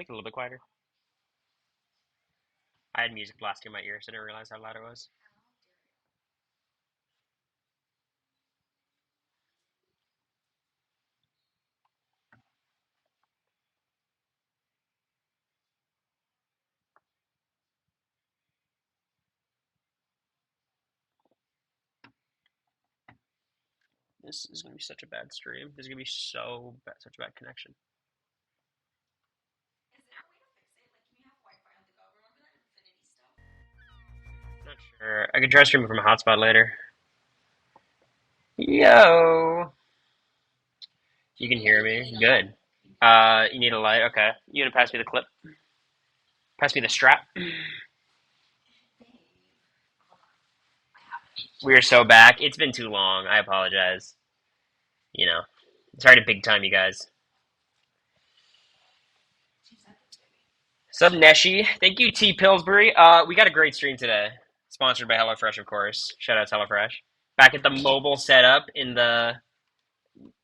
make it a little bit quieter? I had music blasting in my ears, so I didn't realize how loud it was. This is gonna be such a bad stream. This is gonna be such a bad connection. Not sure. I could try streaming from a hotspot later. Yo, you can hear me. Good. You need a light. Okay. You gonna pass me the clip? Pass me the strap. We are so back. It's been too long. I apologize. You know, sorry to big time you guys. Sub Neshi. Thank you, T Pillsbury. We got a great stream today. Sponsored by HelloFresh, of course. Shout out to HelloFresh. Back at the mobile setup in the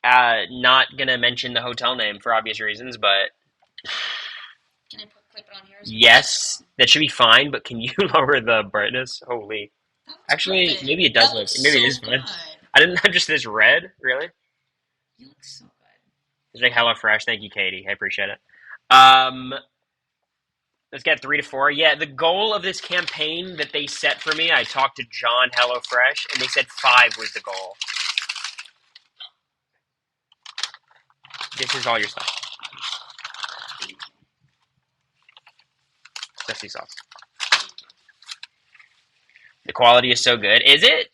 not gonna mention the hotel name for obvious reasons, but Can I clip it on here? yes, that should be fine. But can you lower the brightness? Holy. Actually, perfect. maybe it does That look. looks Maybe it so is fine. good. I didn't. I'm just this red. Really? You look so good. It's like HelloFresh. Thank you, Katie. I appreciate it. Let's get 3 to 4. Yeah, the goal of this campaign that they set for me, I talked to John HelloFresh, and they said 5 was the goal. This is all your stuff. Zesty sauce. The quality is so good. Is it?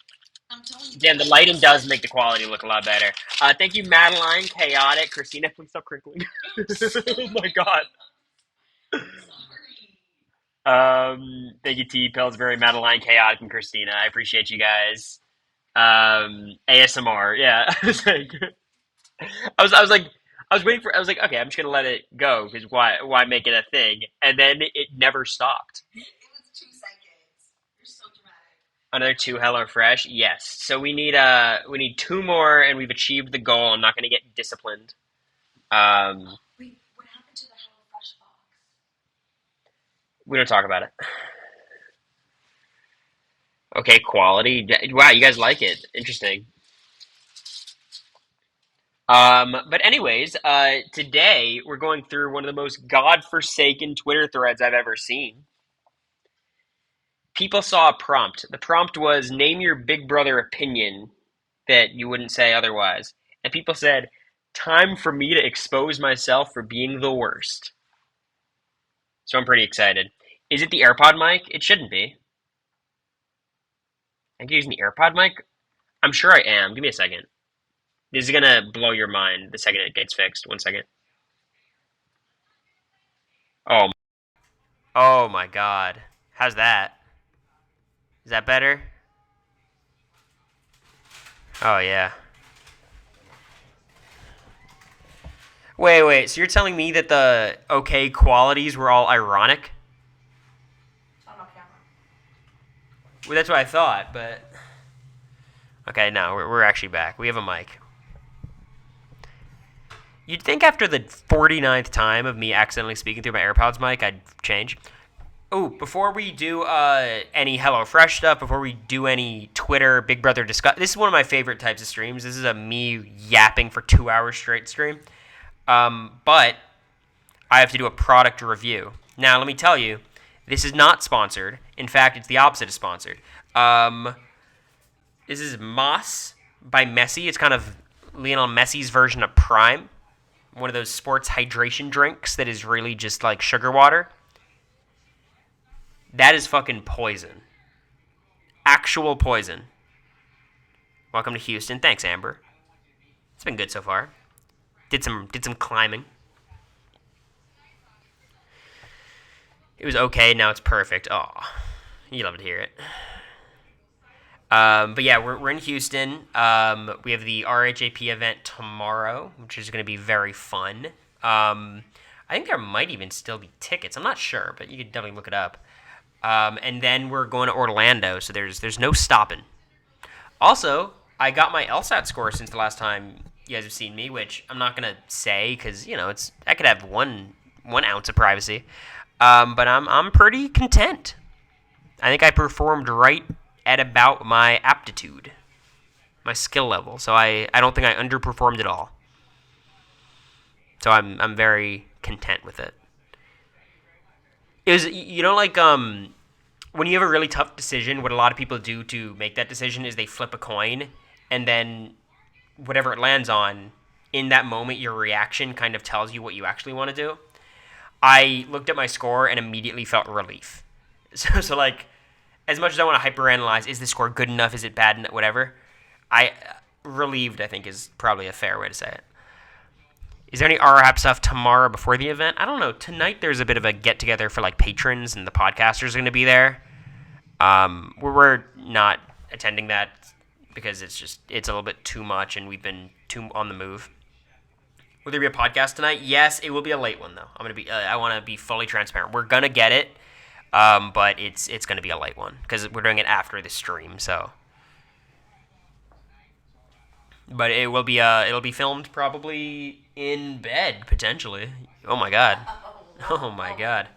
I'm telling you. Damn, the lighting does make the quality look a lot better. Thank you, Madeline, Chaotic, Christina. Please stop crinkling. Oh my god. Thank you, T Pillsbury, Madeline, Chaotic, and Christina. I appreciate you guys. ASMR. Yeah. I was waiting for. I was like, okay, I'm just gonna let it go because why make it a thing? And then it never stopped. It was 2 seconds. You're so dramatic. Another 2 HelloFresh. Yes. So we need 2 more, and we've achieved the goal. I'm not gonna get disciplined. Wait, what happened to the HelloFresh box? We don't talk about it. Okay, quality. Wow, you guys like it. Interesting. But anyways, today we're going through one of the most godforsaken Twitter threads I've ever seen. People saw a prompt. The prompt was name your Big Brother opinion that you wouldn't say otherwise. And people said, time for me to expose myself for being the worst. So I'm pretty excited. Is it the AirPod mic? It shouldn't be. I'm using the AirPod mic? I'm sure I am. Give me a second. This is gonna blow your mind the second it gets fixed. 1 second. Oh. Oh my god. How's that? Is that better? Oh yeah. Wait. So you're telling me that the okay qualities were all ironic? I'm off camera. Well, that's what I thought, but okay, no, we're actually back. We have a mic. You'd think after the 49th time of me accidentally speaking through my AirPods mic, I'd change. Oh, before we do any HelloFresh stuff, before we do any Twitter Big Brother discuss, this is one of my favorite types of streams. This is a me yapping for 2 hours straight stream. But I have to do a product review. Now, let me tell you, this is not sponsored. In fact, it's the opposite of sponsored. This is Moss by Messi. It's kind of Lionel Messi's version of Prime. One of those sports hydration drinks that is really just like sugar water. That is fucking poison. Actual poison. Welcome to Houston. Thanks, Amber. It's been good so far. Did some climbing. It was okay. Now it's perfect. Oh, you love to hear it. But yeah, we're in Houston. We have the RHAP event tomorrow, which is going to be very fun. I think there might even still be tickets. I'm not sure, but you could definitely look it up. And then we're going to Orlando, so there's no stopping. Also, I got my LSAT score since the last time you guys have seen me, which I'm not gonna say because I could have one 1 ounce of privacy. But I'm pretty content. I think I performed right at about my aptitude, my skill level. So I don't think I underperformed at all. So I'm very content with it. It was, like when you have a really tough decision, what a lot of people do to make that decision is they flip a coin, and then whatever it lands on, in that moment, your reaction kind of tells you what you actually want to do. I looked at my score and immediately felt relief. So like, as much as I want to hyperanalyze, is the score good enough? Is it bad enough? Whatever. Relieved, I think, is probably a fair way to say it. Is there any RHAP stuff tomorrow before the event? I don't know. Tonight there's a bit of a get-together for, like, patrons, and the podcasters are going to be there. We're not attending that because it's a little bit too much, and we've been too on the move. Will there be a podcast tonight? Yes, it will be a late one, though. I want to be fully transparent. We're going to get it, but it's going to be a late one because we're doing it after the stream, so... But it'll be filmed probably in bed, potentially. Oh my god. Oh my god.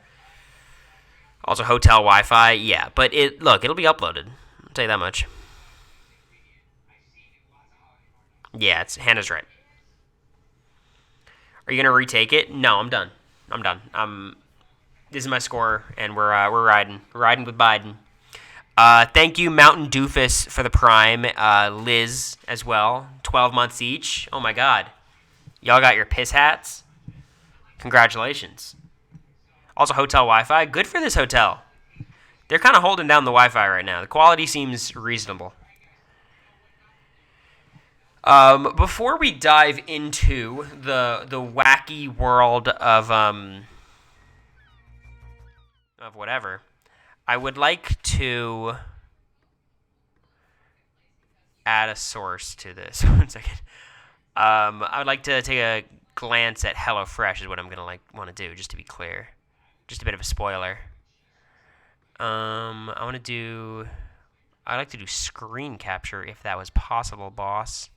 Also hotel Wi-Fi, yeah. But it'll be uploaded. I'll tell you that much. Yeah, Hannah's right. Are you gonna retake it? No, I'm done. This is my score, and we're riding. We're riding with Biden. Thank you, Mountain Doofus, for the Prime. Liz as well. 12 months each. Oh my god. Y'all got your piss hats? Congratulations. Also, hotel Wi-Fi. Good for this hotel. They're kind of holding down the Wi-Fi right now. The quality seems reasonable. Before we dive into the wacky world of whatever, I would like to add a source to this. 1 second. I would like to take a glance at HelloFresh is what I'm gonna want to do, just to be clear. Just a bit of a spoiler. I'd like to do screen capture if that was possible, boss.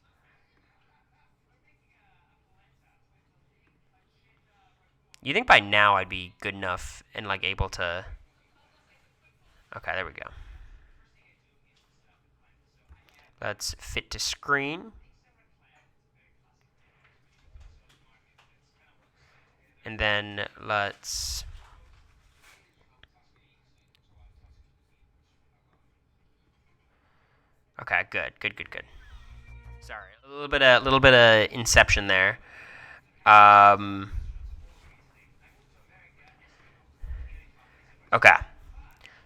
You think by now I'd be good enough and able to... Okay, there we go. Let's fit to screen. And then let's... Okay, good. Sorry, a little bit of inception there. Okay.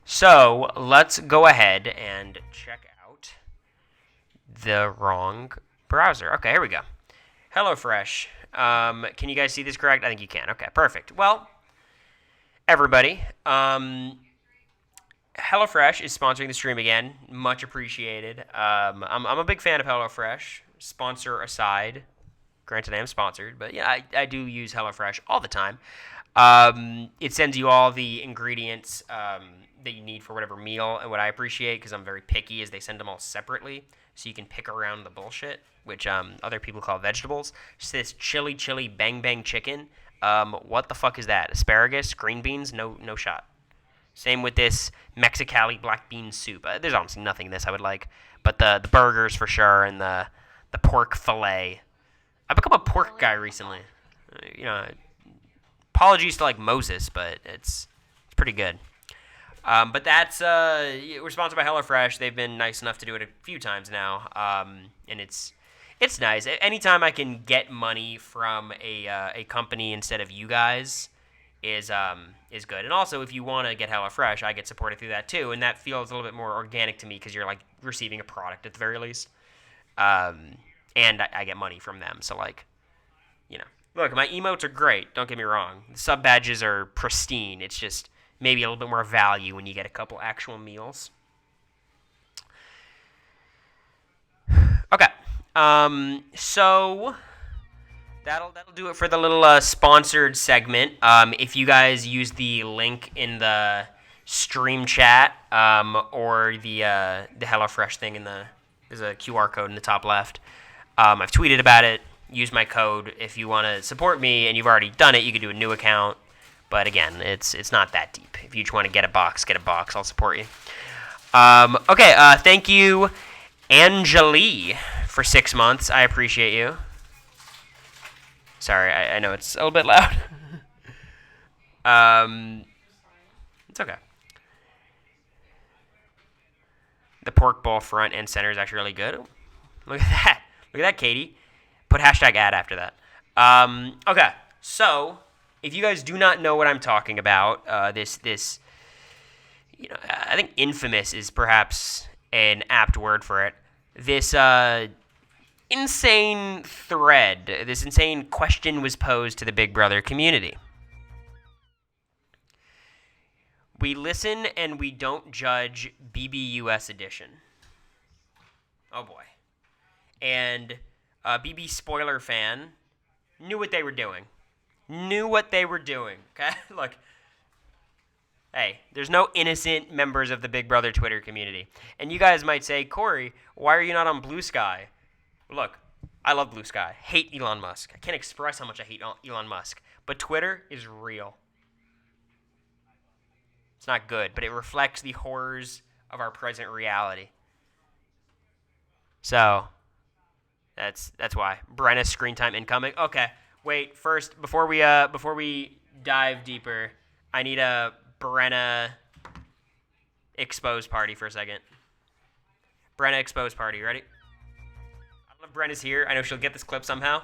So, let's go ahead and check out the wrong browser. Okay, here we go. HelloFresh. Can you guys see this correct? I think you can. Okay, perfect. Well, everybody, HelloFresh is sponsoring the stream again. Much appreciated. I'm a big fan of HelloFresh. Sponsor aside. Granted, I am sponsored, but yeah, I do use HelloFresh all the time. It sends you all the ingredients that you need for whatever meal, and what I appreciate, because I'm very picky, is they send them all separately, so you can pick around the bullshit, which other people call vegetables. Just this chili bang bang chicken. What the fuck is that? Asparagus? Green beans? No shot. Same with this Mexicali black bean soup. There's honestly nothing in this I would like, but the burgers for sure, and the pork fillet. I've become a pork guy recently. Apologies to Moses, but it's pretty good. But that's we're sponsored by HelloFresh. They've been nice enough to do it a few times now, and it's nice. Anytime I can get money from a company instead of you guys is good. And also, if you want to get HelloFresh, I get supported through that too, and that feels a little bit more organic to me because you're receiving a product at the very least, and I get money from them. So look, my emotes are great. Don't get me wrong. The sub badges are pristine. It's just maybe a little bit more value when you get a couple actual meals. Okay. So that'll do it for the little sponsored segment. If you guys use the link in the stream chat or the HelloFresh thing there's a QR code in the top left. I've tweeted about it. Use my code if you want to support me, and you've already done it. You can do a new account. But again, it's not that deep. If you just want to get a box, get a box. I'll support you. Okay, thank you, Angelie, for 6 months. I appreciate you. Sorry, I know it's a little bit loud. It's okay. The pork ball front and center is actually really good. Ooh, look at that. Look at that, Katie. Put hashtag ad after that. Okay, so if you guys do not know what I'm talking about, this, I think infamous is perhaps an apt word for it. This insane thread, this insane question was posed to the Big Brother community. We listen and we don't judge BBUS edition. Oh boy. And BB spoiler fan knew what they were doing. Okay? Look. Hey, there's no innocent members of the Big Brother Twitter community. And you guys might say, Cory, why are you not on Blue Sky? Look, I love Blue Sky. Hate Elon Musk. I can't express how much I hate Elon Musk. But Twitter is real. It's not good, but it reflects the horrors of our present reality. So, that's why. Brenna screen time incoming. Okay, wait. First, before we dive deeper, I need a Brenna expose party for a second. Brenna expose party. Ready? I don't know if Brenna's here. I know she'll get this clip somehow.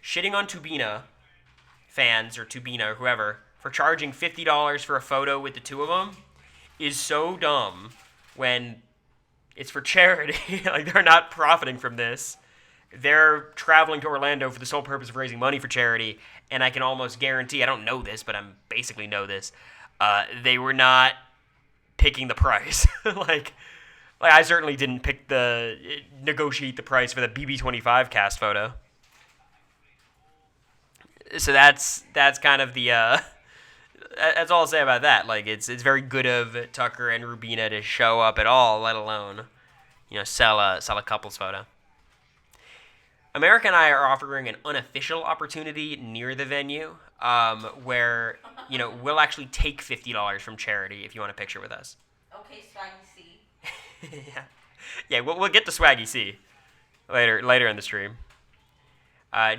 Shitting on Tubina fans or Tubina or whoever for charging $50 for a photo with the two of them is so dumb when it's for charity. Like, they're not profiting from this. They're traveling to Orlando for the sole purpose of raising money for charity, and I can almost guarantee, I don't know this, but I basically know this, they were not picking the price. like I certainly didn't negotiate the price for the BB25 cast photo. So that's kind of the, that's all I'll say about that. Like, it's very good of Tucker and Rubina to show up at all, let alone, sell a couples photo. America and I are offering an unofficial opportunity near the venue, where we'll actually take $50 from charity if you want a picture with us. Okay, Swaggy C. yeah, we'll get to Swaggy C later in the stream.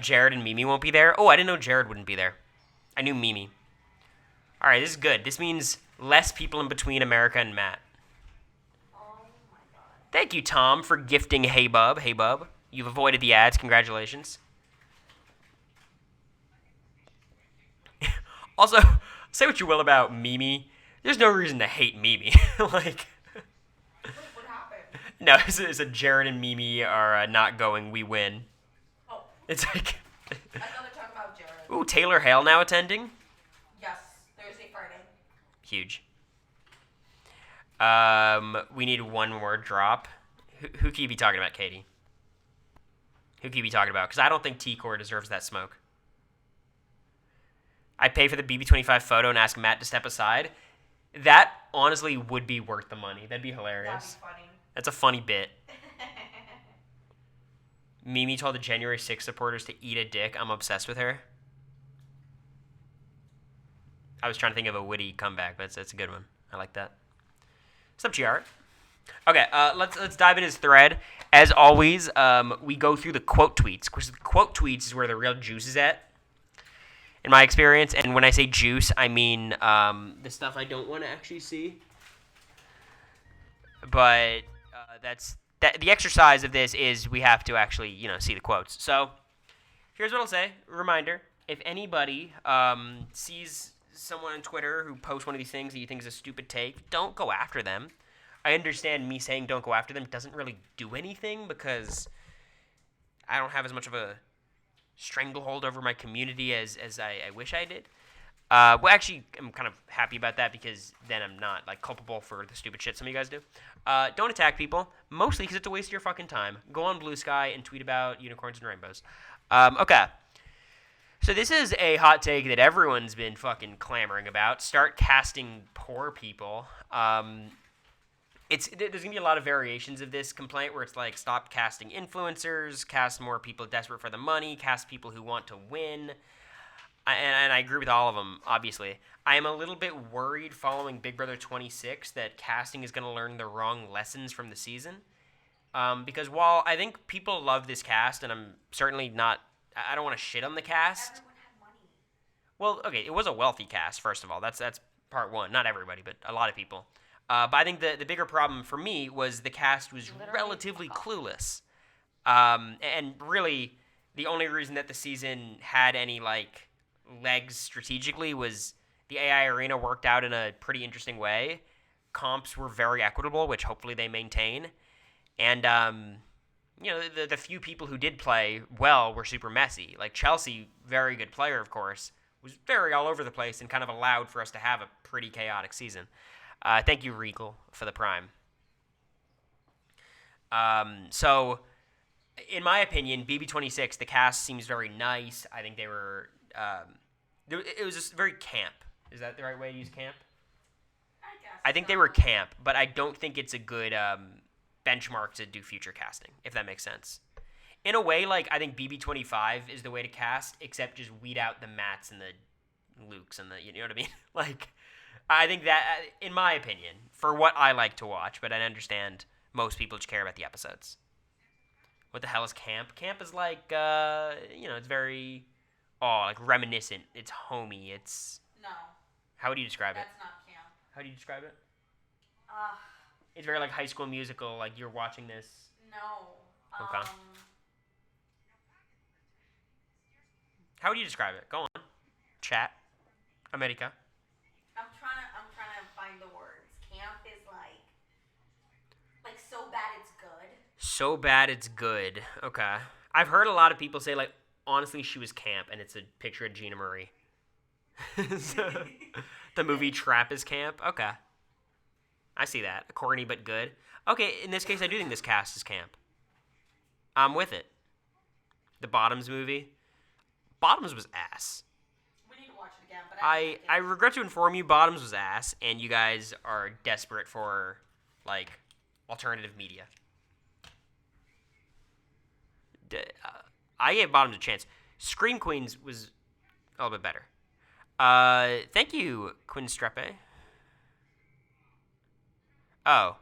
Jared and Mimi won't be there. Oh, I didn't know Jared wouldn't be there. I knew Mimi. All right, this is good. This means less people in between America and Matt. Oh my god. Thank you, Tom, for gifting Hey Bub. Hey Bub, you've avoided the ads. Congratulations. Also, say what you will about Mimi. There's no reason to hate Mimi. Like, What happened? no, it's a Jared and Mimi are not going. We win. Oh. It's like. I thought they were talking about Jared. Ooh, Taylor Hale now attending. Yes, Thursday, Friday. Huge. We need one more drop. Who can you be talking about, Katie? Who can you be talking about? Because I don't think T-Core deserves that smoke. I'd pay for the BB25 photo and ask Matt to step aside. That, honestly, would be worth the money. That'd be hilarious. That'd be funny. That's a funny bit. Mimi told the January 6th supporters to eat a dick. I'm obsessed with her. I was trying to think of a witty comeback, but that's a good one. I like that. What's up, GR? Okay, let's dive into his thread. As always, we go through the quote tweets. Of course, the quote tweets is where the real juice is at, in my experience. And when I say juice, I mean the stuff I don't want to actually see. But the exercise of this is we have to actually, see the quotes. So here's what I'll say. Reminder, if anybody sees someone on Twitter who posts one of these things that you think is a stupid take, don't go after them. I understand me saying don't go after them doesn't really do anything because I don't have as much of a stranglehold over my community as I wish I did. Well, actually, I'm kind of happy about that because then I'm not, culpable for the stupid shit some of you guys do. Don't attack people, mostly because it's a waste of your fucking time. Go on Blue Sky and tweet about unicorns and rainbows. Okay. So this is a hot take that everyone's been fucking clamoring about. Start casting poor people. There's going to be a lot of variations of this complaint where it's like, stop casting influencers, cast more people desperate for the money, cast people who want to win. And I agree with all of them, obviously. I am a little bit worried following Big Brother 26 that casting is going to learn the wrong lessons from the season. Because while I think people love this cast, and I'm certainly not, I don't want to shit on the cast. Everyone had money. Well, okay, it was a wealthy cast, first of all. That's part one. Not everybody, but a lot of people. But I think the bigger problem for me was the cast was Literally relatively fuck off. clueless. And really, the only reason that the season had any, like, legs strategically was the AI arena worked out in a pretty interesting way. Comps were very equitable, which hopefully they maintain. And, the few people who did play well were super messy. Like Chelsea, very good player, of course, was very all over the place and kind of allowed for us to have a pretty chaotic season. Thank you, Regal, for the prime. So, in my opinion, BB26, the cast seems very nice. I think they were... it was just very camp. Is that the right way to use camp? I guess. I think they so. were camp, but I don't think it's a good benchmark to do future casting, if that makes sense. In a way, like, I think BB25 is the way to cast, except just weed out the Matts and the Lukes and the, you know what I mean? Like, I think that, in my opinion, for what I like to watch, but I understand most people just care about the episodes. What the hell is camp? Camp is like, it's very, like reminiscent. It's homey. It's, No, how would you describe it? that's not camp. How do you describe it? Uh, It's very like High School Musical, like you're watching this. no. Okay. How would you describe it? Go on. Chat. America. I'm trying to find the words. Camp is like so bad it's good. So bad it's good. Okay. I've heard a lot of people say, like, honestly, she was camp, and it's a picture of Gina Marie. The movie Trap is camp? Okay. I see that. Corny but good. Okay, in this case, I do think this cast is camp. I'm with it. The Bottoms movie. Bottoms was ass. We need to watch it again, but I regret to inform you, Bottoms was ass, and you guys are desperate for, like, alternative media. I gave Bottoms a chance. Scream Queens was a little bit better. Thank you, Quinn Strepe. Oh.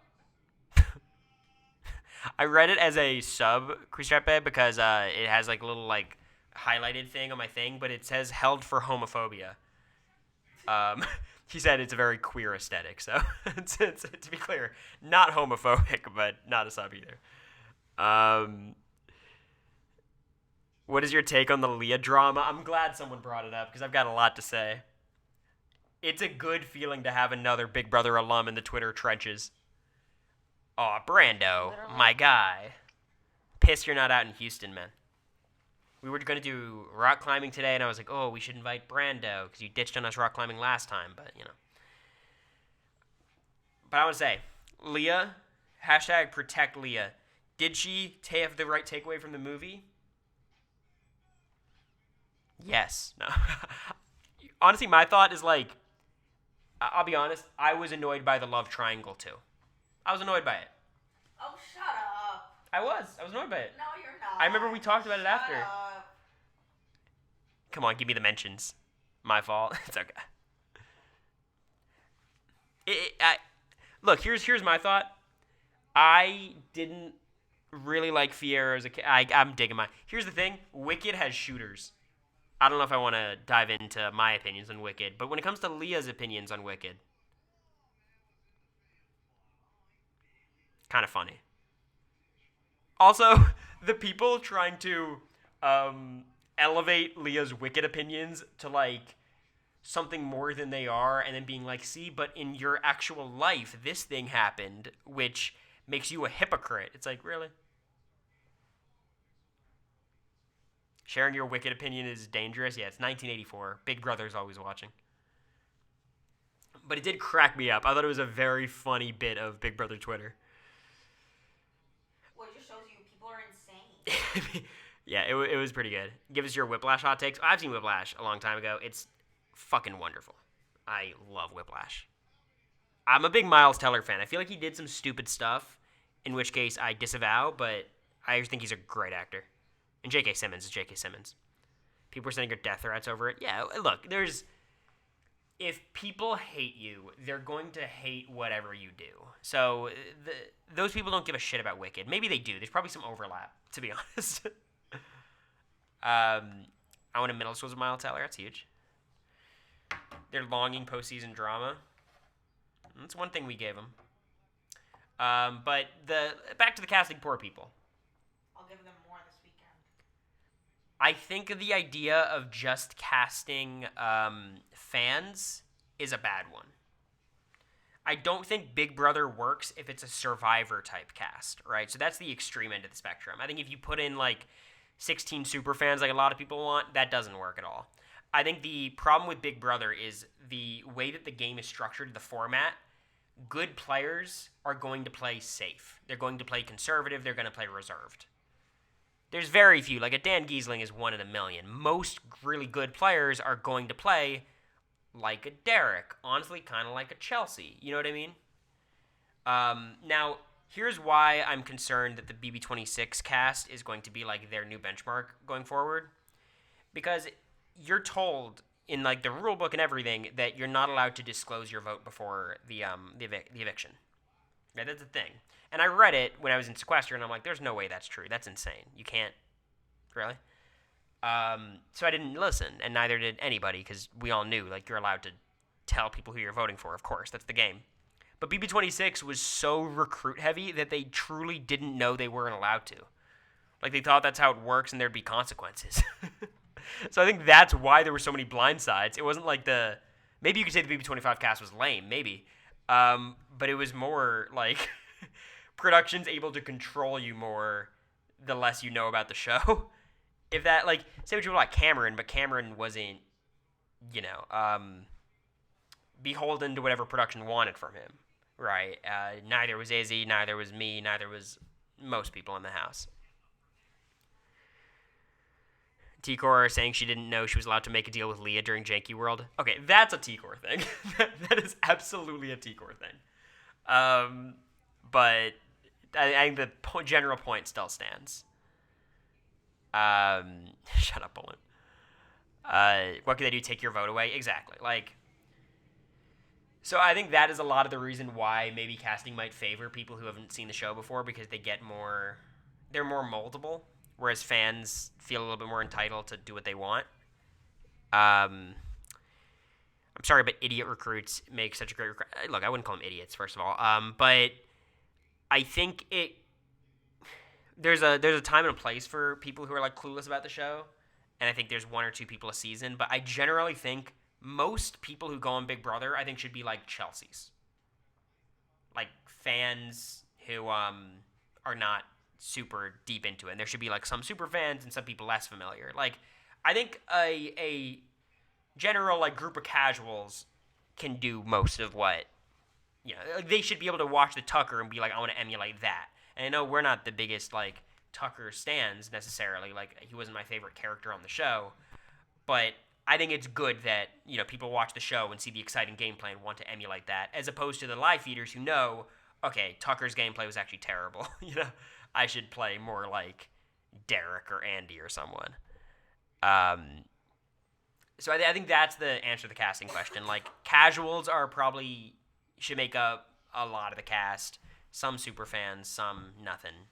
I read it as a sub, Quistrepe, because it has like a little like highlighted thing on my thing, but it says held for homophobia. He said it's a very queer aesthetic, so it's, to be clear, not homophobic, but not a sub either. What is your take on the Leah drama? I'm glad someone brought it up because I've got a lot to say. It's a good feeling to have another Big Brother alum in the Twitter trenches. Aw, Brando, Literally. my guy. Pissed you're not out in Houston, man. We were going to do rock climbing today, and I was like, oh, we should invite Brando, because you ditched on us rock climbing last time, but, you know. But I want to say, Leah, hashtag protect Leah. Did she have the right takeaway from the movie? Yes. No. Honestly, my thought is like, I'll be honest, I was annoyed by the love triangle too. I was annoyed by it. Oh, shut up. I was annoyed by it. No, you're not. I remember we talked about it after. Shut up. Come on, give me the mentions. My fault. It's okay. Look, here's my thought. I didn't really like Fiera as a kid. I'm digging my... Here's the thing. Wicked has shooters. I don't know if I want to dive into my opinions on Wicked, but when it comes to Leah's opinions on Wicked, kind of funny. Also, the people trying to elevate Leah's Wicked opinions to, like, something more than they are, and then being like, see, but in your actual life, this thing happened, which makes you a hypocrite. It's like, really? Sharing your Wicked opinion is dangerous? Yeah, it's 1984. Big Brother's always watching. But it did crack me up. I thought it was a very funny bit of Big Brother Twitter. Well, it just shows you people are insane. Yeah, it was pretty good. Give us your Whiplash hot takes. I've seen Whiplash a long time ago. It's fucking wonderful. I love Whiplash. I'm a big Miles Teller fan. I feel like he did some stupid stuff, in which case I disavow, but I think he's a great actor. And J.K. Simmons is J.K. Simmons. People are sending her death threats over it. Yeah, look, if people hate you, they're going to hate whatever you do. So those people don't give a shit about Wicked. Maybe they do. There's probably some overlap, to be honest. I went to middle school as a Miles Teller. That's huge. They're longing postseason drama. That's one thing we gave them. But back to the casting poor people. I'll give them more this weekend. I think the idea of just casting fans is a bad one. I don't think Big Brother works if it's a Survivor type cast, right? So that's the extreme end of the spectrum. I think if you put in like 16 super fans like a lot of people want, that doesn't work at all. I think the problem with Big Brother is the way that the game is structured, the format. Good players are going to play safe. They're going to play conservative. They're going to play reserved. There's very few. Like a Dan Giesling is 1 in a million. Most really good players are going to play like a Derek. Honestly, kind of like a Chelsea. You know what I mean? Now, here's why I'm concerned that the BB26 cast is going to be like their new benchmark going forward. Because you're told in like the rule book and everything that you're not allowed to disclose your vote before the eviction. Yeah, that's a thing. And I read it when I was in sequester, and I'm like, there's no way that's true. That's insane. You can't. Really? So I didn't listen, and neither did anybody, because we all knew, like, you're allowed to tell people who you're voting for, of course. That's the game. But BB26 was so recruit-heavy that they truly didn't know they weren't allowed to. Like, they thought that's how it works, and there'd be consequences. So I think that's why there were so many blindsides. It wasn't like maybe you could say the BB25 cast was lame, maybe. But it was more like production's able to control you more the less you know about the show. If that, like, say what you want about Cameron, but Cameron wasn't, beholden to whatever production wanted from him, right? Neither was Izzy, neither was me, neither was most people in the house. T-Core saying she didn't know she was allowed to make a deal with Leah during Janky World. Okay, that's a T-Core thing. That is absolutely a T-Core thing. But I think the general point still stands. Shut up, Bullet. What could they do? Take your vote away? Exactly. So I think that is a lot of the reason why maybe casting might favor people who haven't seen the show before, because they're more moldable. Whereas fans feel a little bit more entitled to do what they want. I'm sorry, but idiot recruits make such a great recruit. Look, I wouldn't call them idiots, first of all. But I think there's a time and a place for people who are like clueless about the show, and I think there's 1 or 2 people a season. But I generally think most people who go on Big Brother, I think, should be like Chelsea's, like fans who are not super deep into it. And there should be like some super fans and some people less familiar. Like, I think a general like group of casuals can do most of what, like, they should be able to watch the Tucker and be like, I want to emulate that. And I know we're not the biggest like Tucker stans necessarily. Like, he wasn't my favorite character on the show, but I think it's good that, people watch the show and see the exciting gameplay and want to emulate that, as opposed to the live feeders who know, okay, Tucker's gameplay was actually terrible. I should play more like Derek or Andy or someone. So I think that's the answer to the casting question. Like, casuals should make up a lot of the cast. Some super fans, some nothing.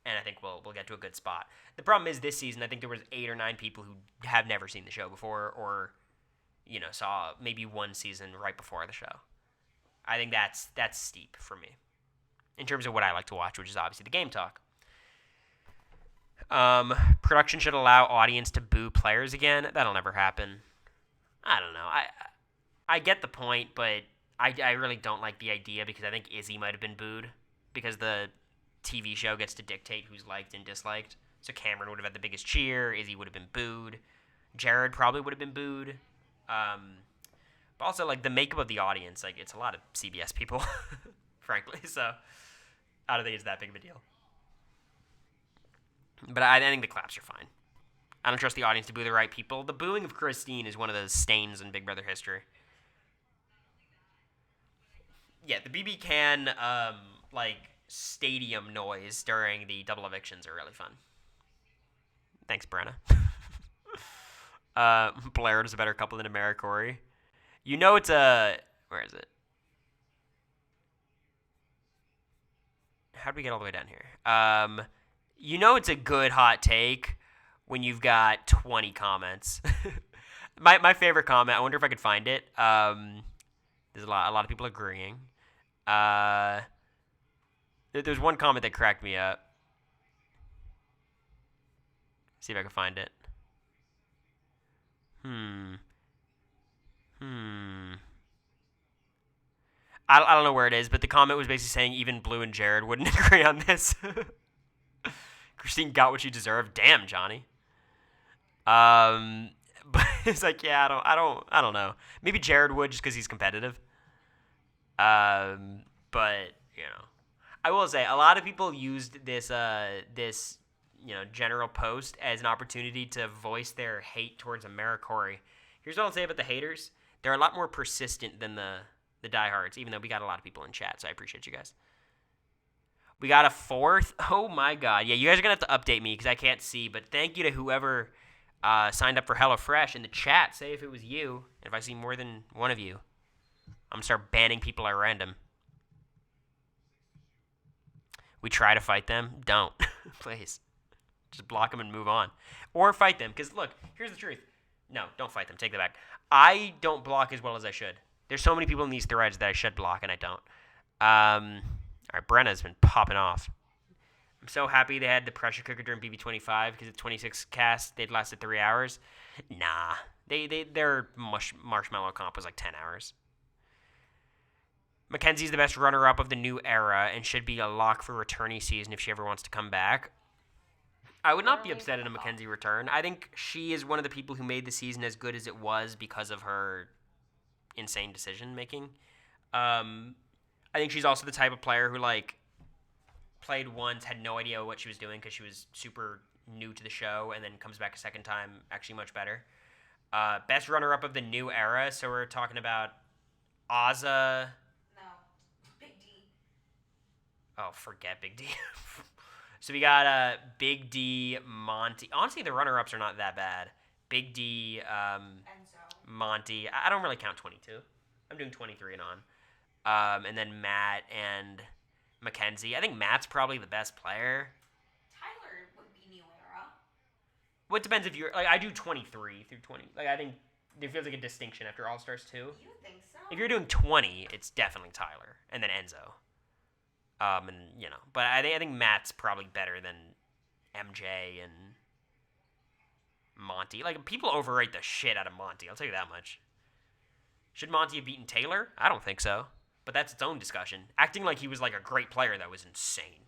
And I think we'll get to a good spot. The problem is this season, I think there was 8 or 9 people who have never seen the show before, or saw maybe one season right before the show. I think that's steep for me, in terms of what I like to watch, which is obviously the game talk. Production should allow audience to boo players again. That'll never happen. I don't know. I get the point, but I really don't like the idea, because I think Izzy might have been booed, because the TV show gets to dictate who's liked and disliked. So Cameron would have had the biggest cheer. Izzy would have been booed. Jared probably would have been booed. But also, like, the makeup of the audience, like, it's a lot of CBS people, frankly. So I don't think it's that big of a deal. But I think the claps are fine. I don't trust the audience to boo the right people. The booing of Christine is one of those stains in Big Brother history. Yeah, the BB can, stadium noise during the double evictions are really fun. Thanks, Brenna. Blair is a better couple than Americory. You know it's a... Where is it? How did we get all the way down here? You know it's a good hot take when you've got 20 comments. my favorite comment, I wonder if I could find it. There's a lot of people agreeing. There's one comment that cracked me up. See if I can find it. I don't know where it is, but the comment was basically saying even Blue and Jared wouldn't agree on this. Christine got what she deserved. Damn, Johnny. But it's like, yeah, I don't know. Maybe Jared would just because he's competitive. But you know, I will say a lot of people used this general post as an opportunity to voice their hate towards Americory. Here's what I'll say about the haters: they're a lot more persistent than the diehards. Even though we got a lot of people in chat, so I appreciate you guys. We got a fourth. Oh my god, yeah, you guys are gonna have to update me because I can't see. But thank you to whoever signed up for HelloFresh in the chat. Say if it was you, and if I see more than one of you, I'm gonna start banning people at random. We try to fight them. Don't. Please. Just block them and move on. Or fight them. Because, look, here's the truth. No, don't fight them. Take that back. I don't block as well as I should. There's so many people in these threads that I should block, and I don't. All right, Brenna's been popping off. I'm so happy they had the pressure cooker during BB25 because at 26 casts, they'd lasted 3 hours. Nah. Their marshmallow comp was like 10 hours. Mackenzie's the best runner-up of the new era and should be a lock for returnee season if she ever wants to come back. I would not be upset at a Mackenzie return. I think she is one of the people who made the season as good as it was because of her insane decision-making. I think she's also the type of player who, like, played once, had no idea what she was doing because she was super new to the show, and then comes back a second time actually much better. Best runner-up of the new era, so we're talking about Azza... Oh, forget Big D. So we got Big D, Monty. Honestly, the runner-ups are not that bad. Big D, Monty. I don't really count 22. I'm doing 23 and on. And then Matt and Mackenzie. I think Matt's probably the best player. Tyler would be new era. Well, it depends if you're... Like, I do 23 through 20. Like, I think there feels like a distinction after All-Stars 2. You think so? If you're doing 20, it's definitely Tyler. And then Enzo. And you know, but I think Matt's probably better than MJ and Monty. Like, people overrate the shit out of Monty. I'll tell you that much. Should Monty have beaten Taylor? I don't think so. But that's its own discussion. Acting like he was like a great player, that was insane.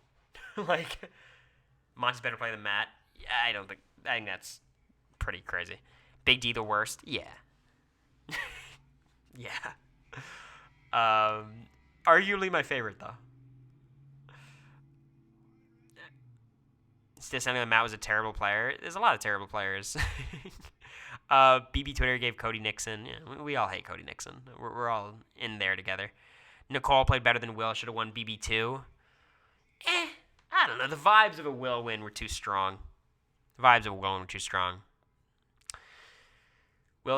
Like, Monty's a better player than Matt. Yeah, I think that's pretty crazy. Big D the worst? Yeah. Yeah. Arguably my favorite though. Still sounding like Matt was a terrible player. There's a lot of terrible players. BB Twitter gave Cody Nixon. Yeah, we all hate Cody Nixon. We're all in there together. Nicole played better than Will. Should have won BB2. I don't know. The vibes of a Will win were too strong. Will's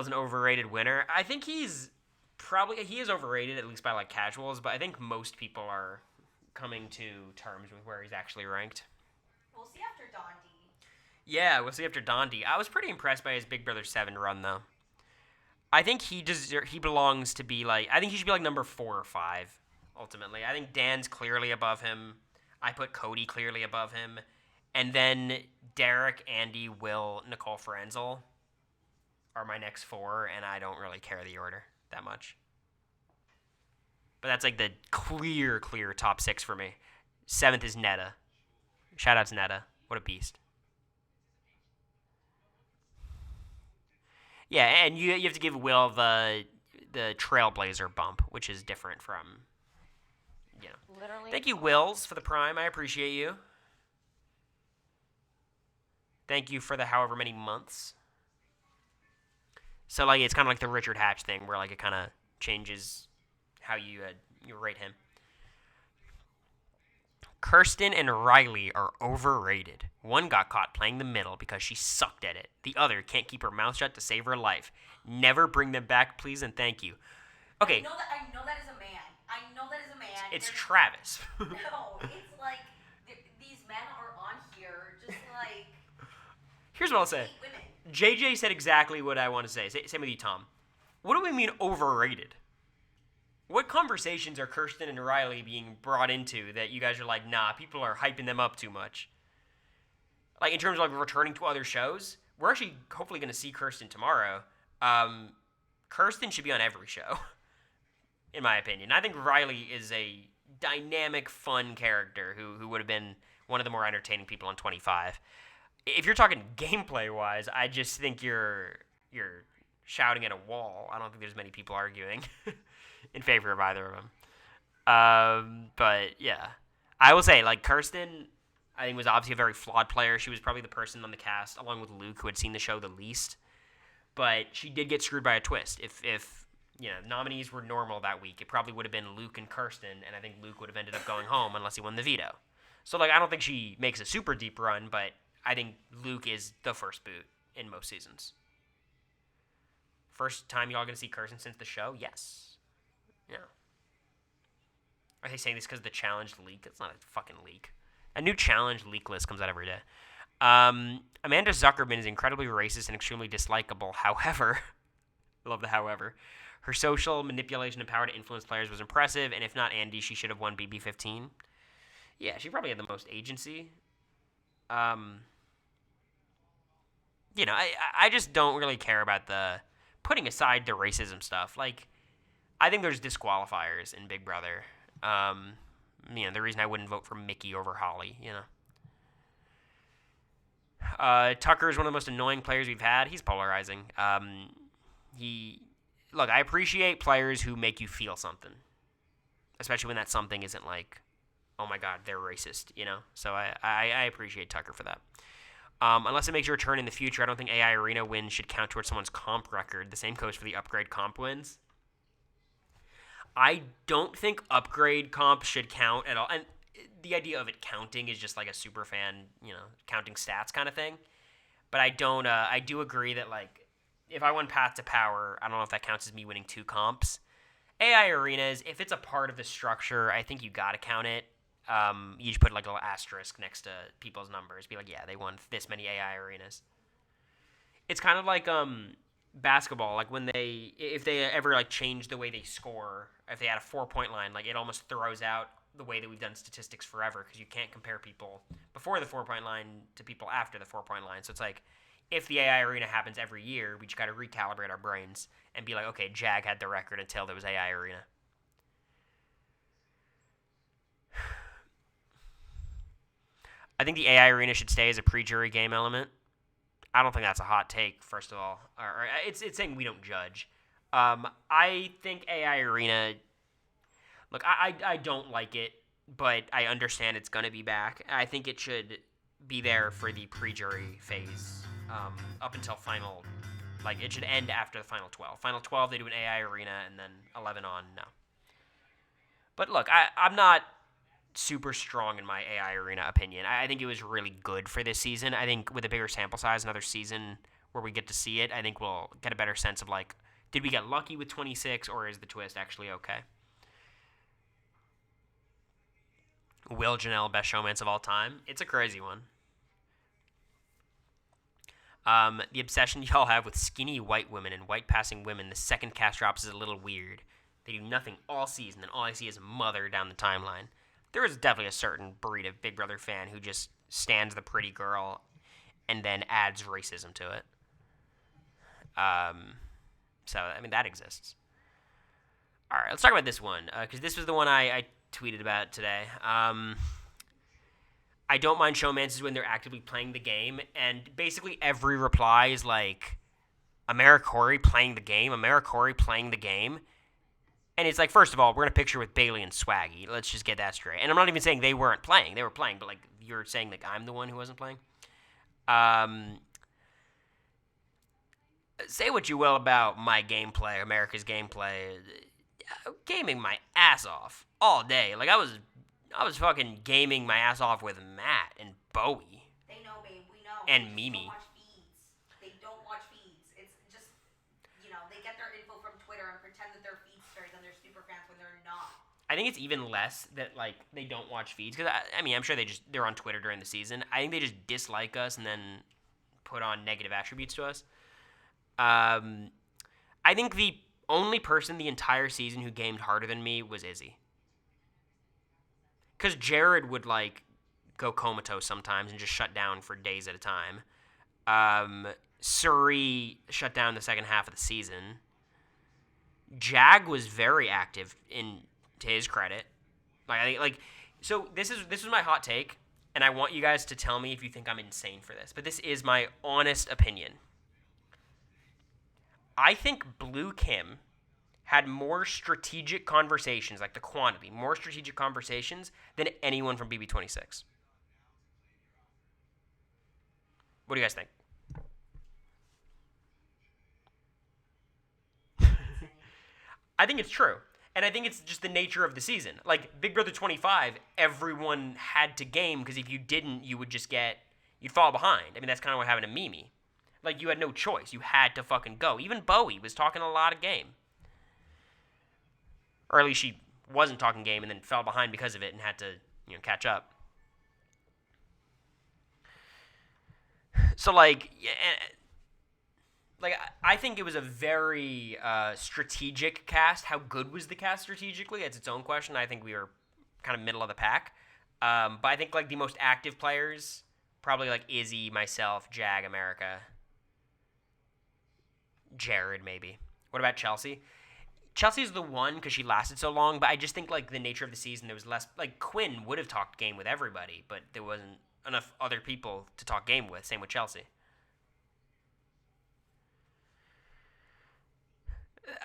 an overrated winner. I think he is overrated, at least by like casuals, but I think most people are coming to terms with where he's actually ranked. We'll see after Dondi. Yeah, we'll see after Dondi. I was pretty impressed by his Big Brother 7 run, though. I think he belongs to be like... I think he should be like number 4 or 5, ultimately. I think Dan's clearly above him. I put Cody clearly above him. And then Derek, Andy, Will, Nicole Frenzel are my next 4, and I don't really care the order that much. But that's like the clear top 6 for me. 7th is Netta. Shout out to Netta. What a beast. Yeah, and you have to give Will the Trailblazer bump, which is different from, you know. Literally. Thank you, Wills, for the Prime. I appreciate you. Thank you for the however many months. So, like, it's kind of like the Richard Hatch thing, where, like, it kind of changes how you rate him. Kirsten and Riley are overrated. One got caught playing the middle because she sucked at it. The other can't keep her mouth shut to save her life. Never bring them back, please, and thank you. Okay. I know that is a man. I know that is a man. It's Travis. No, it's like these men are on here just like. Here's what I'll say. Women. JJ said exactly what I want to say. Same with you, Tom. What do we mean overrated? What conversations are Kirsten and Riley being brought into that you guys are like, nah, people are hyping them up too much? Like, in terms of like returning to other shows, we're actually hopefully going to see Kirsten tomorrow. Kirsten should be on every show, in my opinion. I think Riley is a dynamic, fun character who would have been one of the more entertaining people on 25. If you're talking gameplay-wise, I just think you're shouting at a wall. I don't think there's many people arguing in favor of either of them. But, yeah. I will say, like, Kirsten, I think, was obviously a very flawed player. She was probably the person on the cast, along with Luke, who had seen the show the least. But she did get screwed by a twist. If nominees were normal that week, it probably would have been Luke and Kirsten, and I think Luke would have ended up going home unless he won the veto. So, like, I don't think she makes a super deep run, but I think Luke is the first boot in most seasons. First time y'all going to see Kirsten since the show? Yes. Yeah. Are they saying this because of the challenge leak? It's not a fucking leak. A new challenge leak list comes out every day. Amanda Zuckerman is incredibly racist and extremely dislikable. However, I love the however. Her social manipulation and power to influence players was impressive, and if not Andy, she should have won BB15. Yeah, she probably had the most agency. I just don't really care about the putting aside the racism stuff. Like, I think there's disqualifiers in Big Brother. The reason I wouldn't vote for Mickey over Holly, Tucker is one of the most annoying players we've had. He's polarizing. I appreciate players who make you feel something, especially when that something isn't like, oh my god, they're racist, So I appreciate Tucker for that. Unless it makes your turn in the future, I don't think AI Arena wins should count towards someone's comp record. The same goes for the upgrade comp wins. I don't think upgrade comp should count at all. And the idea of it counting is just like a super fan, counting stats kind of thing. But I don't, I do agree that, like, if I won Path to Power, I don't know if that counts as me winning 2 comps. AI Arenas, if it's a part of the structure, I think you got to count it. You just put like a little asterisk next to people's numbers. Be like, yeah, they won this many AI Arenas. It's kind of like basketball, like if they ever like change the way they score, if they had a 4-point line, like it almost throws out the way that we've done statistics forever, because you can't compare people before the 4-point line to people after the 4-point line. So it's like, if the AI Arena happens every year, we just got to recalibrate our brains and be like, okay, Jag had the record until there was AI Arena. I think the AI Arena should stay as a pre-jury game element. I don't think that's a hot take, first of all. Or it's saying we don't judge. I think AI Arena... Look, I don't like it, but I understand it's going to be back. I think it should be there for the pre-jury phase up until final... Like, it should end after the final 12. Final 12, they do an AI Arena, and then 11 on, no. But look, I'm not super strong in my AI Arena opinion. I think it was really good for this season. I think with a bigger sample size, another season where we get to see it, I think we'll get a better sense of, like, did we get lucky with 26, or is the twist actually okay? Will Janelle, best showmance of all time? It's a crazy one. The obsession y'all have with skinny white women and white passing women the second cast drops is a little weird. They do nothing all season, and all I see is mother down the timeline. There is definitely a certain breed of Big Brother fan who just stands the pretty girl and then adds racism to it. So, I mean, that exists. All right, let's talk about this one, because this was the one I tweeted about today. I don't mind showmances when they're actively playing the game, and basically every reply is like, Americory playing the game, Americory playing the game. And it's like, first of all, we're in a picture with Bailey and Swaggy. Let's just get that straight. And I'm not even saying they weren't playing. They were playing, but like you're saying like I'm the one who wasn't playing. Say what you will about my gameplay, America's gameplay. Gaming my ass off all day. Like I I was fucking gaming my ass off with Matt and Bowie. They know, babe. We know. And They Mimi. don't watch feeds. They don't watch feeds. It's just, they get their info from Twitter and pretend that they're feedsters and they're super fans when they're not. I think it's even less that like they don't watch feeds because I mean I'm sure they're on Twitter during the season. I think they just dislike us and then put on negative attributes to us. I think the only person the entire season who gamed harder than me was Izzy. Because Jared would, like, go comatose sometimes and just shut down for days at a time. Surrey shut down the second half of the season. Jag was very active, to his credit. So this is my hot take, and I want you guys to tell me if you think I'm insane for this. But this is my honest opinion. I think Blue Kim had more strategic conversations, like the quantity, more strategic conversations than anyone from BB26. What do you guys think? I think it's true. And I think it's just the nature of the season. Like, Big Brother 25, everyone had to game, because if you didn't, you'd fall behind. I mean, that's kind of what happened to Mimi. Like, you had no choice. You had to fucking go. Even Bowie was talking a lot of game. Or at least she wasn't talking game and then fell behind because of it and had to, catch up. So, I think it was a very strategic cast. How good was the cast strategically? That's its own question. I think we were kind of middle of the pack. But I think, the most active players, probably, Izzy, myself, Jag, America, Jared, maybe. What about Chelsea? Chelsea's the one because she lasted so long, but I just think, the nature of the season, there was less... Quinn would have talked game with everybody, but there wasn't enough other people to talk game with. Same with Chelsea.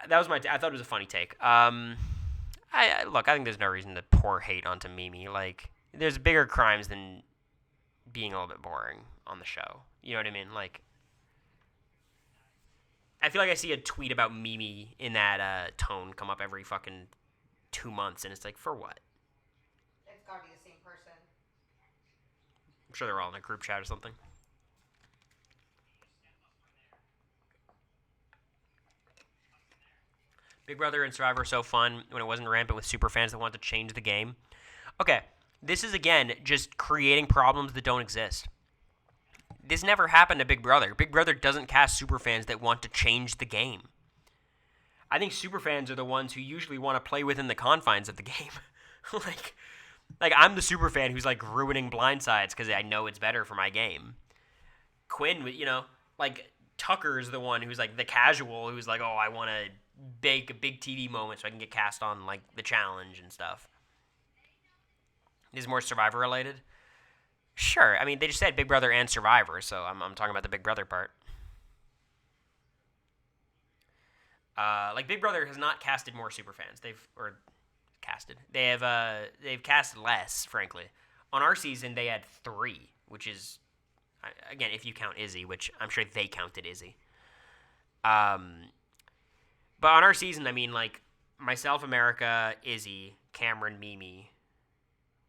That was I thought it was a funny take. I think there's no reason to pour hate onto Mimi. There's bigger crimes than being a little bit boring on the show. You know what I mean? I feel like I see a tweet about Mimi in that tone come up every fucking 2 months, and it's for what? It's gotta be the same person. I'm sure they're all in a group chat or something. Big Brother and Survivor were so fun when it wasn't rampant with super fans that wanted to change the game. Okay, this is, again, just creating problems that don't exist. This never happened to Big Brother. Big Brother doesn't cast superfans that want to change the game. I think superfans are the ones who usually want to play within the confines of the game. I'm the superfan who's ruining blindsides because I know it's better for my game. Quinn, Tucker's the one who's the casual who's oh, I want to bake a big TV moment so I can get cast on the challenge and stuff. Is more Survivor related? Sure. I mean, they just said Big Brother and Survivor, so I'm talking about the Big Brother part. Big Brother has not casted more superfans. They've cast less, frankly. On our season, they had 3, which is, again, if you count Izzy, which I'm sure they counted Izzy. But on our season, I mean, myself, America, Izzy, Cameron, Mimi.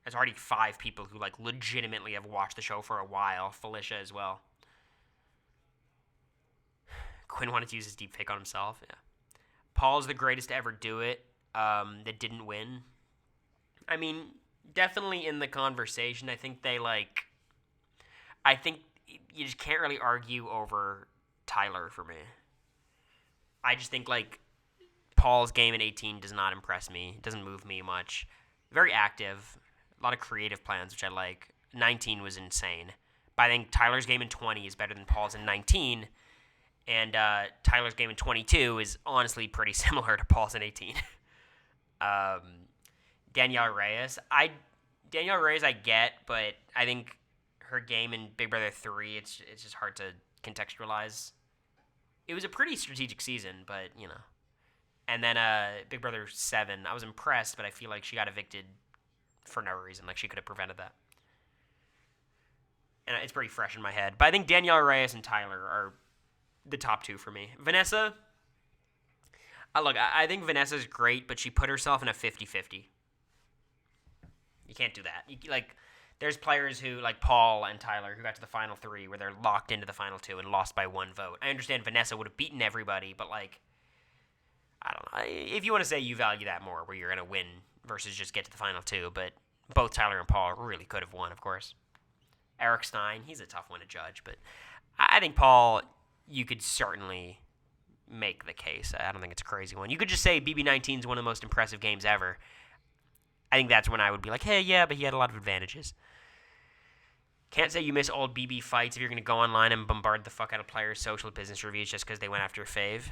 There's already 5 people who, legitimately have watched the show for a while. Felicia as well. Quinn wanted to use his deepfake on himself. Yeah. Paul's the greatest to ever do it. That didn't win. I mean, definitely in the conversation. I think I think you just can't really argue over Tyler for me. I just think, Paul's game in 18 does not impress me. It doesn't move me much. Very active. A lot of creative plans, which I like. 19 was insane. But I think Tyler's game in 20 is better than Paul's in 19. And Tyler's game in 22 is honestly pretty similar to Paul's in 18. Danielle Reyes I get, but I think her game in Big Brother 3, it's just hard to contextualize. It was a pretty strategic season, but, And then Big Brother 7, I was impressed, but I feel like she got evicted for no reason. She could have prevented that. And it's pretty fresh in my head. But I think Danielle Reyes and Tyler are the top 2 for me. Vanessa, I think Vanessa's great, but she put herself in a 50-50. You can't do that. There's players who, like Paul and Tyler, who got to the final 3 where they're locked into the final 2 and lost by 1 vote. I understand Vanessa would have beaten everybody, but, like, I don't know. If you want to say you value that more, where you're going to win versus just get to the final 2, but both Tyler and Paul really could have won, of course. Eric Stein, he's a tough one to judge, but I think Paul, you could certainly make the case. I don't think it's a crazy one. You could just say BB19 is one of the most impressive games ever. I think that's when I would be like, hey, yeah, but he had a lot of advantages. Can't say you miss old BB fights if you're going to go online and bombard the fuck out of players' social business reviews just because they went after fave.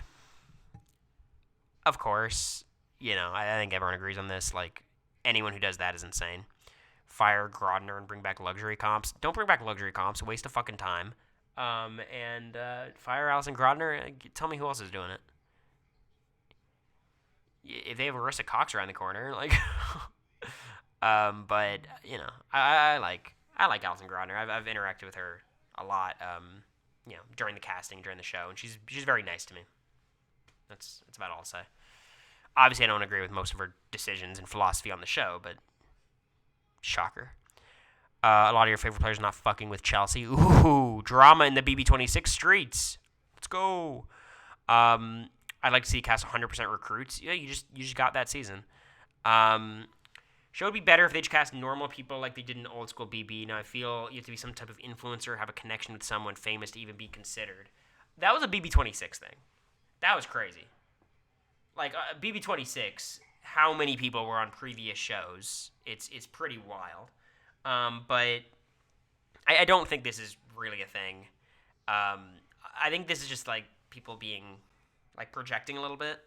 Of course, I think everyone agrees on this. Like, anyone who does that is insane. Fire Grodner and bring back luxury comps. Don't bring back luxury comps. Waste of fucking time. And fire Allison Grodner. Tell me who else is doing it. If they have Marissa Cox around the corner, like... but, I like Allison Grodner. I've interacted with her a lot, during the casting, during the show, and she's very nice to me. That's about all I'll say. Obviously, I don't agree with most of her decisions and philosophy on the show, but shocker. A lot of your favorite players not fucking with Chelsea. Ooh, drama in the BB26 streets. Let's go. I'd like to see cast 100% recruits. Yeah, you just got that season. Show would be better if they just cast normal people like they did in old school BB. Now, I feel you have to be some type of influencer, have a connection with someone famous to even be considered. That was a BB26 thing. That was crazy. Like, BB26, how many people were on previous shows? It's pretty wild. But I don't think this is really a thing. I think this is just, like, people being, like, projecting a little bit.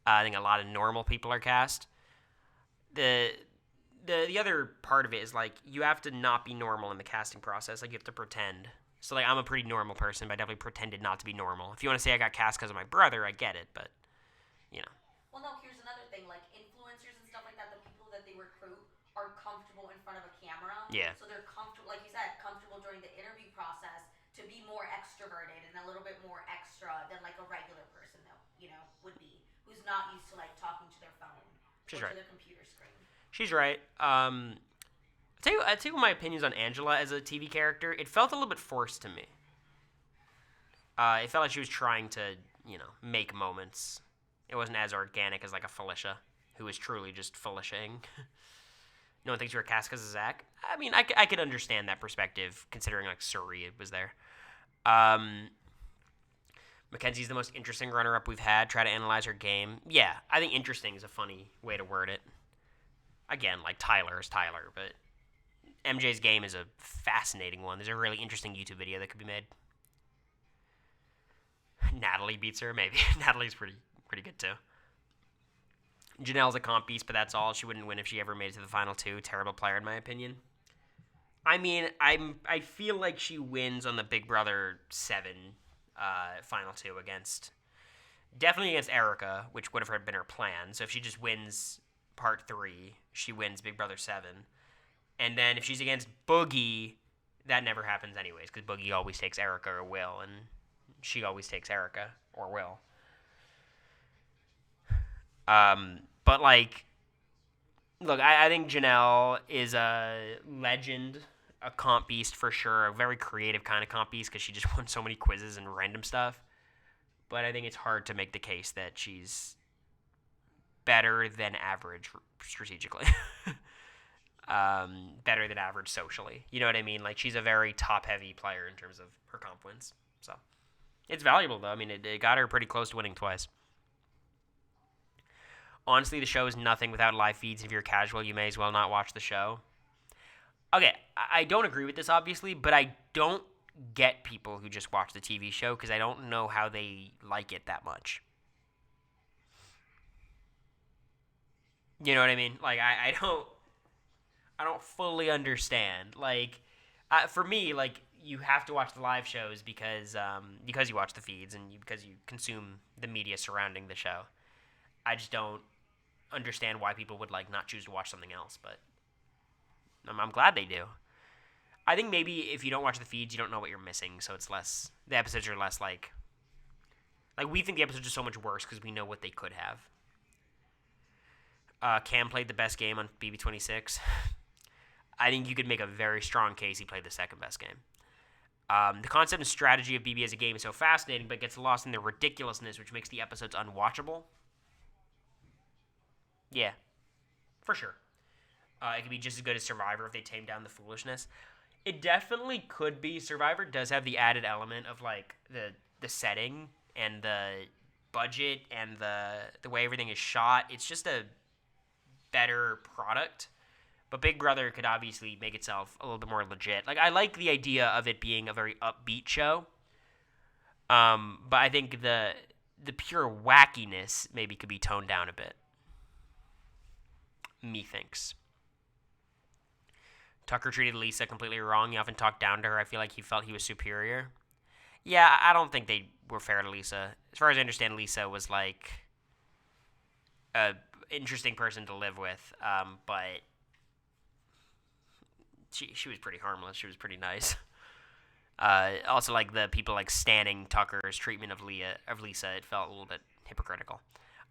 I think a lot of normal people are cast. The other part of it is, like, you have to not be normal in the casting process. Like, you have to pretend. So, like, I'm a pretty normal person, but I definitely pretended not to be normal. If you want to say I got cast because of my brother, I get it, but, Well, no, here's another thing. Like, influencers and stuff like that, the people that they recruit are comfortable in front of a camera. Yeah. So they're comfortable, like you said, comfortable during the interview process to be more extroverted and a little bit more extra than, like, a regular person that, would be, who's not used to, like, talking to their phone She's or right. to their computer screen. She's right. I'll tell you my opinions on Angela as a TV character. It felt a little bit forced to me. It felt like she was trying to, make moments. It wasn't as organic as, like, a Felicia, who was truly just Feliciaing. No one thinks you were cast because of Zach. I mean, I could understand that perspective, considering, like, Suri was there. Mackenzie's the most interesting runner-up we've had. Try to analyze her game. Yeah, I think interesting is a funny way to word it. Again, like, Tyler is Tyler, but MJ's game is a fascinating one. There's a really interesting YouTube video that could be made. Natalie beats her, maybe. Natalie's pretty good, too. Janelle's a comp beast, but that's all. She wouldn't win if she ever made it to the final 2. Terrible player, in my opinion. I mean, I feel like she wins on the Big Brother 7 final 2 definitely against Erica, which would have been her plan. So if she just wins part 3, she wins Big Brother 7. And then if she's against Boogie, that never happens anyways, because Boogie always takes Erica or Will, and she always takes Erica or Will. But, like, look, I think Janelle is a legend, a comp beast for sure, a very creative kind of comp beast because she just won so many quizzes and random stuff. But I think it's hard to make the case that she's better than average strategically. Better than average socially. You know what I mean? Like, she's a very top-heavy player in terms of her comp wins. So, it's valuable, though. I mean, it got her pretty close to winning twice. Honestly, the show is nothing without live feeds. If you're casual, you may as well not watch the show. Okay, I don't agree with this, obviously, but I don't get people who just watch the TV show because I don't know how they like it that much. You know what I mean? Like, I don't fully understand. Like, for me, like, you have to watch the live shows because you watch the feeds and because you consume the media surrounding the show. I just don't understand why people would, like, not choose to watch something else, but I'm glad they do. I think maybe if you don't watch the feeds, you don't know what you're missing, so it's less, the episodes are less, like we think the episodes are so much worse because we know what they could have. Cam played the best game on BB26. I think you could make a very strong case he played the second best game. The concept and strategy of BB as a game is so fascinating, but gets lost in the ridiculousness, which makes the episodes unwatchable. Yeah, for sure. It could be just as good as Survivor if they tame down the foolishness. It definitely could be. Survivor does have the added element of like the setting and the budget and the way everything is shot. It's just a better product. But Big Brother could obviously make itself a little bit more legit. Like I like the idea of it being a very upbeat show. But I think the pure wackiness maybe could be toned down a bit. Methinks. Tucker treated Lisa completely wrong. He often talked down to her. I feel like he felt he was superior. Yeah, I don't think they were fair to Lisa. As far as I understand, Lisa was like a interesting person to live with, but she was pretty harmless. She was pretty nice. Also, like the people like standing Tucker's treatment of Lisa, it felt a little bit hypocritical.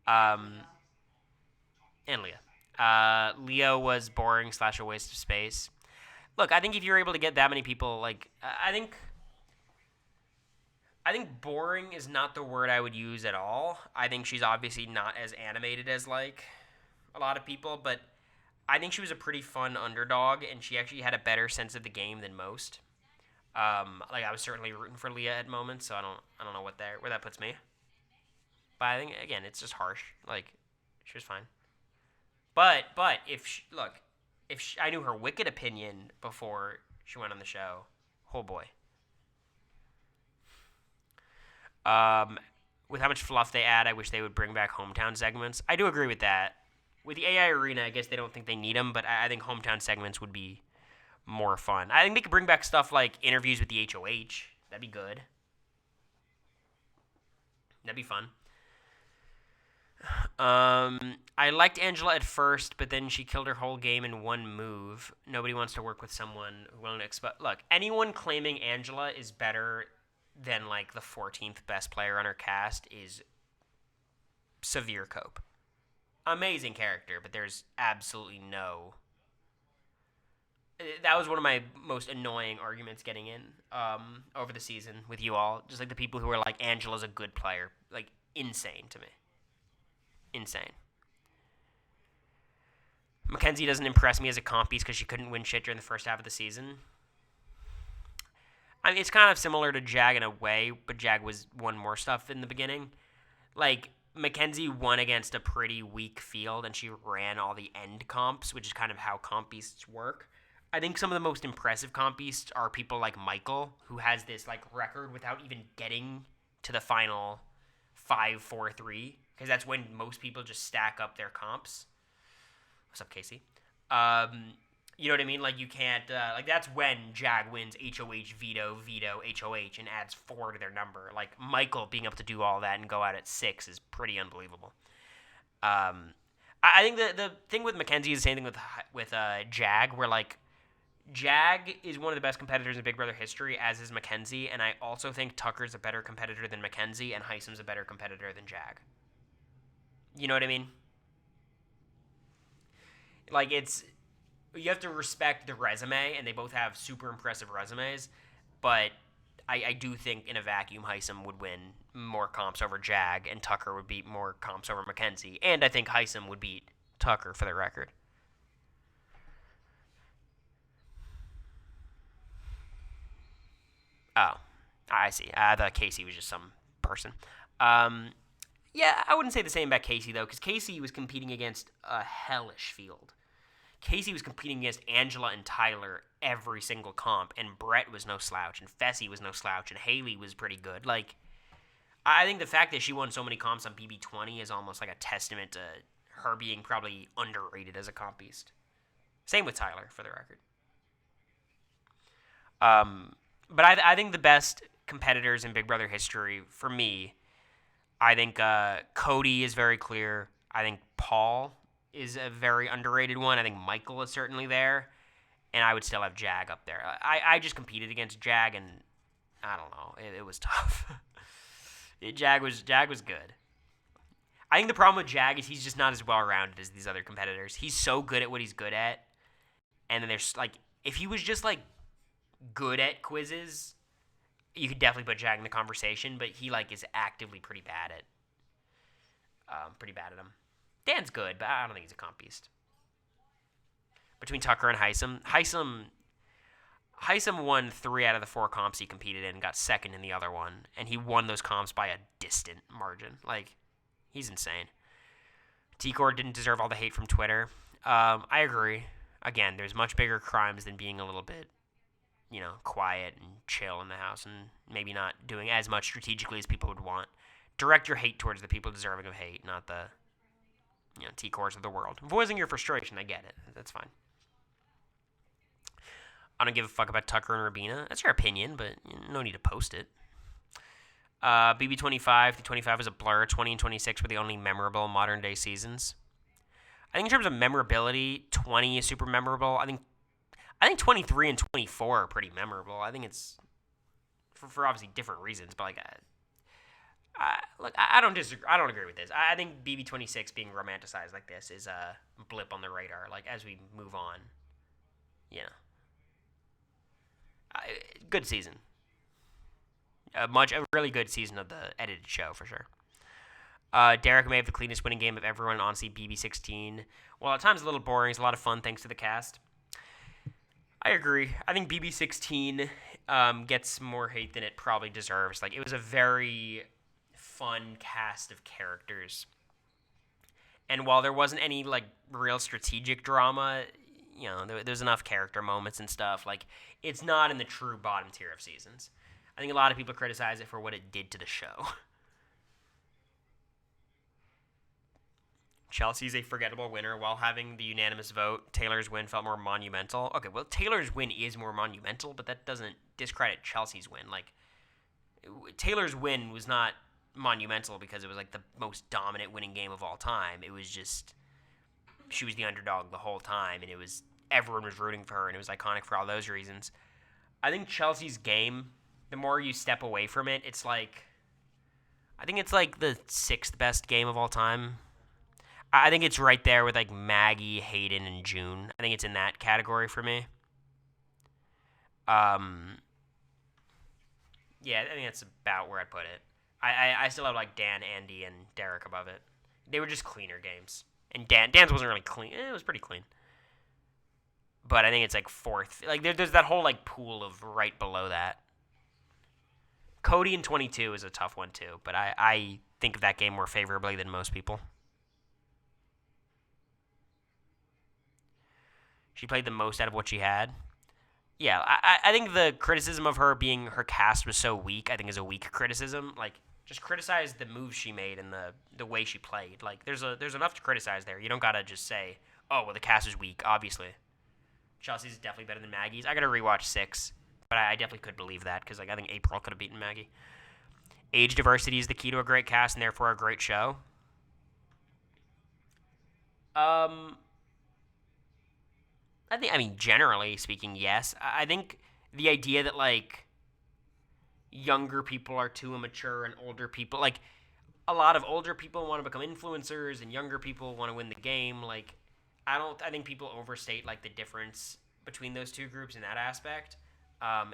And Leah. Leo was boring / a waste of space. Look, I think if you're able to get that many people, like I think boring is not the word I would use at all. I think she's obviously not as animated as like a lot of people, but I think she was a pretty fun underdog, and she actually had a better sense of the game than most. Like I was certainly rooting for Leah at moments, so I don't know where that puts me. But I think again, it's just harsh. Like she was fine. But if I knew her wicked opinion before she went on the show, oh boy. With how much fluff they add, I wish they would bring back hometown segments. I do agree with that. With the AI arena, I guess they don't think they need them, but I think hometown segments would be more fun. I think they could bring back stuff like interviews with the HOH. That'd be good. That'd be fun. I liked Angela at first, but then she killed her whole game in one move. Nobody wants to work with someone willing to expect. Look, anyone claiming Angela is better than like the 14th best player on her cast is severe cope. Amazing character, but there's absolutely no. That was one of my most annoying arguments getting in over the season with you all. Just like the people who are like, Angela's a good player. Like, insane to me. Insane. Mackenzie doesn't impress me as a comp piece because she couldn't win shit during the first half of the season. I mean, it's kind of similar to Jag in a way, but Jag won more stuff in the beginning. Like, Mackenzie won against a pretty weak field, and she ran all the end comps, which is kind of how comp beasts work. I think some of the most impressive comp beasts are people like Michael, who has this like record without even getting to the final 5-4-3, because that's when most people just stack up their comps. What's up, Casey? You know what I mean? Like, you can't, like, that's when Jag wins HOH, veto, HOH, and adds 4 to their number. Like, Michael being able to do all that and go out at 6 is pretty unbelievable. I think the thing with Mackenzie is the same thing with Jag, where, like, Jag is one of the best competitors in Big Brother history, as is Mackenzie, and I also think Tucker's a better competitor than Mackenzie, and Heisem's a better competitor than Jag. You know what I mean? Like, you have to respect the resume, and they both have super impressive resumes, but I do think in a vacuum, Heisem would win more comps over Jag, and Tucker would beat more comps over Mackenzie, and I think Heisem would beat Tucker, for the record. Oh, I see. I thought Casey was just some person. Yeah, I wouldn't say the same about Casey, though, because Casey was competing against a hellish field. Casey was competing against Angela and Tyler every single comp, and Brett was no slouch, and Fessy was no slouch, and Haley was pretty good. Like, I think the fact that she won so many comps on BB20 is almost like a testament to her being probably underrated as a comp beast. Same with Tyler, for the record. But I think the best competitors in Big Brother history, for me, I think Cody is very clear. I think Paul is a very underrated one. I think Michael is certainly there. And I would still have Jag up there. I just competed against Jag, and I don't know. It was tough. Jag was good. I think the problem with Jag is he's just not as well-rounded as these other competitors. He's so good at what he's good at, And then there's like, if he was just like good at quizzes, you could definitely put Jag in the conversation. But he like is actively pretty bad at them. Dan's good, but I don't think he's a comp beast. Between Tucker and Heisem won 3 out of the 4 comps he competed in and got second in the other one. And he won those comps by a distant margin. Like, he's insane. T-Core didn't deserve all the hate from Twitter. I agree. Again, there's much bigger crimes than being a little bit, quiet and chill in the house and maybe not doing as much strategically as people would want. Direct your hate towards the people deserving of hate, not the, T-Cores of the world. Voicing your frustration, I get it. That's fine. I don't give a fuck about Tucker and Rabina. That's your opinion, but no need to post it. BB25 through 25 is a blur. 20 and 26 were the only memorable modern-day seasons. I think in terms of memorability, 20 is super memorable. I think 23 and 24 are pretty memorable. I think it's for obviously different reasons, but I don't disagree. I don't agree with this. I think BB26 being romanticized like this is a blip on the radar. Like as we move on, good season. A really good season of the edited show for sure. Derek may have the cleanest winning game of everyone. Honestly, BB16. Well, at times a little boring. It's a lot of fun thanks to the cast. I agree. I think BB16 gets more hate than it probably deserves. Like it was a very fun cast of characters, and while there wasn't any like real strategic drama, there's enough character moments and stuff. Like it's not in the true bottom tier of seasons. I think a lot of people criticize it for what it did to the show. Chelsea's a forgettable winner while having the unanimous vote. Taylor's win felt more monumental. Okay, well, Taylor's win is more monumental, but that doesn't discredit Chelsea's win. Like, Taylor's win was not monumental because it was, like, the most dominant winning game of all time. It was just, she was the underdog the whole time, and everyone was rooting for her, and it was iconic for all those reasons. I think Chelsea's game, the more you step away from it, I think it's, like, the 6th best game of all time. I think it's right there with, like, Maggie, Hayden, and June. I think it's in that category for me. Yeah, I think that's about where I'd put it. I still have, like, Dan, Andy, and Derek above it. They were just cleaner games. And Dan's wasn't really clean. It was pretty clean. But I think it's, like, 4th. Like, there's that whole, like, pool of right below that. Cody in 22 is a tough one, too. But I think of that game more favorably than most people. She played the most out of what she had. Yeah, I think the criticism of her being her cast was so weak, I think is a weak criticism. Like, just criticize the moves she made and the way she played. Like, there's enough to criticize there. You don't gotta just say, oh, well, the cast is weak, obviously. Chelsea's definitely better than Maggie's. I gotta rewatch 6, but I definitely could believe that, because, like, I think April could have beaten Maggie. Age diversity is the key to a great cast and therefore a great show. I mean, generally speaking, yes. I think the idea that, like, younger people are too immature and older people, like, a lot of older people want to become influencers and younger people want to win the game. Like, I think people overstate, like, the difference between those two groups in that aspect.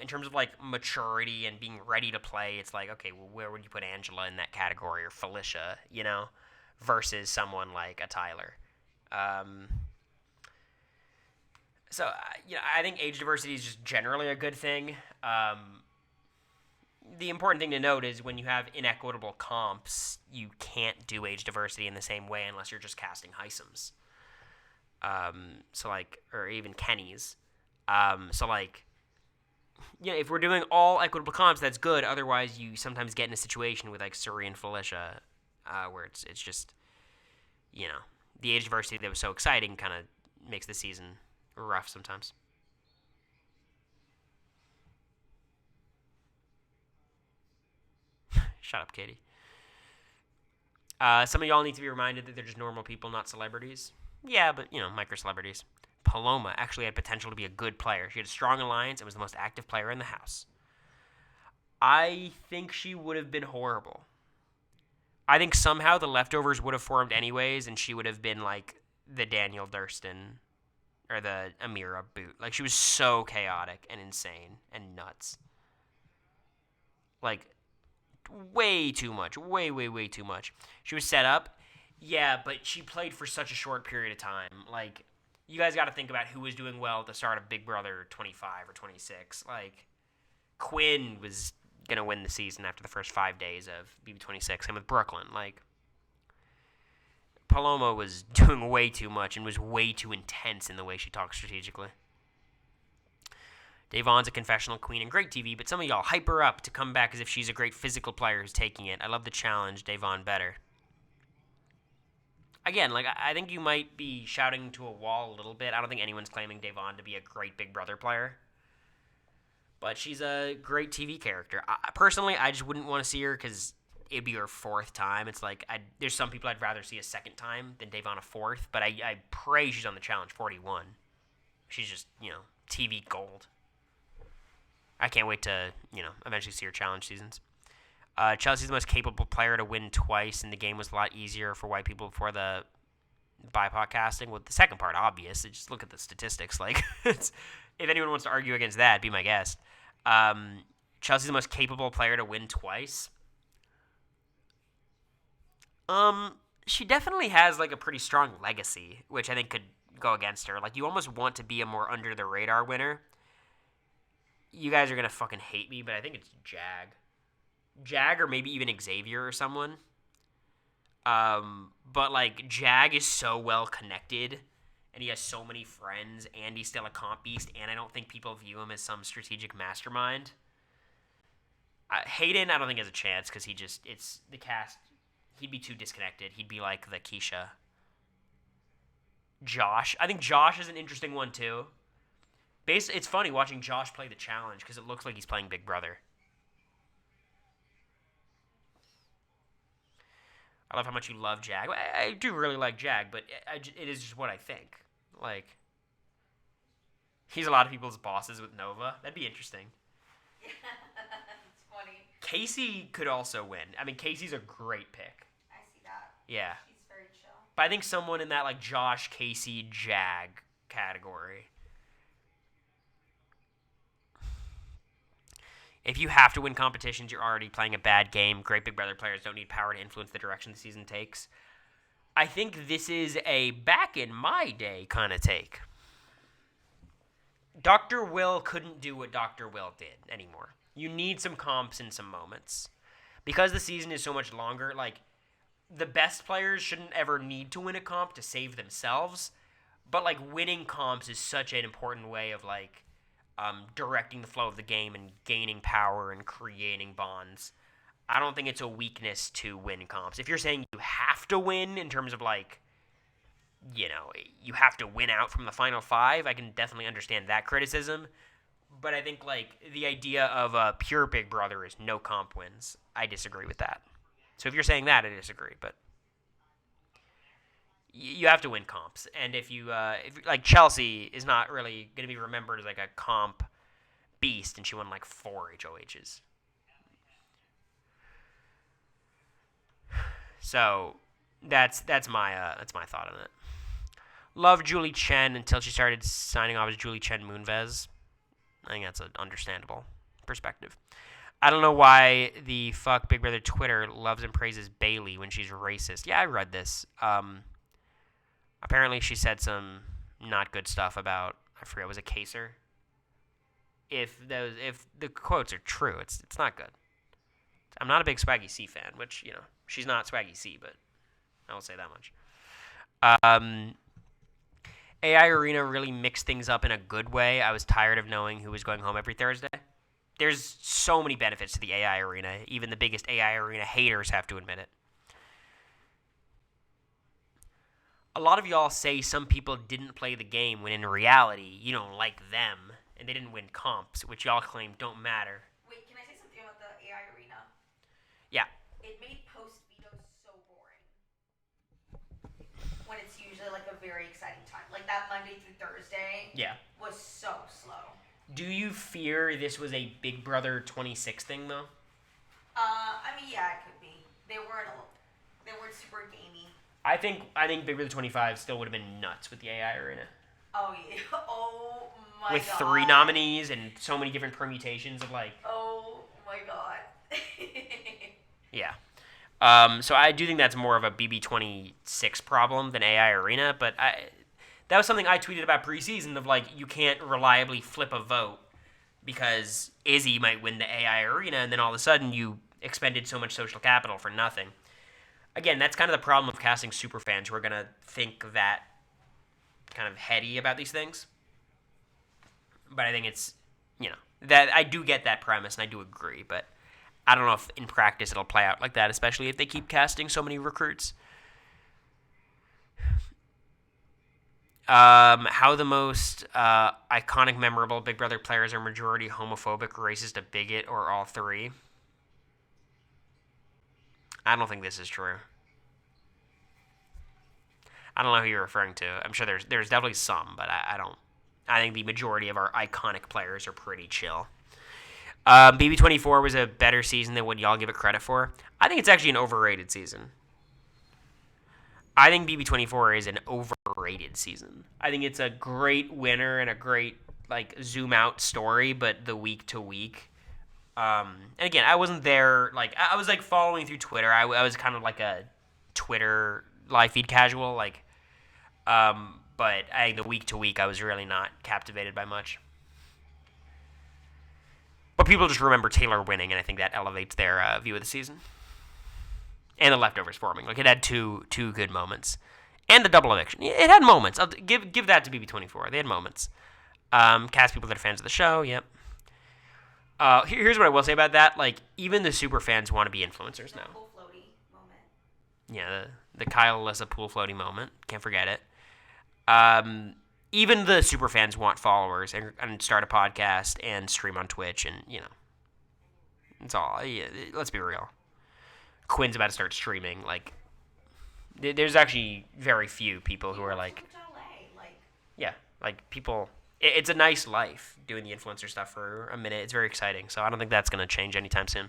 In terms of, like, maturity and being ready to play, it's like, okay, well, where would you put Angela in that category, or Felicia, versus someone like a Tyler? So, I think age diversity is just generally a good thing. The important thing to note is when you have inequitable comps, you can't do age diversity in the same way unless you're just casting Heisems. Or even Kenny's. If we're doing all equitable comps, that's good. Otherwise, you sometimes get in a situation with, like, Suri and Felicia, where it's just, the age diversity that was so exciting kind of makes the season rough sometimes. Shut up, Katie. Some of y'all need to be reminded that they're just normal people, not celebrities. Yeah, but, micro-celebrities. Paloma actually had potential to be a good player. She had a strong alliance and was the most active player in the house. I think she would have been horrible. I think somehow the leftovers would have formed anyways, and she would have been, like, the Daniel Durston or the Amira boot. Like, she was so chaotic and insane and nuts. Like, way too much. Way too much. She was set up. Yeah, but she played for such a short period of time. Like, you guys got to think about who was doing well at the start of Big Brother 25 or 26. Like, Quinn was going to win the season after the first 5 days of BB26. Same with Brooklyn. Like, Paloma was doing way too much and was way too intense in the way she talked strategically. Davon's a confessional queen and great TV, but some of y'all hype her up to come back as if she's a great physical player who's taking it. I love the challenge. Davon better. Again, like, I think you might be shouting to a wall a little bit. I don't think anyone's claiming Davon to be a great Big Brother player. But she's a great TV character. Personally, I just wouldn't want to see her because it'd be her fourth time. It's like, there's some people I'd rather see a second time than Davon a fourth. But I pray she's on the challenge 41. She's just, TV gold. I can't wait to, eventually see her challenge seasons. Chelsea's the most capable player to win twice, and the game was a lot easier for white people before the BIPOC casting. Well, the second part, obvious. Just look at the statistics. Like, if anyone wants to argue against that, be my guest. Chelsea's the most capable player to win twice. She definitely has, like, a pretty strong legacy, which I think could go against her. Like, you almost want to be a more under-the-radar winner. You guys are going to fucking hate me, but I think it's Jag. Jag or maybe even Xavier or someone. But, like, Jag is so well connected, and he has so many friends, and he's still a comp beast, and I don't think people view him as some strategic mastermind. Hayden, I don't think has a chance, because it's the cast, he'd be too disconnected. He'd be like the Keisha. Josh, I think Josh is an interesting one, too. It's funny watching Josh play the challenge, because it looks like he's playing Big Brother. I love how much you love Jag. I do really like Jag, but it is just what I think. Like, he's a lot of people's bosses with Nova. That'd be interesting. Yeah, it's funny. Casey could also win. I mean, Casey's a great pick. I see that. Yeah. She's very chill. But I think someone in that, like, Josh, Casey, Jag category. If you have to win competitions, you're already playing a bad game. Great Big Brother players don't need power to influence the direction the season takes. I think this is a back in my day kind of take. Dr. Will couldn't do what Dr. Will did anymore. You need some comps in some moments. Because the season is so much longer, like, the best players shouldn't ever need to win a comp to save themselves. But, like, winning comps is such an important way of, like, directing the flow of the game and gaining power and creating bonds. I don't think it's a weakness to win comps. If you're saying you have to win in terms of, like, you have to win out from the final five, I can definitely understand that criticism. But I think, like, the idea of a pure Big Brother is no comp wins. I disagree with that. So if you're saying that, I disagree. But you have to win comps. And if like, Chelsea is not really going to be remembered as, like, a comp beast, and she won, like, 4 HOHs. So that's my thought on it. Love Julie Chen until she started signing off as Julie Chen Moonves. I think that's an understandable perspective. I don't know why the fuck Big Brother Twitter loves and praises Bailey when she's racist. Yeah, I read this. Apparently she said some not good stuff about, I forget, was it Kaser? If the quotes are true, it's not good. I'm not a big Swaggy C fan, which, she's not Swaggy C, but I will say that much. AI Arena really mixed things up in a good way. I was tired of knowing who was going home every Thursday. There's so many benefits to the AI Arena. Even the biggest AI Arena haters have to admit it. A lot of y'all say some people didn't play the game when in reality you don't like them and they didn't win comps, which y'all claim don't matter. Wait, can I say something about the AI Arena? Yeah. It made post vetoes so boring. When it's usually, like, a very exciting time. Like, that Monday through Thursday was so slow. Do you fear this was a Big Brother 26 thing, though? I mean, yeah, it could be. They weren't super gamey. I think Big Brother 25 still would have been nuts with the AI Arena. Oh yeah. Oh my with god. 3 nominees and so many different permutations of like. Oh my god. Yeah. So I do think that's more of a BB26 problem than AI Arena, but that was something I tweeted about preseason of like you can't reliably flip a vote because Izzy might win the AI Arena, and then all of a sudden you expended so much social capital for nothing. Again, that's kind of the problem of casting superfans who are gonna think that kind of heady about these things. But I think it's, that I do get that premise and I do agree, but I don't know if in practice it'll play out like that, especially if they keep casting so many recruits. How the most iconic, memorable Big Brother players are majority homophobic, racist, a bigot, or all three? I don't think this is true. I don't know who you're referring to. I'm sure there's definitely some, but I don't. I think the majority of our iconic players are pretty chill. BB24 was a better season than what y'all give it credit for. I think it's actually an overrated season. I think BB24 is an overrated season. I think it's a great winner and a great like zoom out story, but the week to week. And again, I wasn't there. Like I was like following through Twitter. I was kind of like a Twitter live feed casual. But the week to week, I was really not captivated by much. But people just remember Taylor winning, and I think that elevates their view of the season. And the leftovers forming. Like, it had two good moments. And the double eviction. It had moments. I'll give that to BB24. They had moments. Cast people that are fans of the show, yep. Here's what I will say about that. Like, even the super fans want to be influencers now. Pool floaty moment. Yeah, the Kyle Alyssa pool floaty moment. Can't forget it. Even the super fans want followers and start a podcast and stream on Twitch, and it's all. Yeah, let's be real. Quinn's about to start streaming. Like, there's actually very few people who are like, yeah, like people. It's a nice life doing the influencer stuff for a minute. It's very exciting. So I don't think that's going to change anytime soon.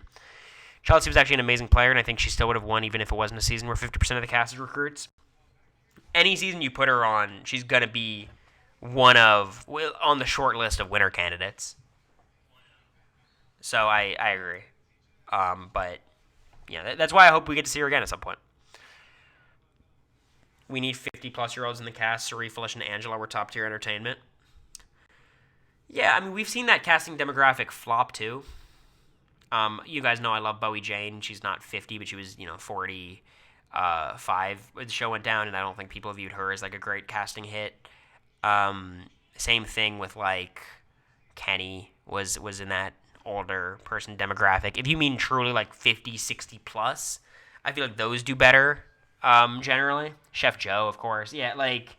Chelsea was actually an amazing player, and I think she still would have won even if it wasn't a season where 50% of the cast is recruits. Any season you put her on, she's going to be on the short list of winner candidates. So I agree. But yeah, that's why I hope we get to see her again at some point. We need 50-plus-year-olds in the cast. Sari, Felicia, and Angela were top-tier entertainment. Yeah, I mean, we've seen that casting demographic flop, too. You guys know I love Bowie Jane. She's not 50, but she was, 45 when the show went down, and I don't think people viewed her as, like, a great casting hit. Same thing with, like, Kenny was in that older person demographic. If you mean truly, like, 50, 60-plus, I feel like those do better, generally. Chef Joe, of course. Yeah, like,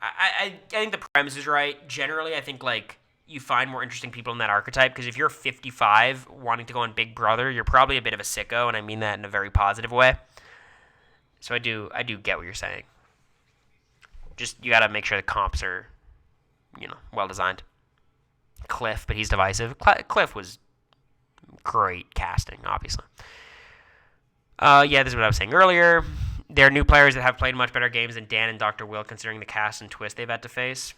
I think the premise is right. Generally, I think, like, you find more interesting people in that archetype, because if you're 55 wanting to go on Big Brother, you're probably a bit of a sicko, and I mean that in a very positive way. So I do get what you're saying. Just, you gotta make sure the comps are, well designed. Cliff, but he's divisive. Cliff was great casting, obviously. This is what I was saying earlier. There are new players that have played much better games than Dan and Dr. Will, considering the cast and twist they've had to face.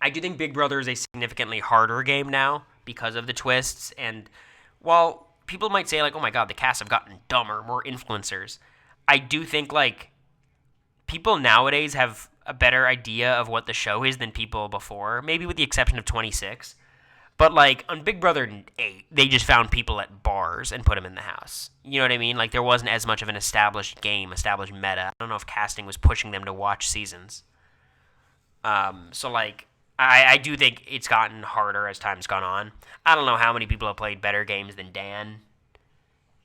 I do think Big Brother is a significantly harder game now because of the twists. And while people might say, like, oh my god, the cast have gotten dumber, more influencers, I do think, like, people nowadays have a better idea of what the show is than people before, maybe with the exception of 26. But, like, on Big Brother 8, they just found people at bars and put them in the house. You know what I mean? Like, there wasn't as much of an established game, established meta. I don't know if casting was pushing them to watch seasons. So, like, I do think it's gotten harder as time's gone on. I don't know how many people have played better games than Dan.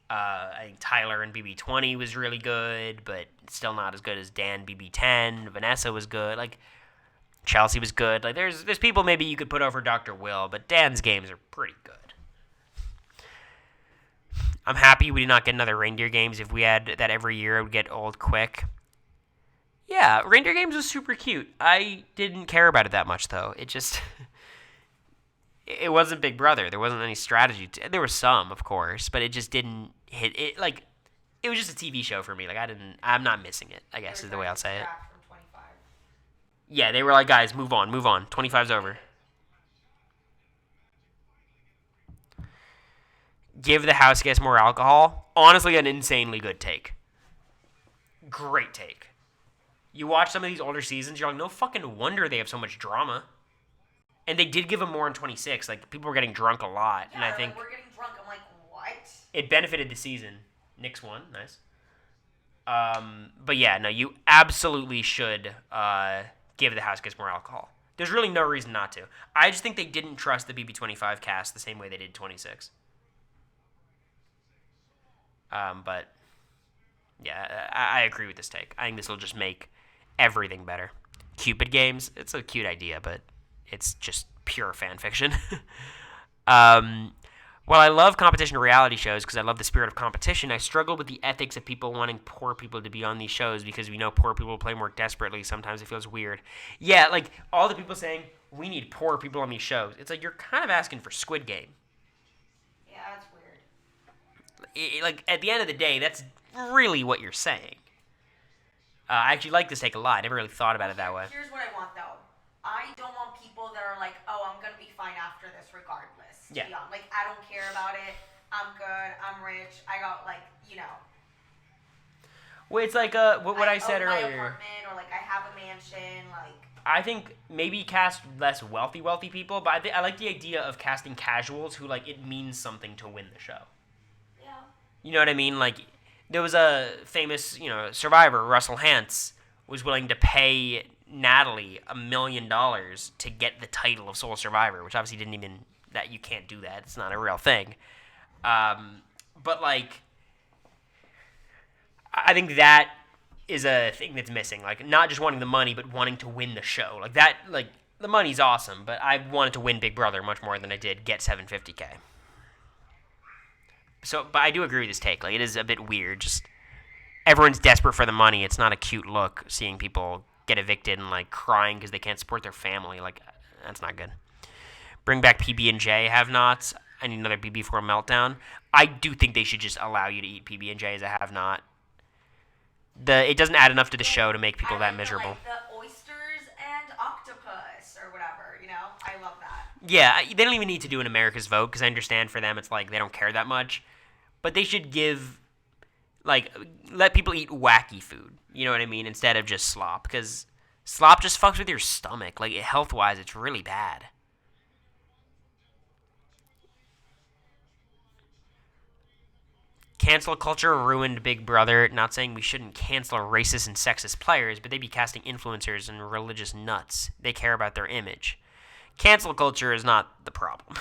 I think Tyler in BB20 was really good, but still not as good as Dan BB10. Vanessa was good. Like, Chelsea was good. Like, there's people maybe you could put over Dr. Will, but Dan's games are pretty good. I'm happy we did not get another Reindeer Games. If we had that every year, it would get old quick. Yeah, Reindeer Games was super cute. I didn't care about it that much, though. It just... it wasn't Big Brother. There wasn't any strategy. There was some, of course, but it just didn't hit... It was just a TV show for me. Like, I'm not missing it, I guess is the way I'll say it. Yeah, they were like, guys, move on. 25's over. Give the house guests more alcohol. Honestly, an insanely good take. Great take. You watch some of these older seasons, you're like, no fucking wonder they have so much drama. And they did give them more in 26. Like, people were getting drunk a lot. Yeah, and I think we're getting drunk. I'm like, what? it benefited the season. Knicks won. Nice. But yeah, no, you absolutely should give the house guests more alcohol. There's really no reason not to. I just think they didn't trust the BB25 cast the same way they did 26. But yeah, I agree with this take. I think this will just make everything better. Cupid games, it's a cute idea, but it's just pure fan fiction. While I love competition reality shows because I love the spirit of competition, I struggle with the ethics of people wanting poor people to be on these shows because we know poor people play more desperately. Sometimes it feels weird. Yeah, like all the people saying, we need poor people on these shows. It's like you're kind of asking for Squid Game. Yeah, that's weird. Like, at the end of the day, that's really what you're saying. I actually like this take a lot. I never really thought about it that way. Here's what I want, though. I don't want people that are like, oh, I'm going to be fine after this regardless. Yeah. Like, I don't care about it. I'm good. I'm rich. I got, like, you know. Well, it's like what I said own my earlier. apartment, or, like, I have a mansion. Like, I think maybe cast less wealthy people, but I like the idea of casting casuals who, like, it means something to win the show. yeah. You know what I mean? Like, there was a famous, survivor, Russell Hantz, was willing to pay Natalie $1 million to get the title of sole survivor, which obviously didn't even, that you can't do that. It's not a real thing. But, like, I think that is a thing that's missing. Like, not just wanting the money, but wanting to win the show. Like, that, like, the money's awesome, but I wanted to win Big Brother much more than I did get $750K. So, but I do agree with this take. Like, it is a bit weird. Just everyone's desperate for the money. It's not a cute look seeing people get evicted and like crying because they can't support their family. Like, that's not good. Bring back PB&J have-nots. I need another BB for a meltdown. I do think they should just allow you to eat PB&J as a have-not. It doesn't add enough to the show to make people that miserable. Like the oysters and octopus or whatever, I love that. Yeah, they don't even need to do an America's Vote because I understand for them it's like they don't care that much. But they should give, like, let people eat wacky food, you know what I mean, instead of just slop. Because slop just fucks with your stomach. Like, health-wise, it's really bad. Cancel culture ruined Big Brother. Not saying we shouldn't cancel racist and sexist players, but they be casting influencers and religious nuts. They care about their image. Cancel culture is not the problem.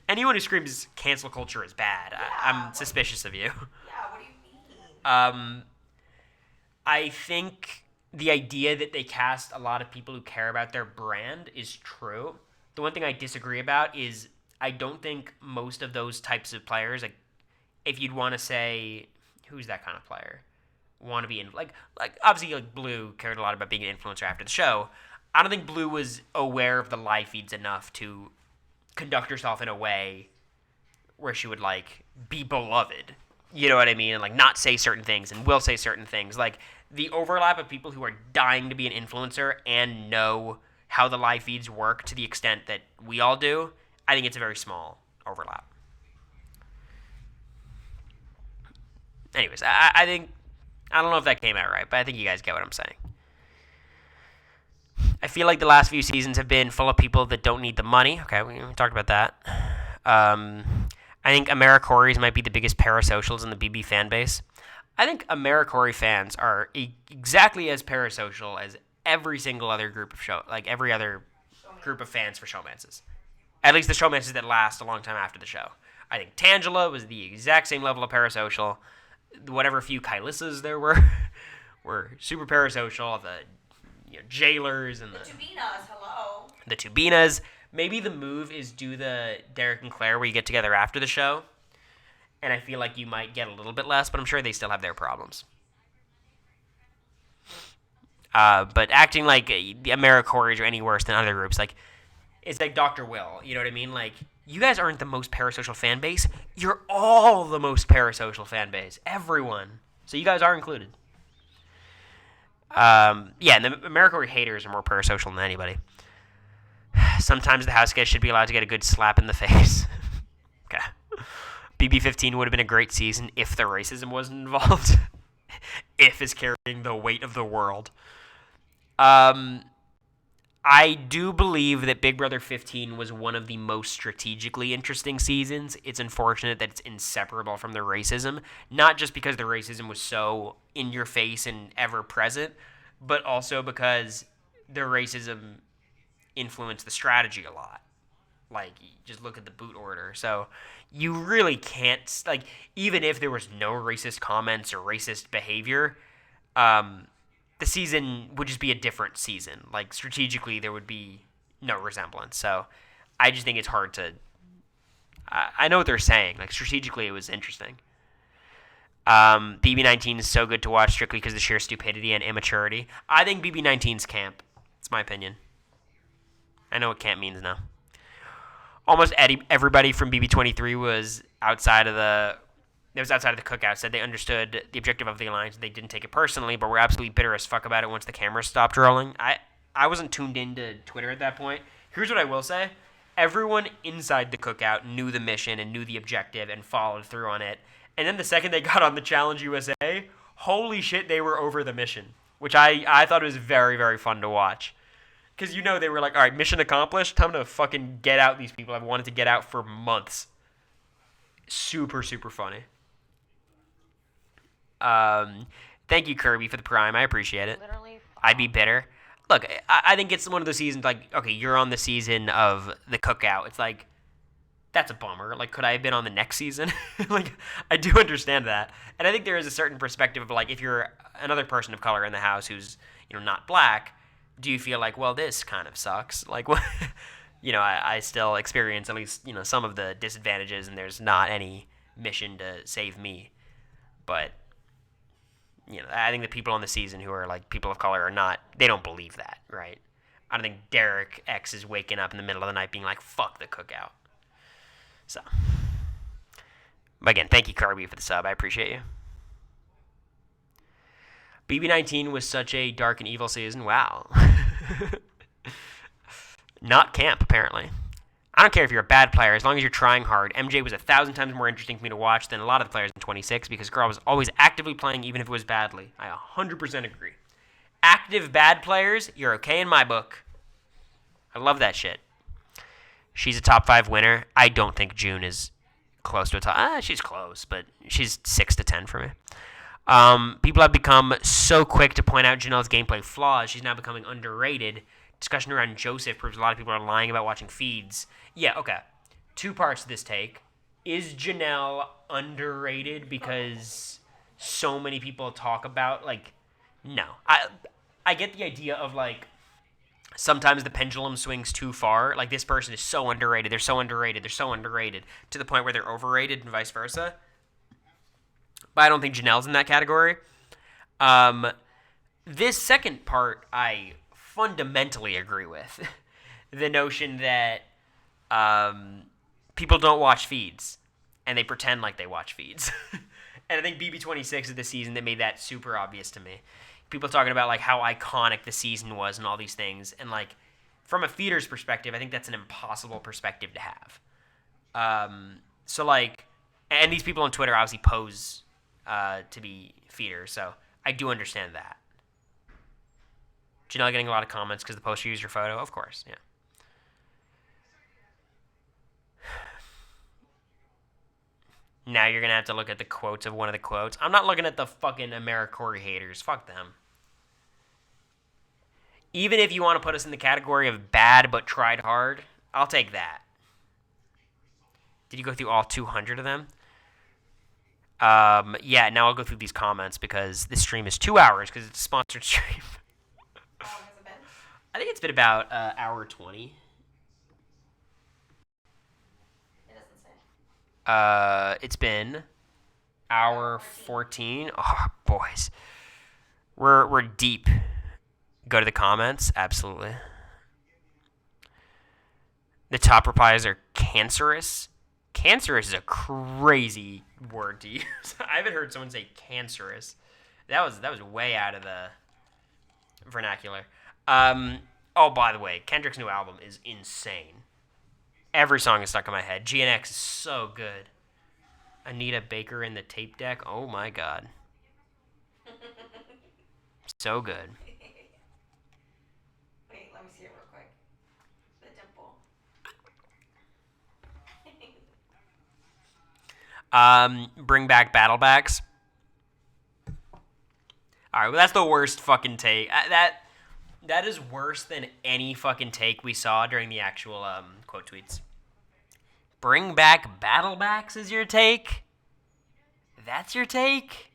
Anyone who screams cancel culture is bad, I'm suspicious of you. Yeah, what do you mean? I think the idea that they cast a lot of people who care about their brand is true. The one thing I disagree about is I don't think most of those types of players, like, if you'd want to say, who's that kind of player? Want to be in, like obviously, like, Blue cared a lot about being an influencer after the show. I don't think Blue was aware of the live feeds enough to conduct herself in a way where she would, like, be beloved. You know what I mean? And, like, not say certain things and will say certain things. Like, the overlap of people who are dying to be an influencer and know how the live feeds work to the extent that we all do, I think it's a very small overlap. Anyways, I think, I don't know if that came out right, but I think you guys get what I'm saying. I feel like the last few seasons have been full of people that don't need the money. Okay, we talked about that. I think Americory's might be the biggest parasocials in the BB fan base. I think Americory fans are exactly as parasocial as every single other group of every other group of fans for showmances. At least the showmances that last a long time after the show. I think Tangela was the exact same level of parasocial. Whatever few Kylissas there were super parasocial. The jailers and the Tubinas, hello. The Tubinas. Maybe the move is do the Derek and Claire where you get together after the show. And I feel like you might get a little bit less, but I'm sure they still have their problems. But acting like the Americories are any worse than other groups, like, it's like Dr. Will, you know what I mean? Like, you guys aren't the most parasocial fan base. You're all the most parasocial fan base. Everyone. So you guys are included. Yeah, and the Americory haters are more parasocial than anybody. Sometimes the house guest should be allowed to get a good slap in the face. Okay. BB15 would have been a great season if the racism wasn't involved. If is carrying the weight of the world. I do believe that Big Brother 15 was one of the most strategically interesting seasons. It's unfortunate that it's inseparable from the racism, not just because the racism was so in your face and ever present, but also because the racism influenced the strategy a lot. Like, just look at the boot order. So you really can't, like, even if there was no racist comments or racist behavior, the season would just be a different season. Like, strategically, there would be no resemblance. So I just think it's hard to... I know what they're saying. Like, strategically, it was interesting. BB19 is so good to watch strictly because of the sheer stupidity and immaturity. I think BB19's camp. It's my opinion. I know what camp means now. Almost everybody from BB23 was outside of the cookout, said they understood the objective of the alliance. They didn't take it personally, but were absolutely bitter as fuck about it once the cameras stopped rolling. I wasn't tuned into Twitter at that point. Here's what I will say. Everyone inside the cookout knew the mission and knew the objective and followed through on it. And then the second they got on the Challenge USA, holy shit, they were over the mission, which I thought was very, very fun to watch. Because, they were like, all right, mission accomplished. Time to fucking get out these people I've wanted to get out for months. Super, super funny. Thank you, Kirby, for the prime. I appreciate it. Literally. I'd be bitter. Look, I think it's one of those seasons, like, okay, you're on the season of the cookout. It's like, that's a bummer. Like, could I have been on the next season? Like, I do understand that. And I think there is a certain perspective of, like, if you're another person of color in the house who's, not black, do you feel like, well, this kind of sucks? Like, what? I still experience at least, some of the disadvantages, and there's not any mission to save me. But, I think the people on the season who are, like, people of color are not, they don't believe that, right? I don't think Derek X is waking up in the middle of the night being like, fuck the cookout. So, but again, thank you, Kirby, for the sub. I appreciate you. BB19 was such a dark and evil season. Wow. Not camp, apparently. I don't care if you're a bad player, as long as you're trying hard. MJ was 1,000 times more interesting for me to watch than a lot of the players in 26 because girl was always actively playing even if it was badly. I 100% agree. Active bad players, you're okay in my book. I love that shit. She's a top 5 winner. I don't think June is close to a top. She's close, but she's 6 to 10 for me. People have become so quick to point out Janelle's gameplay flaws. She's now becoming underrated. Discussion around Joseph proves a lot of people are lying about watching feeds. Yeah, okay. 2 parts to this take. Is Janelle underrated because so many people talk about, like, no. I get the idea of, like, sometimes the pendulum swings too far. Like, this person is so underrated. They're so underrated. They're so underrated to the point where they're overrated and vice versa. But I don't think Janelle's in that category. This second part, I fundamentally agree with. The notion that people don't watch feeds, and they pretend like they watch feeds. And I think BB26 is the season that made that super obvious to me. People talking about, like, how iconic the season was and all these things. And, like, from a feeder's perspective, I think that's an impossible perspective to have. So, like, and these people on Twitter obviously pose to be feeders, so I do understand that. Janelle getting a lot of comments because the poster used your photo? Of course, yeah. Now you're going to have to look at the quotes of one of the quotes. I'm not looking at the fucking Americory haters. Fuck them. Even if you want to put us in the category of bad but tried hard, I'll take that. Did you go through all 200 of them? Yeah, now I'll go through these comments because this stream is 2 hours because it's a sponsored stream. How long has it been? I think it's been about hour 20. It doesn't say. It's been hour 14. Oh, boys. We're deep. Go to the comments. Absolutely. The top replies are cancerous. Cancerous is a crazy word to use. I haven't heard someone say cancerous. That was way out of the vernacular. Oh, by the way, Kendrick's new album is insane. Every song is stuck in my head. GNX is so good. Anita Baker in the tape deck. Oh my god. So good. Wait, let me see it real quick. The dimple. Bring back battlebacks. Alright, well that's the worst fucking take. That is worse than any fucking take we saw during the actual quote tweets. Bring back battlebacks is your take? That's your take?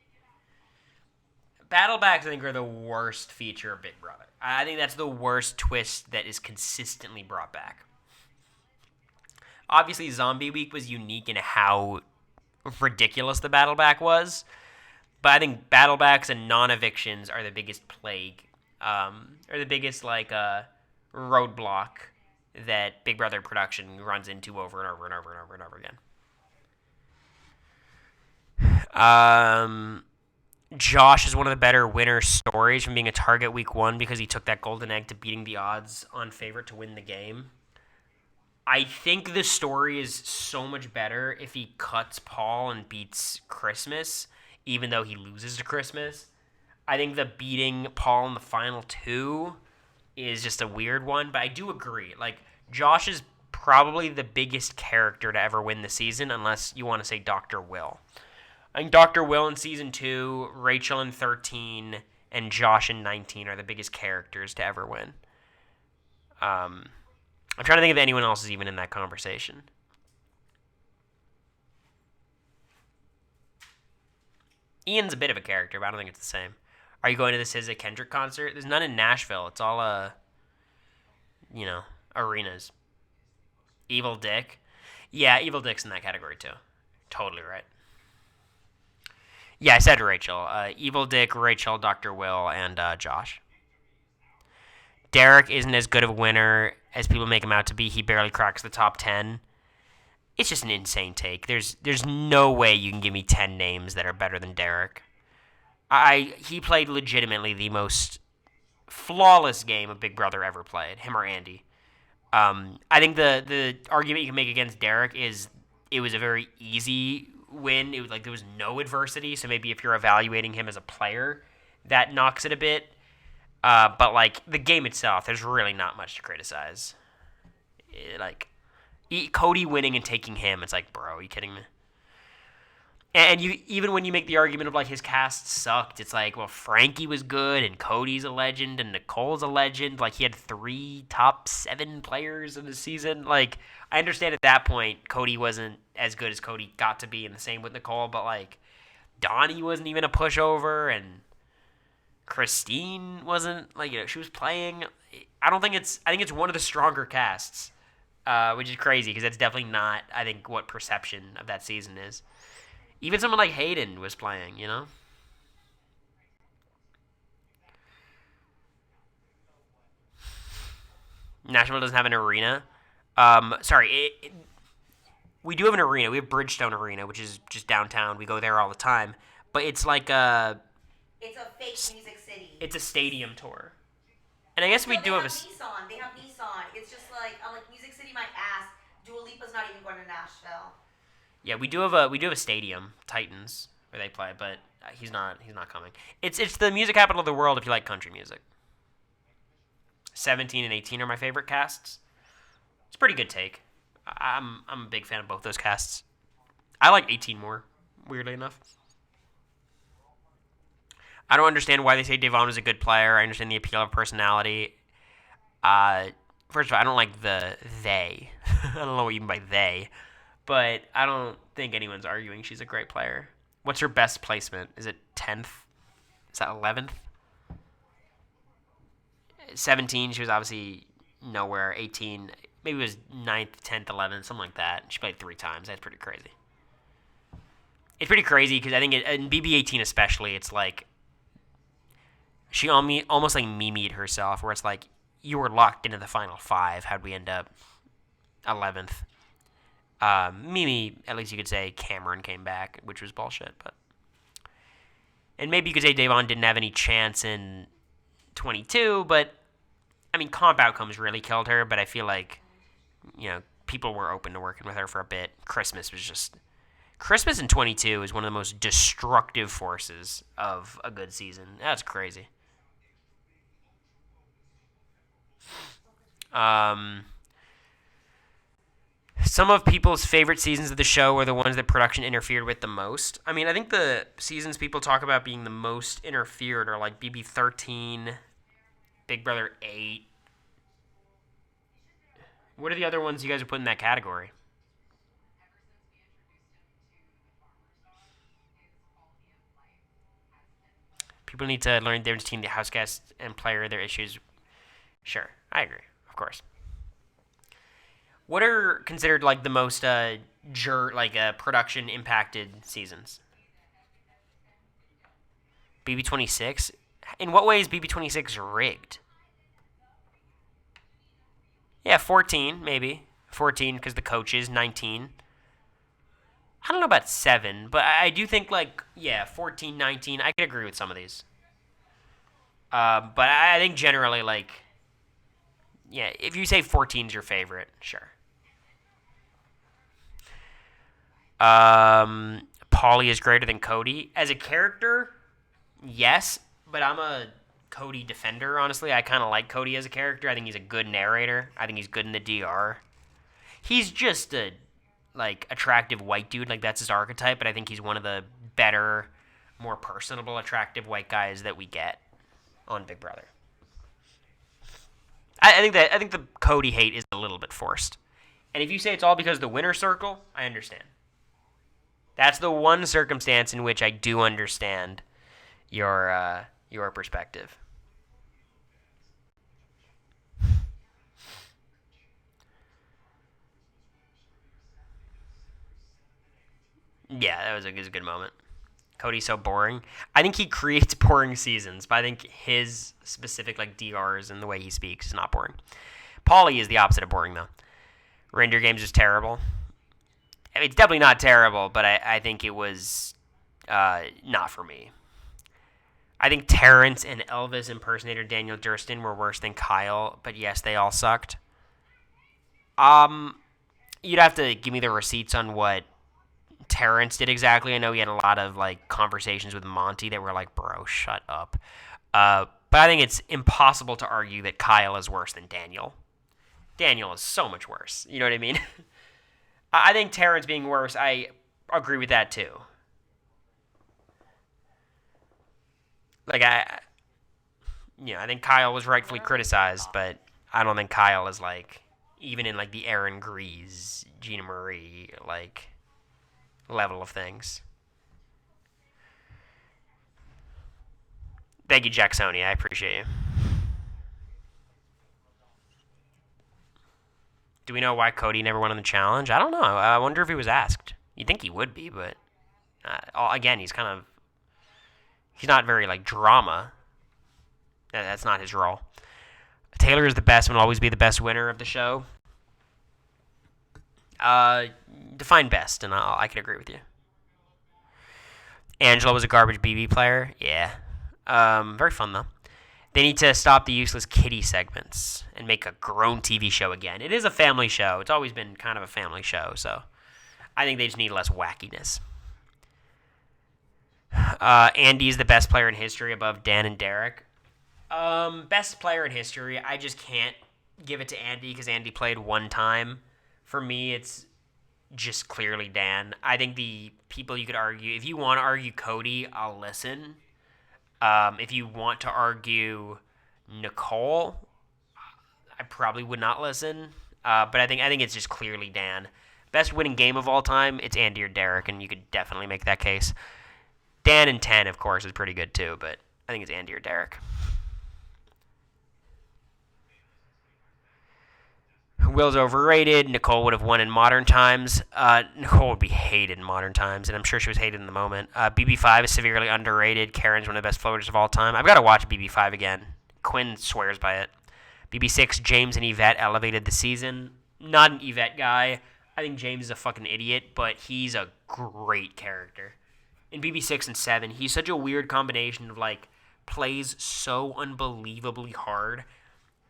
Battlebacks, I think, are the worst feature of Big Brother. I think that's the worst twist that is consistently brought back. Obviously, Zombie Week was unique in how ridiculous the Battleback was, but I think Battlebacks and non-evictions are the biggest plague, or the biggest, roadblock that Big Brother production runs into over and over and over and over and over again. Josh is one of the better winner stories from being a target week 1 because he took that golden egg to beating the odds on favorite to win the game. I think the story is so much better if he cuts Paul and beats Christmas, even though he loses to Christmas. I think the beating Paul in the final 2 is just a weird one, but I do agree. Josh is probably the biggest character to ever win the season, unless you want to say Dr. Will. I think Dr. Will in Season 2, Rachel in 13, and Josh in 19 are the biggest characters to ever win. I'm trying to think if anyone else is even in that conversation. Ian's a bit of a character, but I don't think it's the same. Are you going to the SZA Kendrick concert? There's none in Nashville. It's all, arenas. Evil Dick. Yeah, Evil Dick's in that category, too. Totally right. Yeah, I said Rachel. Evil Dick, Rachel, Dr. Will, and Josh. Derek isn't as good of a winner as people make him out to be. He barely cracks the top 10. It's just an insane take. There's no way you can give me 10 names that are better than Derek. He played legitimately the most flawless game a Big Brother ever played, him or Andy. I think the argument you can make against Derek is it was a very easy win. It was there was no adversity, so maybe if you're evaluating him as a player, that knocks it a bit. But the game itself, there's really not much to criticize. Cody winning and taking him, it's bro, are you kidding me? And you even when you make the argument of his cast sucked, it's well, Frankie was good and Cody's a legend and Nicole's a legend. He had 3 top 7 players in the season. I understand at that point Cody wasn't as good as Cody got to be, and the same with Nicole. But Donnie wasn't even a pushover, and Christine wasn't she was playing. I think it's one of the stronger casts, which is crazy because that's definitely not I think what perception of that season is. Even someone like Hayden was playing, Nashville doesn't have an arena. We do have an arena. We have Bridgestone Arena, which is just downtown. We go there all the time. But it's It's a fake Music City. It's a stadium tour. And I guess we do have a... Nissan. They have Nissan. It's just I'm Music City my ass. Dua Lipa's not even going to Nashville. Yeah, we do have a stadium, Titans, where they play, but he's not coming. It's the music capital of the world if you like country music. 17 and 18 are my favorite casts. It's a pretty good take. I'm a big fan of both those casts. I like 18 more, weirdly enough. I don't understand why they say Devon is a good player. I understand the appeal of personality. First of all, I don't like the they. I don't know what you mean by they. But I don't think anyone's arguing she's a great player. What's her best placement? Is it 10th? Is that 11th? 17, she was obviously nowhere. 18, maybe it was 9th, 10th, 11th, something like that. She played 3 times. That's pretty crazy. It's pretty crazy because I think in BB18 especially, it's she almost mimied herself, where it's you were locked into the final 5. How'd we end up 11th? Mimi, at least you could say Cameron came back, which was bullshit. And maybe you could say Devon didn't have any chance in 22, but I mean, Comp Outcomes really killed her, but I feel like, people were open to working with her for a bit. Christmas in 22 is one of the most destructive forces of a good season. That's crazy. Um, some of people's favorite seasons of the show are the ones that production interfered with the most. I mean, I think the seasons people talk about being the most interfered are like BB 13, Big Brother 8. What are the other ones you guys are putting in that category? People need to learn the difference between the house guest and player, their issues. Sure, I agree, of course. What are considered like the most production impacted seasons? BB 26. In what way is BB 26 rigged? Yeah, 14 maybe. 14 because the coach is 19. I don't know about 7, but I do think 14, 19. I could agree with some of these. But I think generally if you say 14 is your favorite, sure. Paulie is greater than Cody as a character. Yes, but I'm a Cody defender. Honestly, I kind of like Cody as a character. I think he's a good narrator. I think he's good in the DR. He's just a attractive white dude. Like that's his archetype. But I think he's one of the better, more personable, attractive white guys that we get on Big Brother. I think the Cody hate is a little bit forced. And if you say it's all because of the winner circle, I understand. That's the one circumstance in which I do understand your perspective. Yeah, that was a good moment. Cody's so boring. I think he creates boring seasons, but I think his specific DRs and the way he speaks is not boring. Paulie is the opposite of boring though. Reindeer Games is terrible. I mean, it's definitely not terrible, but I think it was not for me. I think Terrence and Elvis impersonator Daniel Durston were worse than Kyle, but yes, they all sucked. You'd have to give me the receipts on what Terrence did exactly. I know he had a lot of conversations with Monty that were like, bro, shut up. But I think it's impossible to argue that Kyle is worse than Daniel. Daniel is so much worse. You know what I mean? I think Terrence being worse, I agree with that too. I think Kyle was rightfully criticized, but I don't think Kyle is even in the Aaron Grease, Gina Marie level of things. Thank you, Jack Sony. I appreciate you. Do we know why Cody never went on the challenge? I don't know. I wonder if he was asked. You'd think he would be, but again, he's not very drama. That's not his role. Taylor is the best and will always be the best winner of the show. Define best, and I can agree with you. Angela was a garbage BB player. Yeah. Very fun, though. They need to stop the useless kiddie segments and make a grown TV show again. It is a family show. It's always been kind of a family show, so I think they just need less wackiness. Andy's the best player in history above Dan and Derek. Best player in history, I just can't give it to Andy because Andy played one time. For me, it's just clearly Dan. I think the people you could argue, if you want to argue Cody, I'll listen. If you want to argue Nicole, I probably would not listen. But I think it's just clearly Dan. Best winning game of all time, it's Andy or Derek, and you could definitely make that case. Dan in 10, of course, is pretty good too, but I think it's Andy or Derek. Will's overrated. Nicole would have won in modern times. Nicole would be hated in modern times, and I'm sure she was hated in the moment. BB5 is severely underrated. Karen's one of the best floaters of all time. I've got to watch BB5 again. Quinn swears by it. BB6, James and Yvette elevated the season. Not an Yvette guy. I think James is a fucking idiot, but he's a great character. In BB6 and 7, he's such a weird combination of plays so unbelievably hard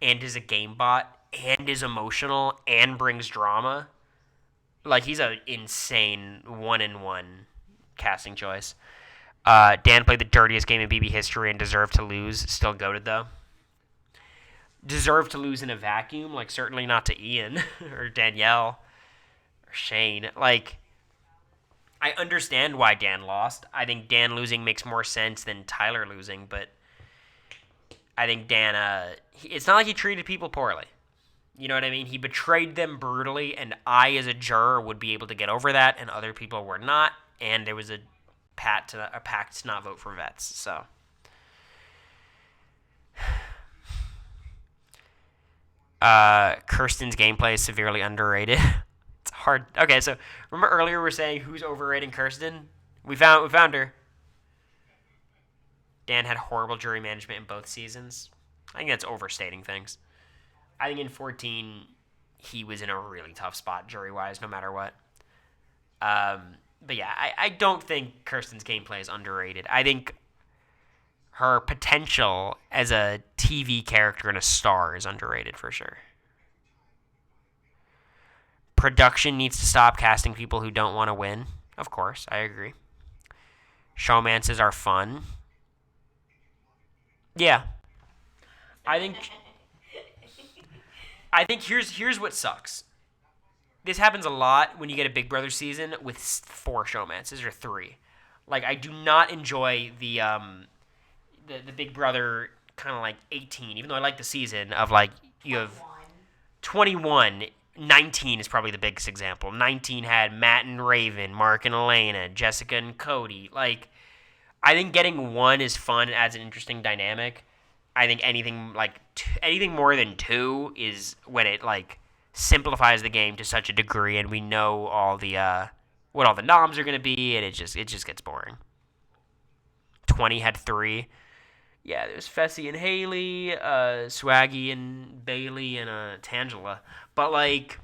and is a game bot and is emotional and brings drama. Like, he's an insane 1-in-1 casting choice. Dan played the dirtiest game in BB history and deserved to lose. Still goated, though. Deserved to lose in a vacuum. Like, certainly not to Ian or Danielle or Shane. Like, I understand why Dan lost. I think Dan losing makes more sense than Tyler losing, but I think Dan, it's not like he treated people poorly. You know what I mean? He betrayed them brutally, and I, as a juror, would be able to get over that, and other people were not, and there was a pact to not vote for vets, so. Kirsten's gameplay is severely underrated. It's hard. Okay, so remember earlier we were saying who's overrating Kirsten? We found her. Dan had horrible jury management in both seasons. I think that's overstating things. I think in 14 he was in a really tough spot jury-wise, no matter what. But yeah, I don't think Kirsten's gameplay is underrated. I think her potential as a TV character and a star is underrated for sure. Production needs to stop casting people who don't want to win. Of course, I agree. Showmances are fun. Yeah. I think here's what sucks. This happens a lot when you get a Big Brother season with 4 showmances or 3. Like, I do not enjoy the Big Brother kind of like 18, even though I like the season of like you have 21. 19 is probably the biggest example. 19 had Matt and Raven, Mark and Elena, Jessica and Cody. Like, I think getting 1 is fun. It adds an interesting dynamic. I think anything more than 2 is when it like simplifies the game to such a degree, and we know all the what all the noms are going to be, and it just gets boring. 20 had 3. Yeah, there's Fessy and Haley, Swaggy and Bailey, and Tangela. But like,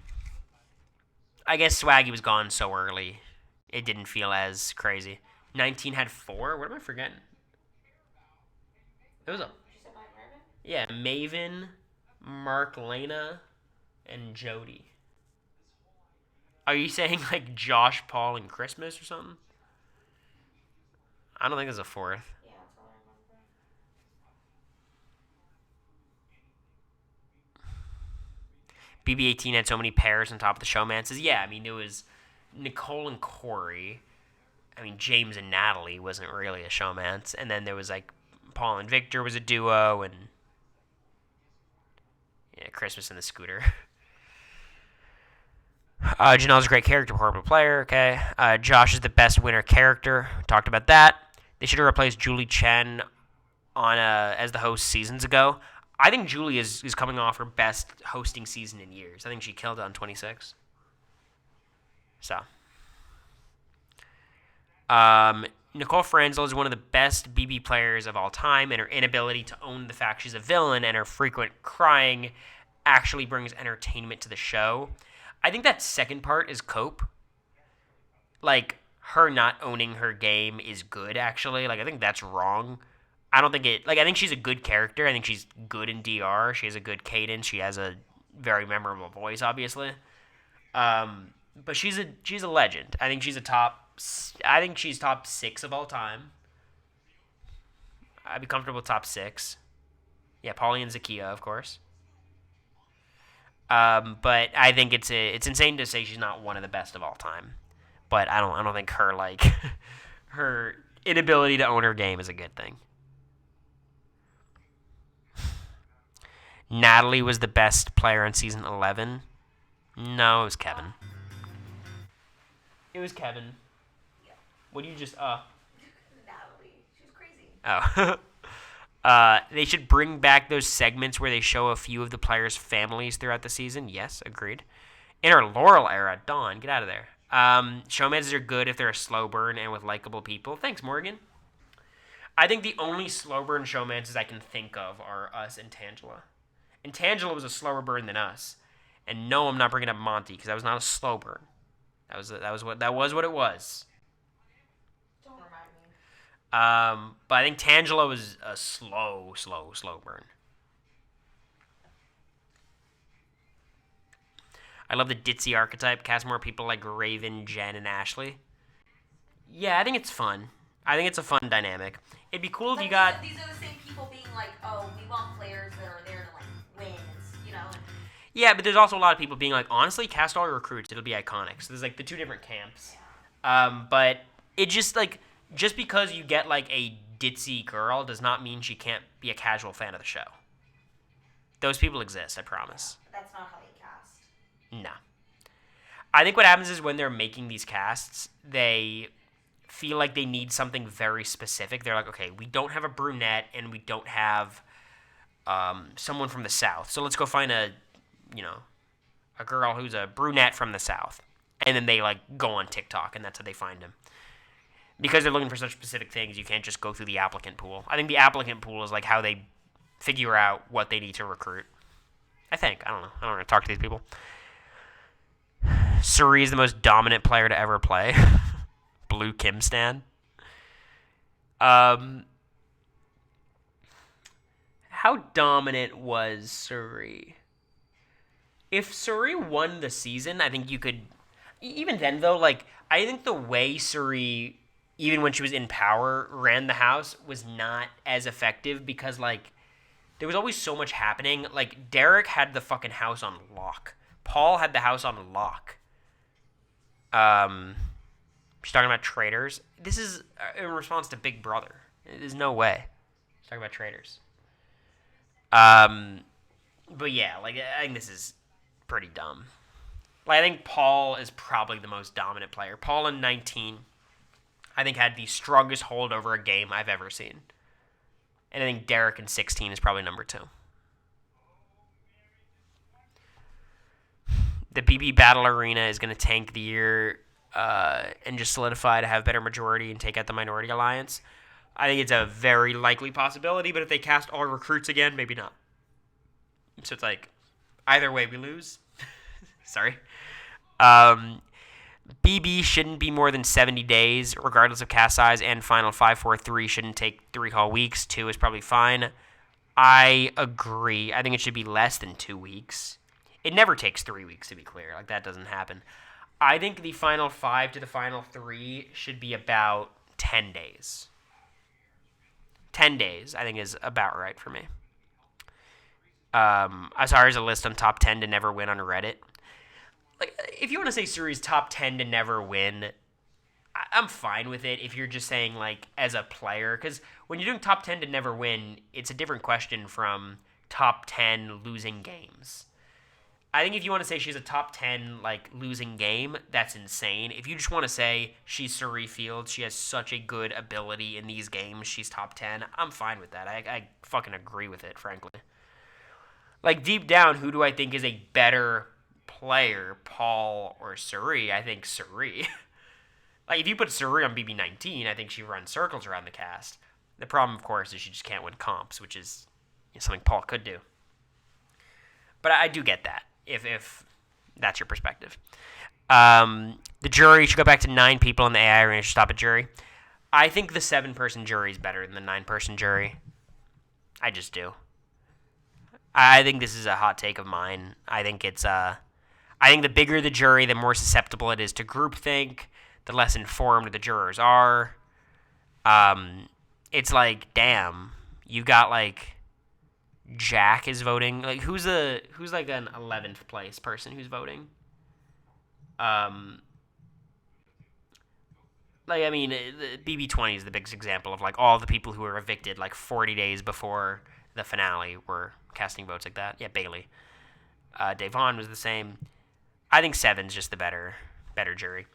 I guess Swaggy was gone so early, it didn't feel as crazy. 19 had 4. What am I forgetting? It was a yeah, Maven, Mark, Lena, and Jody. Are you saying like Josh, Paul, and Christmas or something? I don't think there's a 4th. Yeah, that's all I remember. BB18 had so many pairs on top of the showmances. Yeah, I mean, it was Nicole and Cory. I mean, James and Natalie wasn't really a showmance. And then there was like Paul and Victor was a duo, and yeah, Christmas and the Scooter. Janelle's a great character, horrible player. Okay. Josh is the best winner character. We talked about that. They should have replaced Julie Chen as the host seasons ago. I think Julie is coming off her best hosting season in years. I think she killed it on 26. So. Nicole Franzel is one of the best BB players of all time, and her inability to own the fact she's a villain and her frequent crying actually brings entertainment to the show. I think that second part is cope. Like, her not owning her game is good, actually. Like, I think that's wrong. I don't think it... Like, I think she's a good character. I think she's good in DR. She has a good cadence. She has a very memorable voice, obviously. But she's a legend. I think she's top 6 of all time. I'd be comfortable with top 6. Yeah, Paulie and Zakiya, of course. But I think it's insane to say she's not one of the best of all time. But I don't think her her inability to own her game is a good thing. Natalie was the best player on season 11. No, it was Kevin. It was Kevin. Yeah. What do you just Natalie, she was crazy. Oh. They should bring back those segments where they show a few of the players' families throughout the season. Yes, agreed. In our Laurel era, Dawn, get out of there. Showmances are good if they're a slow burn and with likable people. Thanks, Morgan. I think the only slow burn showmances I can think of are us and Tangela. And Tangela was a slower burn than us. And no, I'm not bringing up Monty because that was not a slow burn. That was what it was. Don't remind But I think Tangelo is a slow burn. I love the ditzy archetype. Cast more people like Raven, Jen, and Ashley. Yeah, I think it's fun. I think it's a fun dynamic. It'd be cool if you got. These are the same people being like, oh, we want players that are there to like win, you know. Yeah, but there's also a lot of people being like, honestly, cast all your recruits. It'll be iconic. So there's like the two different camps. But it just because you get like a ditzy girl does not mean she can't be a casual fan of the show. Those people exist, I promise. That's not how they cast. No. I think what happens is when they're making these casts, they feel like they need something very specific. They're like, okay, we don't have a brunette and we don't have someone from the South. So let's go find a girl who's a brunette from the South. And then they like go on TikTok and that's how they find him. Because they're looking for such specific things, you can't just go through the applicant pool. I think the applicant pool is like how they figure out what they need to recruit. I think. I don't know. I don't know. Talk to these people. Suri is the most dominant player to ever play. Blue Kim Stan. How dominant was Suri? If Suri won the season, I think you could... Even then, though, like, I think the way Suri, even when she was in power, ran the house was not as effective because, like, there was always so much happening. Like, Derek had the fucking house on lock. Paul had the house on lock. She's talking about traitors. This is in response to Big Brother. There's no way. She's talking about traitors. But yeah, like, I think this is pretty dumb. Like, I think Paul is probably the most dominant player. Paul in 19, I think, had the strongest hold over a game I've ever seen. And I think Derek in 16 is probably number 2. The BB Battle Arena is going to tank the year and just solidify to have better majority and take out the Minority Alliance. I think it's a very likely possibility, but if they cast all recruits again, maybe not. So it's like, either way we lose. Sorry. BB shouldn't be more than 70 days, regardless of cast size, and final 5-4-3 shouldn't take 3 whole weeks. 2 is probably fine. I agree. I think it should be less than 2 weeks. It never takes 3 weeks, to be clear. Like, that doesn't happen. I think the final 5 to the final 3 should be about 10 days. 10 days, I think, is about right for me. As far as a list on top 10 to never win on Reddit, like, if you want to say Suri's top 10 to never win, I'm fine with it if you're just saying, like, as a player. Because when you're doing top 10 to never win, it's a different question from top 10 losing games. I think if you want to say she's a top 10, like, losing game, that's insane. If you just want to say she's Suri Fields, she has such a good ability in these games, she's top 10, I'm fine with that. I fucking agree with it, frankly. Like, deep down, who do I think is a better player, Paul or Suri? I think Suri. Like, if you put Suri on BB19, I think she runs circles around the cast. The problem, of course, is she just can't win comps, which is something Paul could do. But I do get that, if that's your perspective. The jury should go back to 9 people in the AI arena to stop a jury. I think the 7-person jury is better than the 9-person jury. I just do. I think this is a hot take of mine. I think I think the bigger the jury, the more susceptible it is to groupthink, the less informed the jurors are. It's like, damn, you got like Jack is voting. Like, who's like an 11th place person who's voting? Like, I mean, the BB20 is the biggest example of like all the people who were evicted like 40 days before the finale were casting votes like that. Yeah, Bailey. Devon was the same. I think 7's just the better jury.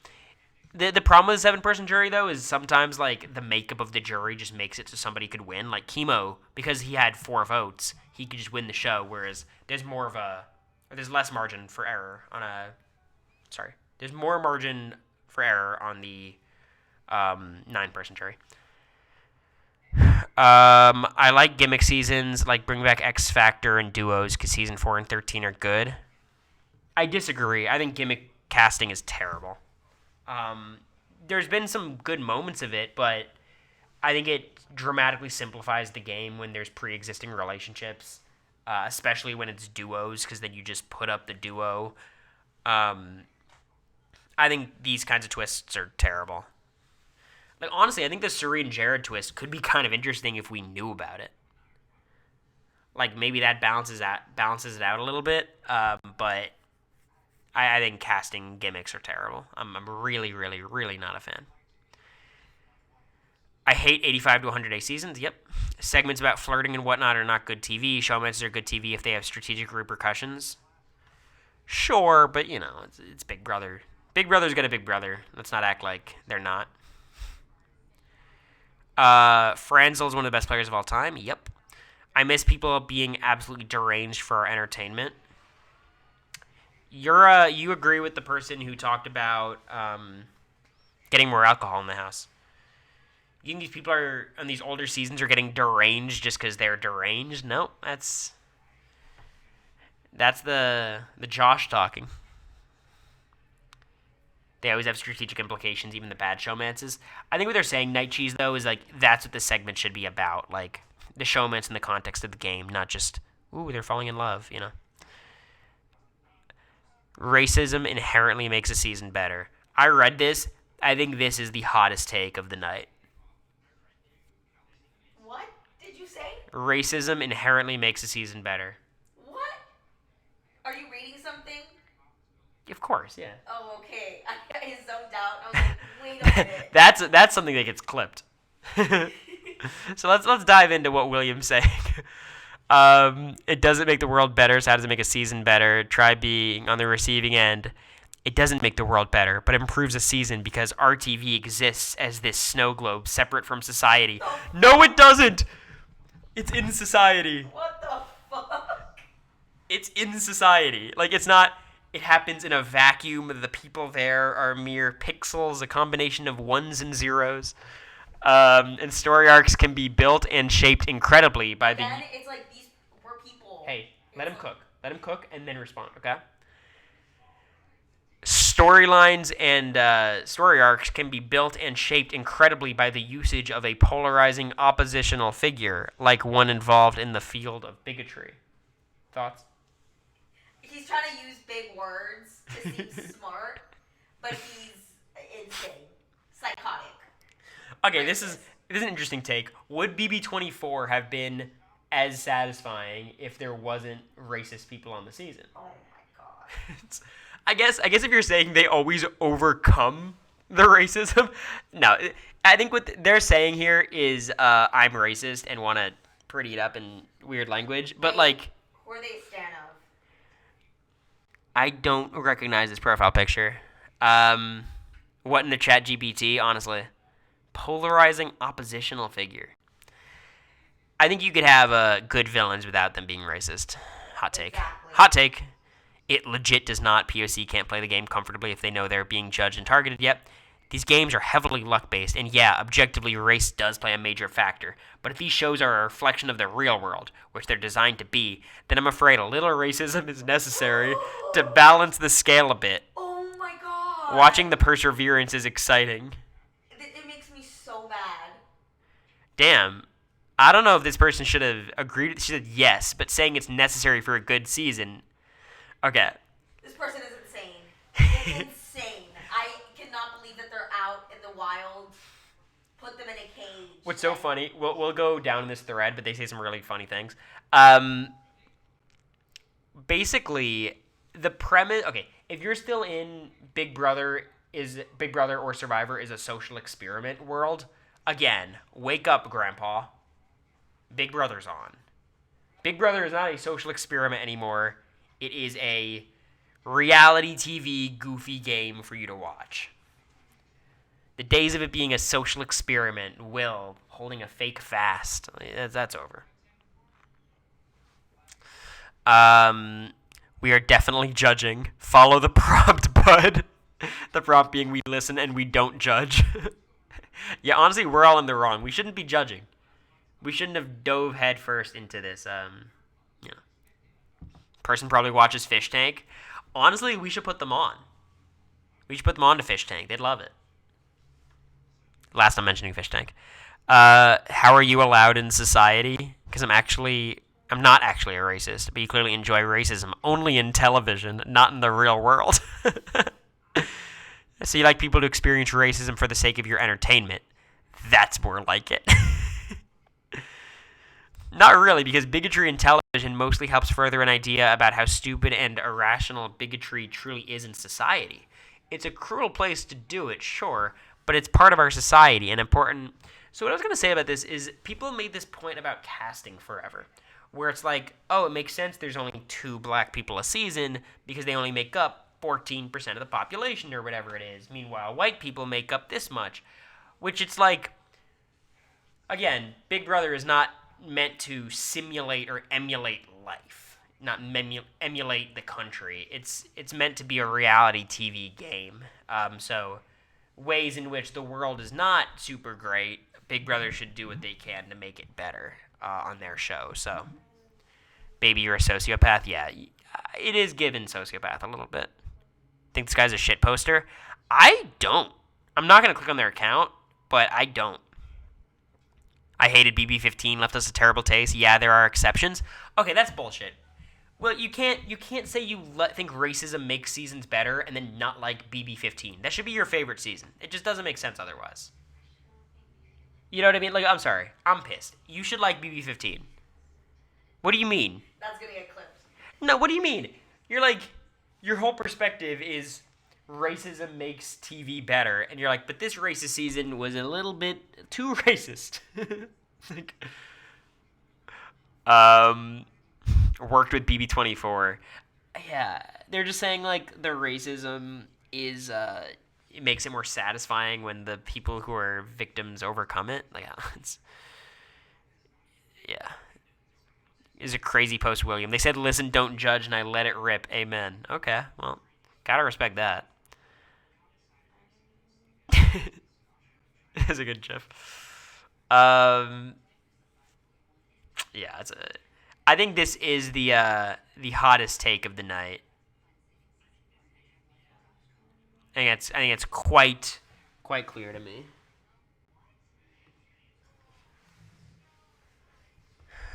The problem with the 7-person jury, though, is sometimes, like, the makeup of the jury just makes it so somebody could win. Like, Chemo, because he had 4 votes, he could just win the show, whereas there's less margin for error on there's more margin for error on the 9-person jury. I like gimmick seasons, like bring back X Factor and duos, because season 4 and 13 are good. I disagree. I think gimmick casting is terrible. There's been some good moments of it, but I think it dramatically simplifies the game when there's pre-existing relationships, especially when it's duos, because then you just put up the duo. I think these kinds of twists are terrible. Like, honestly, I think the Suri and Jared twist could be kind of interesting if we knew about it. Like, maybe that balances it out a little bit, but I think casting gimmicks are terrible. I'm really, really, really not a fan. I hate 85 to 100 day seasons. Yep. Segments about flirting and whatnot are not good TV. Showmans are good TV if they have strategic repercussions. Sure, but, it's Big Brother. Big Brother's got a Big Brother. Let's not act like they're not. Franzel's one of the best players of all time. Yep. I miss people being absolutely deranged for our entertainment. You agree with the person who talked about getting more alcohol in the house. You think these people on these older seasons are getting deranged just because they're deranged? No, that's the Josh talking. They always have strategic implications, even the bad showmances. I think what they're saying, Night Cheese, though, is like that's what the segment should be about. Like the showmance in the context of the game, not just, ooh, they're falling in love, Racism inherently makes a season better. I read this. I think this is the hottest take of the night. What did you say? Racism inherently makes a season better. What? Are you reading something? Of course, yeah. Oh, okay. I zoned out. I was like, wait a minute. That's something that gets clipped. So let's dive into what William's saying. It doesn't make the world better, so how does it make a season better? Try being on the receiving end. It doesn't make the world better, but improves a season because RTV exists as this snow globe separate from society. No, it doesn't! It's in society. What the fuck? It's in society. Like, it's not... It happens in a vacuum. The people there are mere pixels, a combination of ones and zeros. And story arcs can be built and shaped incredibly by the... Then it's like these were people... Hey, let him cook. Let him cook and then respond, okay? Storylines and story arcs can be built and shaped incredibly by the usage of a polarizing oppositional figure, like one involved in the field of bigotry. Thoughts? He's trying to use big words to seem smart, but he's insane. Psychotic. Okay, this is an interesting take. Would BB24 have been as satisfying if there wasn't racist people on the season? Oh my god. I guess if you're saying they always overcome the racism, no. I think what they're saying here is I'm racist and want to pretty it up in weird language, but like... Who are they a stan of? I don't recognize this profile picture. What in the chat GPT, honestly? Polarizing oppositional figure. I think you could have good villains without them being racist. Hot take. Exactly. Hot take. It legit does not. POC can't play the game comfortably if they know they're being judged and targeted. Yep. These games are heavily luck-based, and yeah, objectively, race does play a major factor. But if these shows are a reflection of the real world, which they're designed to be, then I'm afraid a little racism is necessary to balance the scale a bit. Oh my god. Watching the perseverance is exciting. It makes me so mad. Damn. I don't know if this person should have agreed. She said yes, but saying it's necessary for a good season. Okay. This person is insane. Insane. I cannot believe that they're out in the wild. Put them in a cage. What's so funny, we'll go down this thread, but they say some really funny things. Basically, the premise... Okay, if you're still in Big Brother or Survivor is a social experiment world, again, wake up, Grandpa. Big Brother's on. Big Brother is not a social experiment anymore. It is a reality TV goofy game for you to watch. The days of it being a social experiment, Will holding a fake fast, that's over. We are definitely judging. Follow the prompt, bud. The prompt being we listen and we don't judge. Yeah, honestly, we're all in the wrong. We shouldn't be judging. We shouldn't have dove headfirst into this. Person probably watches Fish Tank. Honestly, we should put them on. We should put them on to Fish Tank. They'd love it. Last I'm mentioning Fish Tank. How are you allowed in society? Because I'm not actually a racist, but you clearly enjoy racism only in television, not in the real world. So you like people to experience racism for the sake of your entertainment. That's more like it. Not really, because bigotry in television mostly helps further an idea about how stupid and irrational bigotry truly is in society. It's a cruel place to do it, sure, but it's part of our society and important. So what I was going to say about this is people made this point about casting forever, where it's like, oh, it makes sense there's only 2 black people a season because they only make up 14% of the population or whatever it is. Meanwhile, white people make up this much, which it's like, again, Big Brother is not meant to simulate or emulate life, not emulate the country. It's meant to be a reality TV game. So ways in which the world is not super great, Big Brother should do what they can to make it better on their show. So, baby, you're a sociopath? Yeah, it is given sociopath a little bit. Think this guy's a shit poster? I don't. I'm not going to click on their account, but I don't. I hated BB15, left us a terrible taste. Yeah, there are exceptions. Okay, that's bullshit. Well, you can't say you think racism makes seasons better and then not like BB15. That should be your favorite season. It just doesn't make sense otherwise. You know what I mean? Like, I'm sorry. I'm pissed. You should like BB15. What do you mean? That's gonna get clipped. No, what do you mean? You're like, your whole perspective is racism makes TV better, and you're like, but this racist season was a little bit too racist. Like, worked with BB24. Yeah, they're just saying like the racism is it makes it more satisfying when the people who are victims overcome it. Like, it's yeah. Is a crazy post, William. They said, listen, don't judge, and I let it rip. Amen. Okay, well, gotta respect that. That's a good gif. Yeah, I think this is the hottest take of the night. I think it's quite clear to me.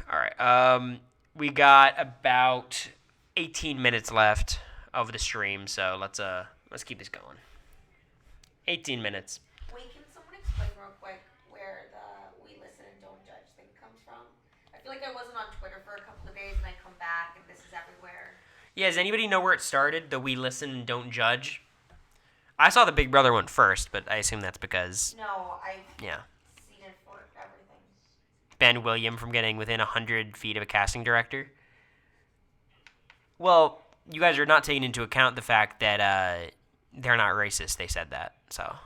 All right. We got about 18 minutes left of the stream, so let's keep this going. 18 minutes. Wait, can someone explain real quick where the "we listen and don't judge" thing comes from? I feel like I wasn't on Twitter for a couple of days, and I come back, and this is everywhere. Yeah, does anybody know where it started? The "we listen and don't judge." I saw the Big Brother one first, but I assume that's because No, I've yeah. seen it for everything. Ban William from getting within 100 feet of a casting director. Well, you guys are not taking into account the fact that they're not racist. They said that, so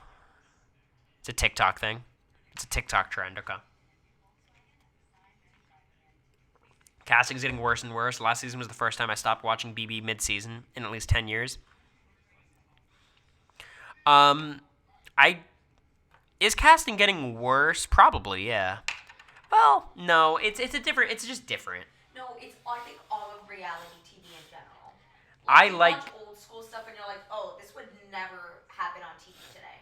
it's a TikTok thing. It's a TikTok trend. Okay. Casting's getting worse and worse. Last season was the first time I stopped watching BB mid-season in at least 10 years. Is casting getting worse? Probably, yeah. Well, no, it's just different. No, it's I think all of reality TV in general. I you like watch old school stuff and you're like, oh, this would never happen on TV today.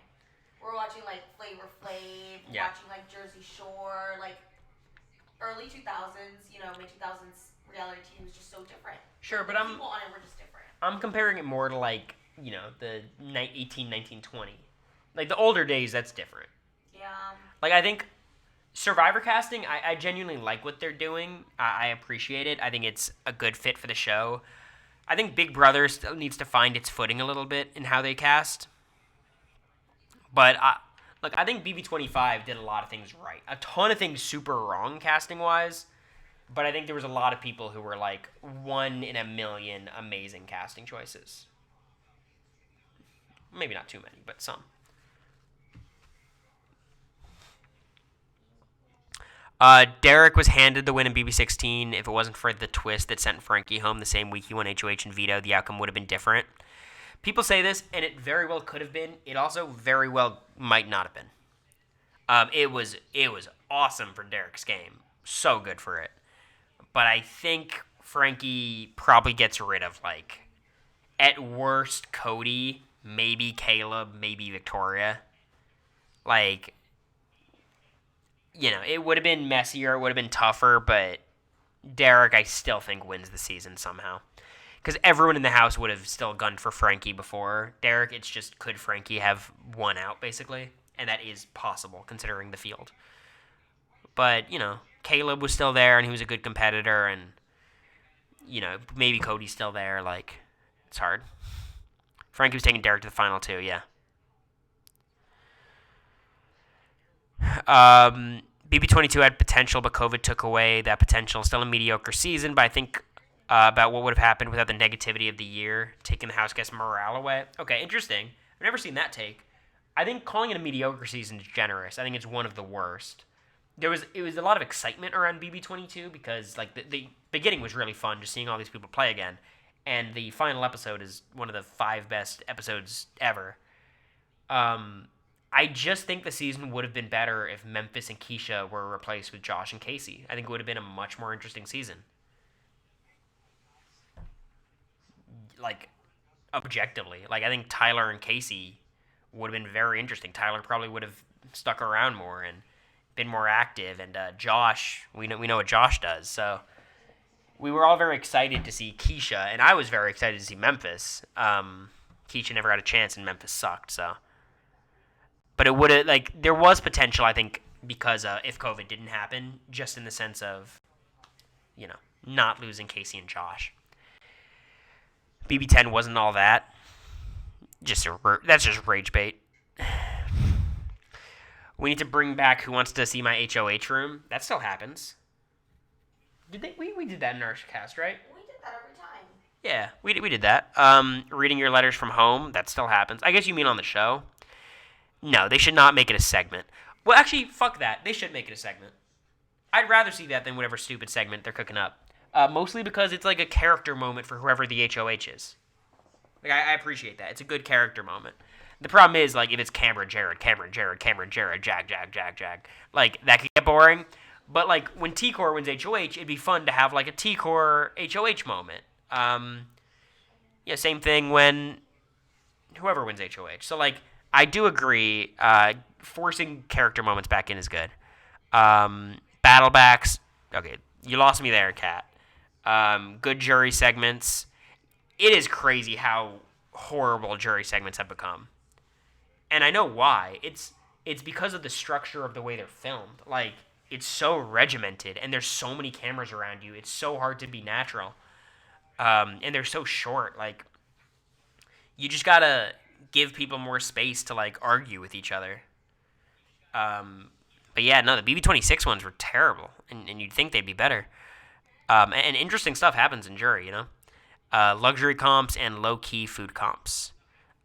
We're watching like Flavor Flav, watching like Jersey Shore, like early 2000s, mid 2000s reality TV was just so different. Sure, but people on it were just different. I'm comparing it more to like, the 18, 19, 20. Like the older days, that's different. Yeah. Like I think Survivor casting, I genuinely like what they're doing. I appreciate it. I think it's a good fit for the show. I think Big Brother still needs to find its footing a little bit in how they cast. But I think BB25 did a lot of things right. A ton of things super wrong casting-wise. But I think there was a lot of people who were like 1 in a million amazing casting choices. Maybe not too many, but some. Derek was handed the win in BB16. If it wasn't for the twist that sent Frankie home the same week he won HOH and veto, the outcome would have been different. People say this, and it very well could have been. It also very well might not have been. It was awesome for Derek's game. So good for it. But I think Frankie probably gets rid of, like, at worst, Cody, maybe Caleb, maybe Victoria. Like, it would have been messier, it would have been tougher, but Derek, I still think, wins the season somehow. Because everyone in the house would have still gunned for Frankie before Derek. It's just, could Frankie have won out, basically? And that is possible, considering the field. But, Caleb was still there, and he was a good competitor, and, maybe Cody's still there. Like, it's hard. Frankie was taking Derek to the final, too, yeah. BB22 had potential, but COVID took away that potential. Still a mediocre season, but I think about what would have happened without the negativity of the year, taking the house guest morale away. Okay, interesting. I've never seen that take. I think calling it a mediocre season is generous. I think it's one of the worst. It was a lot of excitement around BB22 because the beginning was really fun, just seeing all these people play again, and the final episode is one of the 5 best episodes ever. I just think the season would have been better if Memphis and Keisha were replaced with Josh and Casey. I think it would have been a much more interesting season. Like, objectively. Like, I think Tyler and Casey would have been very interesting. Tyler probably would have stuck around more and been more active. And Josh, we know what Josh does. So we were all very excited to see Keisha, and I was very excited to see Memphis. Keisha never had a chance, and Memphis sucked, so... But it would have, there was potential, I think, because if COVID didn't happen, just in the sense of, not losing Casey and Josh. BB10 wasn't all that. That's just rage bait. We need to bring back Who Wants to See My HOH Room. That still happens. We did that in our cast, right? We did that every time. Yeah, we did that. Reading your letters from home, that still happens. I guess you mean on the show. No, they should not make it a segment. Well, actually, fuck that. They should make it a segment. I'd rather see that than whatever stupid segment they're cooking up. Mostly because it's like a character moment for whoever the HOH is. Like, I appreciate that. It's a good character moment. The problem is, if it's Cameron, Jared, Jag. Like, that could get boring. But, when T-Core wins HOH, it'd be fun to have, a T-Core HOH moment. Same thing when whoever wins HOH. So, I do agree. Forcing character moments back in is good. Battlebacks. Okay, you lost me there, Kat. Good jury segments. It is crazy how horrible jury segments have become, and I know why. It's because of the structure of the way they're filmed. It's so regimented, and there's so many cameras around you. It's so hard to be natural, and they're so short. You just gotta give people more space to argue with each other. But yeah, no, the BB26 ones were terrible, and you'd think they'd be better. And interesting stuff happens in jury, luxury comps and low-key food comps.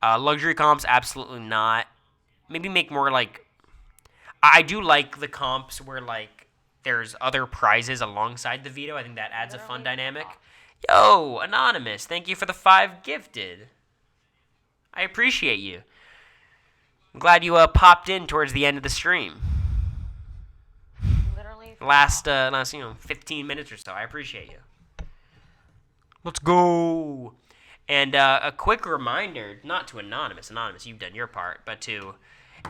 Luxury comps, absolutely not. Maybe make more I do like the comps where there's other prizes alongside the veto. I think that adds a fun dynamic. Yo, Anonymous, thank you for the 5 gifted. I appreciate you. I'm glad you popped in towards the end of the stream. Literally. Last 15 minutes or so. I appreciate you. Let's go. And a quick reminder, not to Anonymous. Anonymous, you've done your part, but to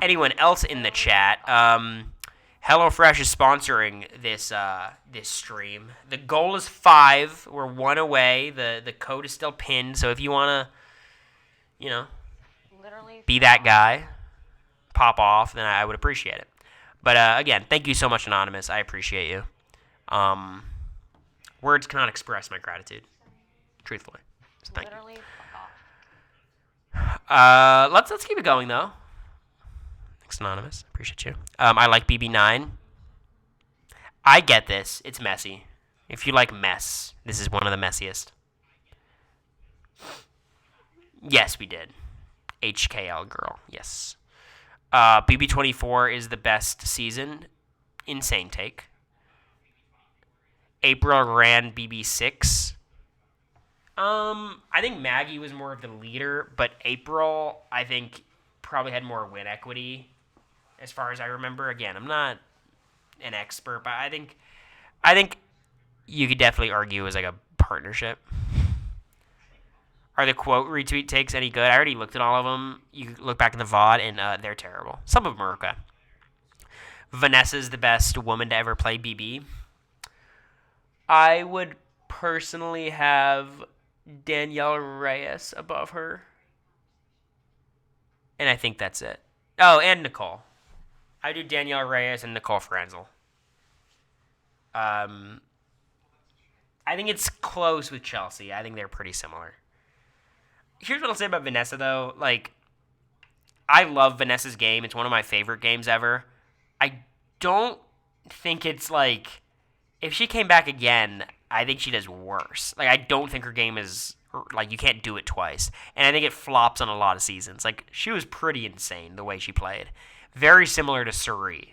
anyone else in the chat, HelloFresh is sponsoring this stream. The goal is 5. We're 1 away. The code is still pinned, so if you want to, be that guy, pop off, then I would appreciate it. But again, thank you so much, Anonymous. I appreciate you. Words cannot express my gratitude, truthfully. So thank you. Let's keep it going though. Thanks, Anonymous. Appreciate you. I like BB9. I get this. It's messy. If you like mess, this is one of the messiest. Yes, we did. HKL girl. Yes. BB24 is the best season. Insane take. April ran BB6. I think Maggie was more of the leader, but April, I think, probably had more win equity, as far as I remember. Again, I'm not an expert, but I think you could definitely argue it was like a partnership. Are the quote retweet takes any good? I already looked at all of them. You look back in the VOD, and they're terrible. Some of them are okay. Vanessa's the best woman to ever play BB. I would personally have Danielle Reyes above her. And I think that's it. Oh, and Nicole. I do Danielle Reyes and Nicole Franzel. I think it's close with Chelsea. I think they're pretty similar. Here's what I'll say about Vanessa, though. Like, I love Vanessa's game. It's one of my favorite games ever. I don't think it's like... If she came back again, I think she does worse. Like, I don't think her game is... Like, you can't do it twice. And I think it flops on a lot of seasons. Like, she was pretty insane the way she played. Very similar to Suri.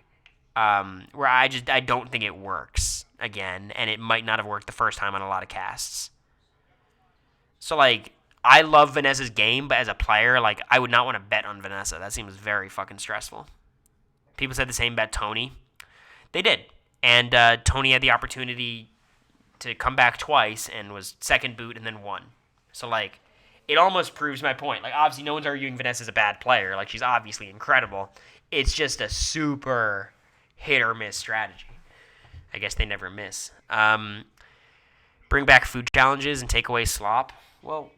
Where I don't think it works again. And it might not have worked the first time on a lot of casts. So, like, I love Vanessa's game, but as a player, like, I would not want to bet on Vanessa. That seems very fucking stressful. People said the same about Tony. They did. And Tony had the opportunity to come back twice and was second boot and then won. So, like, it almost proves my point. Like, obviously, no one's arguing Vanessa's a bad player. Like, she's obviously incredible. It's just a super hit-or-miss strategy. I guess they never miss. Bring back food challenges and take away slop. Well,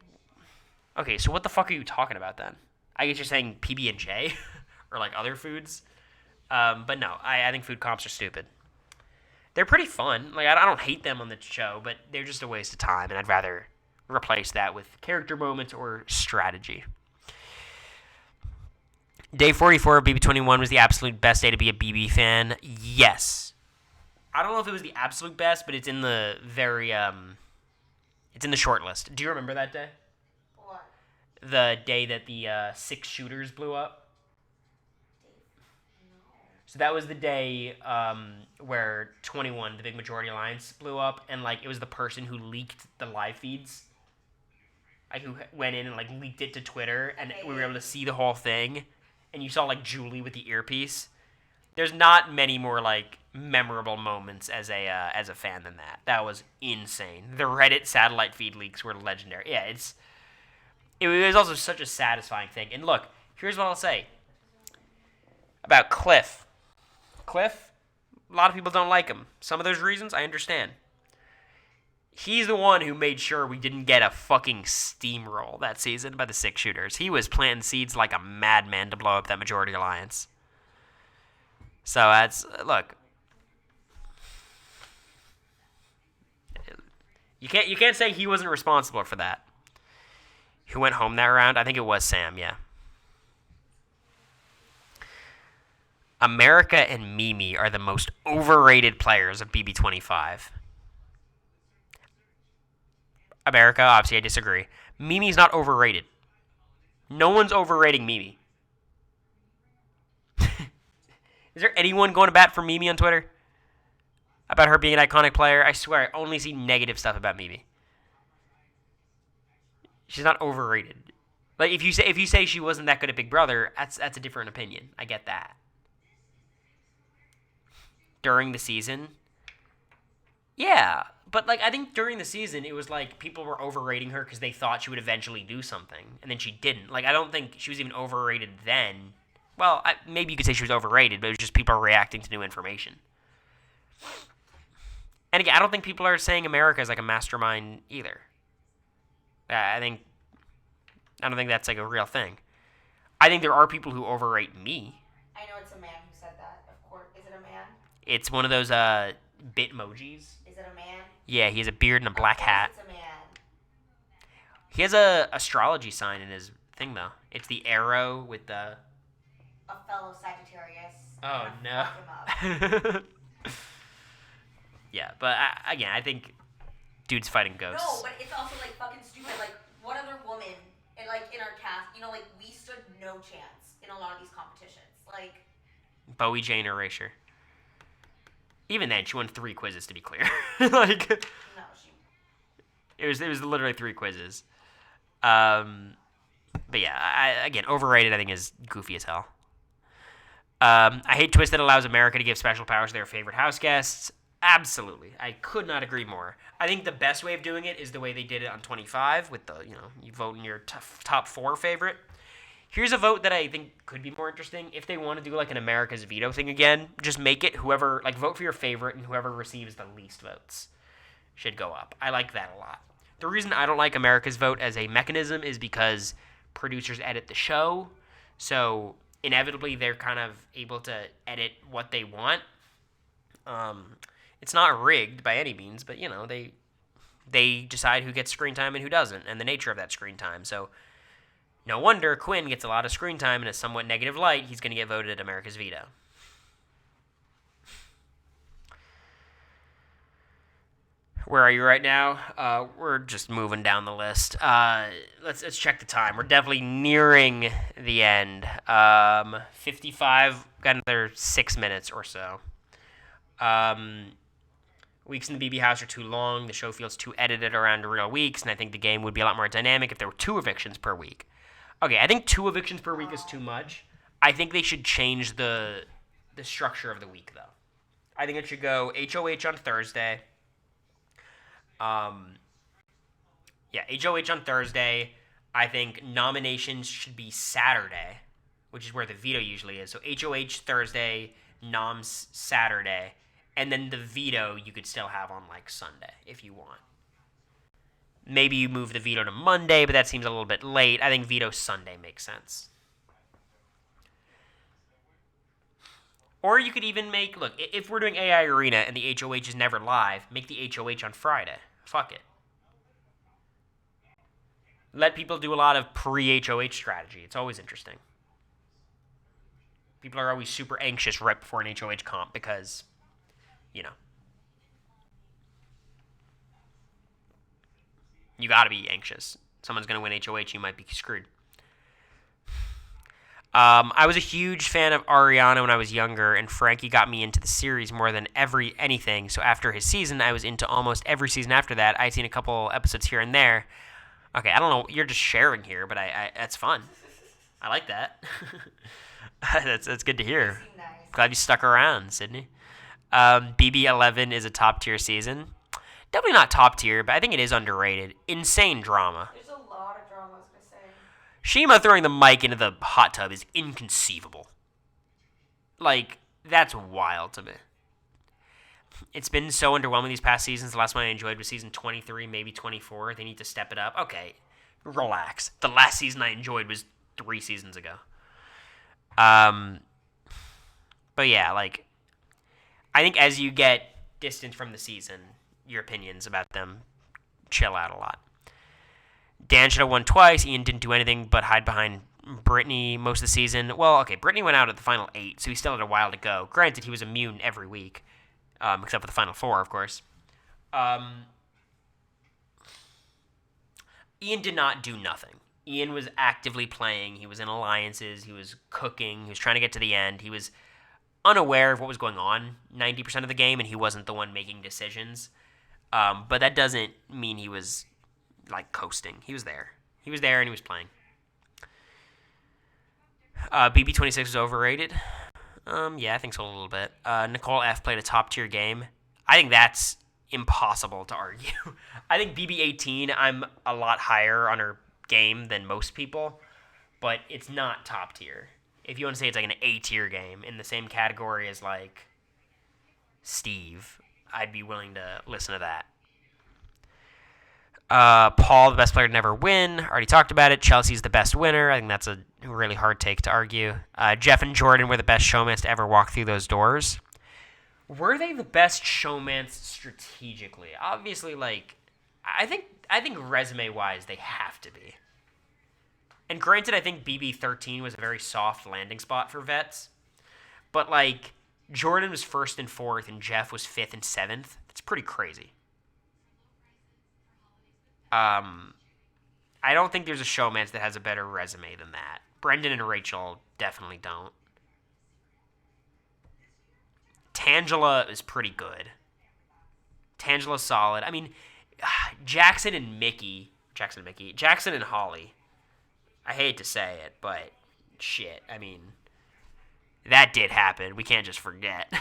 okay, so what the fuck are you talking about then? I guess you're saying PB&J or, like, other foods. But no, I think food comps are stupid. They're pretty fun. Like, I don't hate them on the show, but they're just a waste of time, and I'd rather replace that with character moments or strategy. Day 44 of BB21 was the absolute best day to be a BB fan. Yes. I don't know if it was the absolute best, but it's in the very, it's in the short list. Do you remember that day? What? The day that the 6 shooters blew up? So that was the day where 21, the Big Majority Alliance, blew up, and like it was the person who leaked the live feeds, like who went in and like leaked it to Twitter, and we were able to see the whole thing. And you saw like Julie with the earpiece. There's not many more like memorable moments as a fan than that. That was insane. The Reddit satellite feed leaks were legendary. Yeah, it was also such a satisfying thing. And look, here's what I'll say about Cliff. Cliff, a lot of people don't like him. Some of those reasons, I understand. He's the one who made sure we didn't get a fucking steamroll that season by the 6 shooters. He was planting seeds like a madman to blow up that Majority Alliance. So that's, look. You can't say he wasn't responsible for that. Who went home that round? I think it was Sam, yeah. America and Mimi are the most overrated players of BB25. America, obviously I disagree. Mimi's not overrated. No one's overrating Mimi. Is there anyone going to bat for Mimi on Twitter? About her being an iconic player? I swear, I only see negative stuff about Mimi. She's not overrated. Like if you say she wasn't that good at Big Brother, that's a different opinion. I get that. During the season, yeah, but like I think during the season it was like people were overrating her because they thought she would eventually do something, and then she didn't. Like I don't think she was even overrated then. Well, maybe you could say she was overrated, but it was just people reacting to new information. And again, I don't think people are saying America is like a mastermind either. I don't think that's like a real thing. I think there are people who overrate me. I know it's a man who said that. Of course, is it a man? It's one of those Bitmojis. Is it a man? Yeah, he has a beard and a black hat. It's a man. He has a astrology sign in his thing though. It's the arrow with the. A fellow Sagittarius. Oh no. Fuck him up. Yeah, but again, I think dude's fighting ghosts. No, but it's also like fucking stupid. Like what other woman in our cast? You know, like we stood no chance in a lot of these competitions. Like Bowie, Jane, or Erasure. Even then, she won 3 quizzes, to be clear. Like, no, she. It was literally 3 quizzes. But yeah, again, overrated. I think is goofy as hell. I hate twist that allows America to give special powers to their favorite house guests. Absolutely, I could not agree more. I think the best way of doing it is the way they did it on 25 with the you vote in your top 4 favorite. Here's a vote that I think could be more interesting. If they want to do like an America's veto thing again, just make it whoever, like, vote for your favorite, and whoever receives the least votes should go up. I like that a lot. The reason I don't like America's vote as a mechanism is because producers edit the show, so inevitably they're kind of able to edit what they want. It's not rigged by any means, but they decide who gets screen time and who doesn't, and the nature of that screen time. So no wonder Quinn gets a lot of screen time in a somewhat negative light. He's going to get voted America's veto. Where are you right now? We're just moving down the list. Let's check the time. We're definitely nearing the end. 55. Got another 6 minutes or so. Weeks in the BB house are too long. The show feels too edited around real weeks, and I think the game would be a lot more dynamic if there were 2 evictions per week. Okay, I think 2 evictions per week is too much. I think they should change the structure of the week, though. I think it should go HOH on Thursday. HOH on Thursday. I think nominations should be Saturday, which is where the veto usually is. So HOH Thursday, noms Saturday, and then the veto you could still have on like Sunday if you want. Maybe you move the veto to Monday, but that seems a little bit late. I think veto Sunday makes sense. Or you could even make, look, if we're doing AI Arena and the HOH is never live, make the HOH on Friday. Fuck it. Let people do a lot of pre-HOH strategy. It's always interesting. People are always super anxious right before an HOH comp because, you gotta be anxious. Someone's gonna win HOH, you might be screwed. I was a huge fan of Ariana when I was younger, and Frankie got me into the series more than anything. So after his season, I was into almost every season after that. I'd seen a couple episodes here and there. Okay, I don't know. You're just sharing here, but I that's fun. I like that. That's good to hear. Nice. Glad you stuck around, Sydney. BB11 is a top tier season. Definitely not top tier, but I think it is underrated. Insane drama. There's a lot of drama, I was gonna say. Shima throwing the mic into the hot tub is inconceivable. Like, that's wild to me. It's been so underwhelming these past seasons. The last one I enjoyed was season 23, maybe 24. They need to step it up. Okay, relax. The last season I enjoyed was 3 seasons ago. But yeah, like, I think as you get distant from the season, your opinions about them chill out a lot. Dan should have won twice. Ian didn't do anything but hide behind Brittany most of the season. Well, okay, Brittany went out at the final 8, so he still had a while to go. Granted, he was immune every week, except for the final 4, of course. Ian did not do nothing. Ian was actively playing. He was in alliances. He was cooking. He was trying to get to the end. He was unaware of what was going on 90% of the game, and he wasn't the one making decisions. But that doesn't mean he was, like, coasting. He was there. He was there, and he was playing. BB26 is overrated. Yeah, I think so a little bit. Nicole F. played a top-tier game. I think that's impossible to argue. I think BB18, I'm a lot higher on her game than most people, but it's not top-tier. If you want to say it's like an A-tier game in the same category as, like, Steve, I'd be willing to listen to that. Paul, the best player to never win. Already talked about it. Chelsea's the best winner. I think that's a really hard take to argue. Jeff and Jordan were the best showmans to ever walk through those doors. Were they the best showmans strategically? Obviously, like, I think resume-wise, they have to be. And granted, I think BB13 was a very soft landing spot for vets. But, like, Jordan was 1st and 4th, and Jeff was 5th and 7th. That's pretty crazy. I don't think there's a showmance that has a better resume than that. Brendan and Rachel definitely don't. Tangela is pretty good. Tangela's solid. I mean, Jackson and Holly. I hate to say it, but shit. I mean, that did happen. We can't just forget.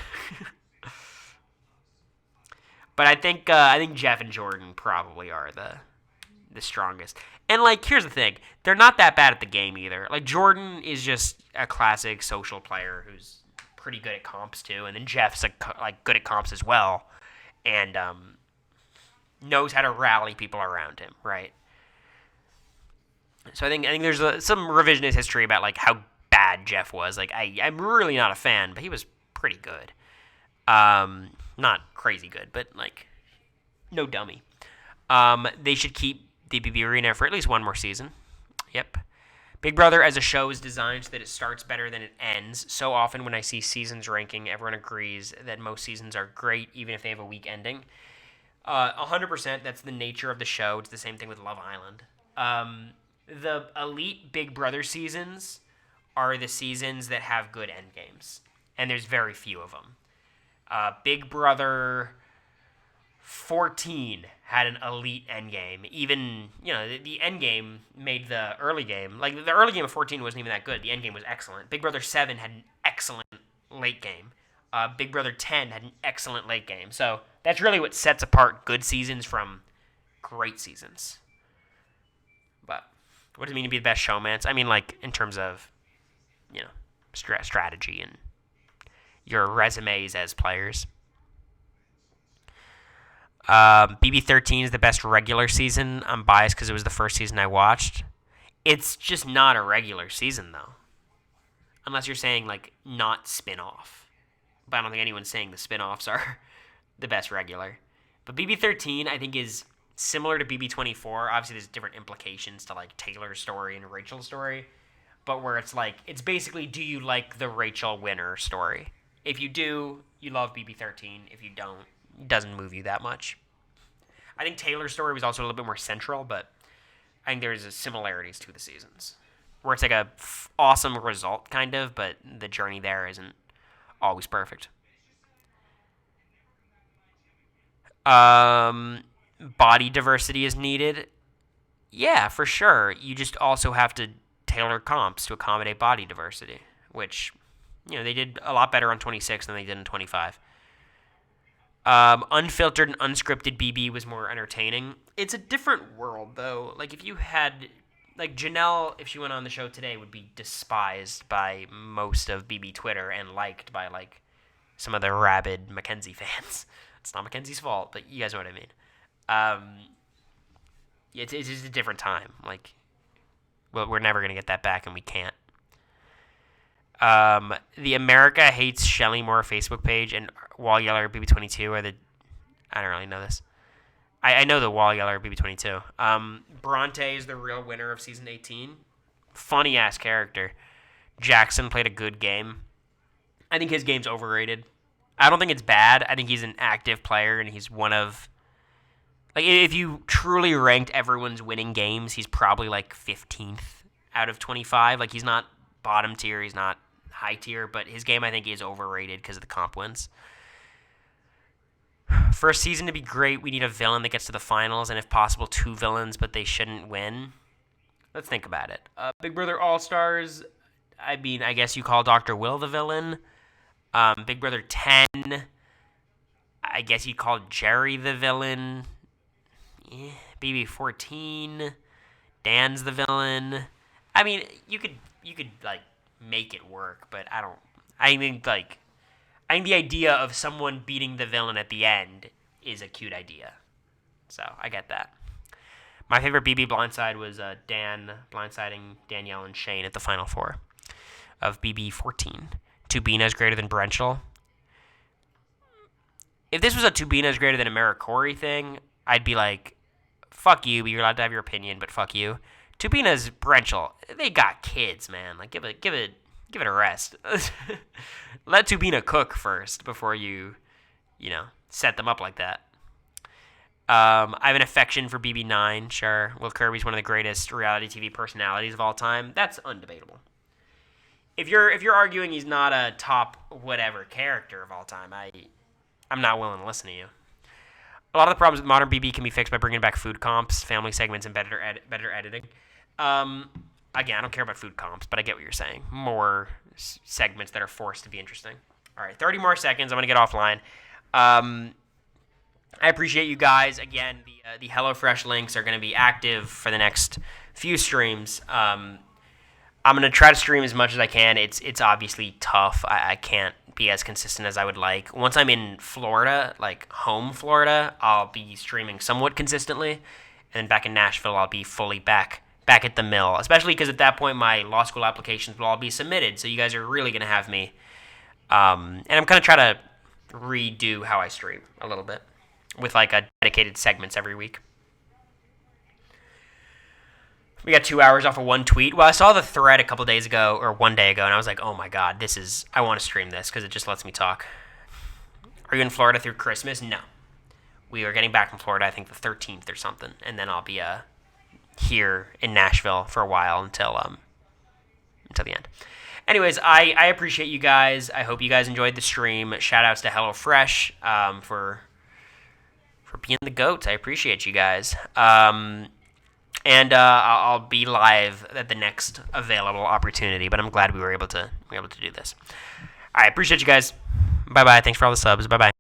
But I think Jeff and Jordan probably are the strongest. And, like, here's the thing. They're not that bad at the game either. Like, Jordan is just a classic social player who's pretty good at comps, too. And then Jeff's, like good at comps as well. And knows how to rally people around him, right? So I think there's some revisionist history about, like, how bad Jeff was. Like, I'm really not a fan, but he was pretty good. Not crazy good, but, like, no dummy. They should keep the BB Arena for at least one more season. Yep. Big Brother as a show is designed so that it starts better than it ends. So often when I see seasons ranking, everyone agrees that most seasons are great, even if they have a weak ending. 100%, that's the nature of the show. It's the same thing with Love Island. The elite Big Brother seasons are the seasons that have good endgames, and there's very few of them. Big Brother 14 had an elite endgame. Even, the endgame made the early game. Like, the early game of 14 wasn't even that good. The endgame was excellent. Big Brother 7 had an excellent late game. Big Brother 10 had an excellent late game. So that's really what sets apart good seasons from great seasons. But what does it mean to be the best showmance? I mean, like, in terms of, strategy and your resumes as players. BB13 is the best regular season. I'm biased because it was the first season I watched. It's just not a regular season, though. Unless you're saying, like, not spin-off. But I don't think anyone's saying the spin-offs are the best regular. But BB13, I think, is similar to BB24. Obviously, there's different implications to, like, Taylor's story and Rachel's story. But where it's, like, it's basically, do you like the Rachel winner story? If you do, you love BB13. If you don't, it doesn't move you that much. I think Taylor's story was also a little bit more central, but I think there's similarities to the seasons. Where it's like a awesome result, kind of, but the journey there isn't always perfect. Body diversity is needed. Yeah, for sure. You just also have to tailor comps to accommodate body diversity, which, they did a lot better on 26 than they did in 25. Unfiltered and unscripted BB was more entertaining. It's a different world, though. Like, if you had... Like, Janelle, if she went on the show today, would be despised by most of BB Twitter and liked by, like, some of the rabid Mackenzie fans. It's not Mackenzie's fault, but you guys know what I mean. It's just a different time. Like, well, we're never going to get that back, and we can't. The America Hates Shelly Moore Facebook page and Wall Yeller BB22 are the... I don't really know this. I know the Wall Yeller BB22. Bronte is the real winner of Season 18. Funny-ass character. Jackson played a good game. I think his game's overrated. I don't think it's bad. I think he's an active player, and he's one of... Like, if you truly ranked everyone's winning games, he's probably, like, 15th out of 25. Like, he's not bottom tier, he's not high tier, but his game, I think, is overrated because of the comp wins. For a season to be great, we need a villain that gets to the finals, and if possible, 2 villains, but they shouldn't win. Let's think about it. Big Brother All-Stars, I mean, I guess you call Dr. Will the villain. Big Brother 10, I guess you'd call Jerry the villain. BB 14, Dan's the villain. I mean, you could like make it work, but I think the idea of someone beating the villain at the end is a cute idea. So I get that. My favorite BB blindside was Dan blindsiding Danielle and Shane at the Final Four of BB 14. Tubina's greater than Brenchel. If this was a Tubina's greater than Americory thing, I'd be like, fuck you, but you're allowed to have your opinion, but fuck you. Tubina's Brenchel, they got kids, man. Like, give it a rest. Let Tubina cook first before you set them up like that. I have an affection for BB9, sure. Will Kirby's one of the greatest reality TV personalities of all time. That's undebatable. If you're arguing he's not a top whatever character of all time, I'm not willing to listen to you. A lot of the problems with modern BB can be fixed by bringing back food comps, family segments, and better editing. Again, I don't care about food comps, but I get what you're saying. More segments that are forced to be interesting. All right, 30 more seconds. I'm going to get offline. I appreciate you guys. Again, the HelloFresh links are going to be active for the next few streams. I'm going to try to stream as much as I can. It's obviously tough. I can't be as consistent as I would like. Once I'm in Florida, like home Florida, I'll be streaming somewhat consistently. And then back in Nashville, I'll be fully back at the mill. Especially because at that point, my law school applications will all be submitted. So you guys are really going to have me. And I'm going to try to redo how I stream a little bit, with like a dedicated segments every week. We got 2 hours off of one tweet. Well, I saw the thread a couple days ago, or one day ago, and I was like, oh my god, I want to stream this because it just lets me talk. Are you in Florida through Christmas? No. We are getting back from Florida, I think the 13th or something, and then I'll be here in Nashville for a while until the end. Anyways, I appreciate you guys. I hope you guys enjoyed the stream. Shout outs to HelloFresh for being the GOATs. I appreciate you guys. And I'll be live at the next available opportunity, but I'm glad we were able to do this. I appreciate you guys. Bye-bye. Thanks for all the subs. Bye-bye.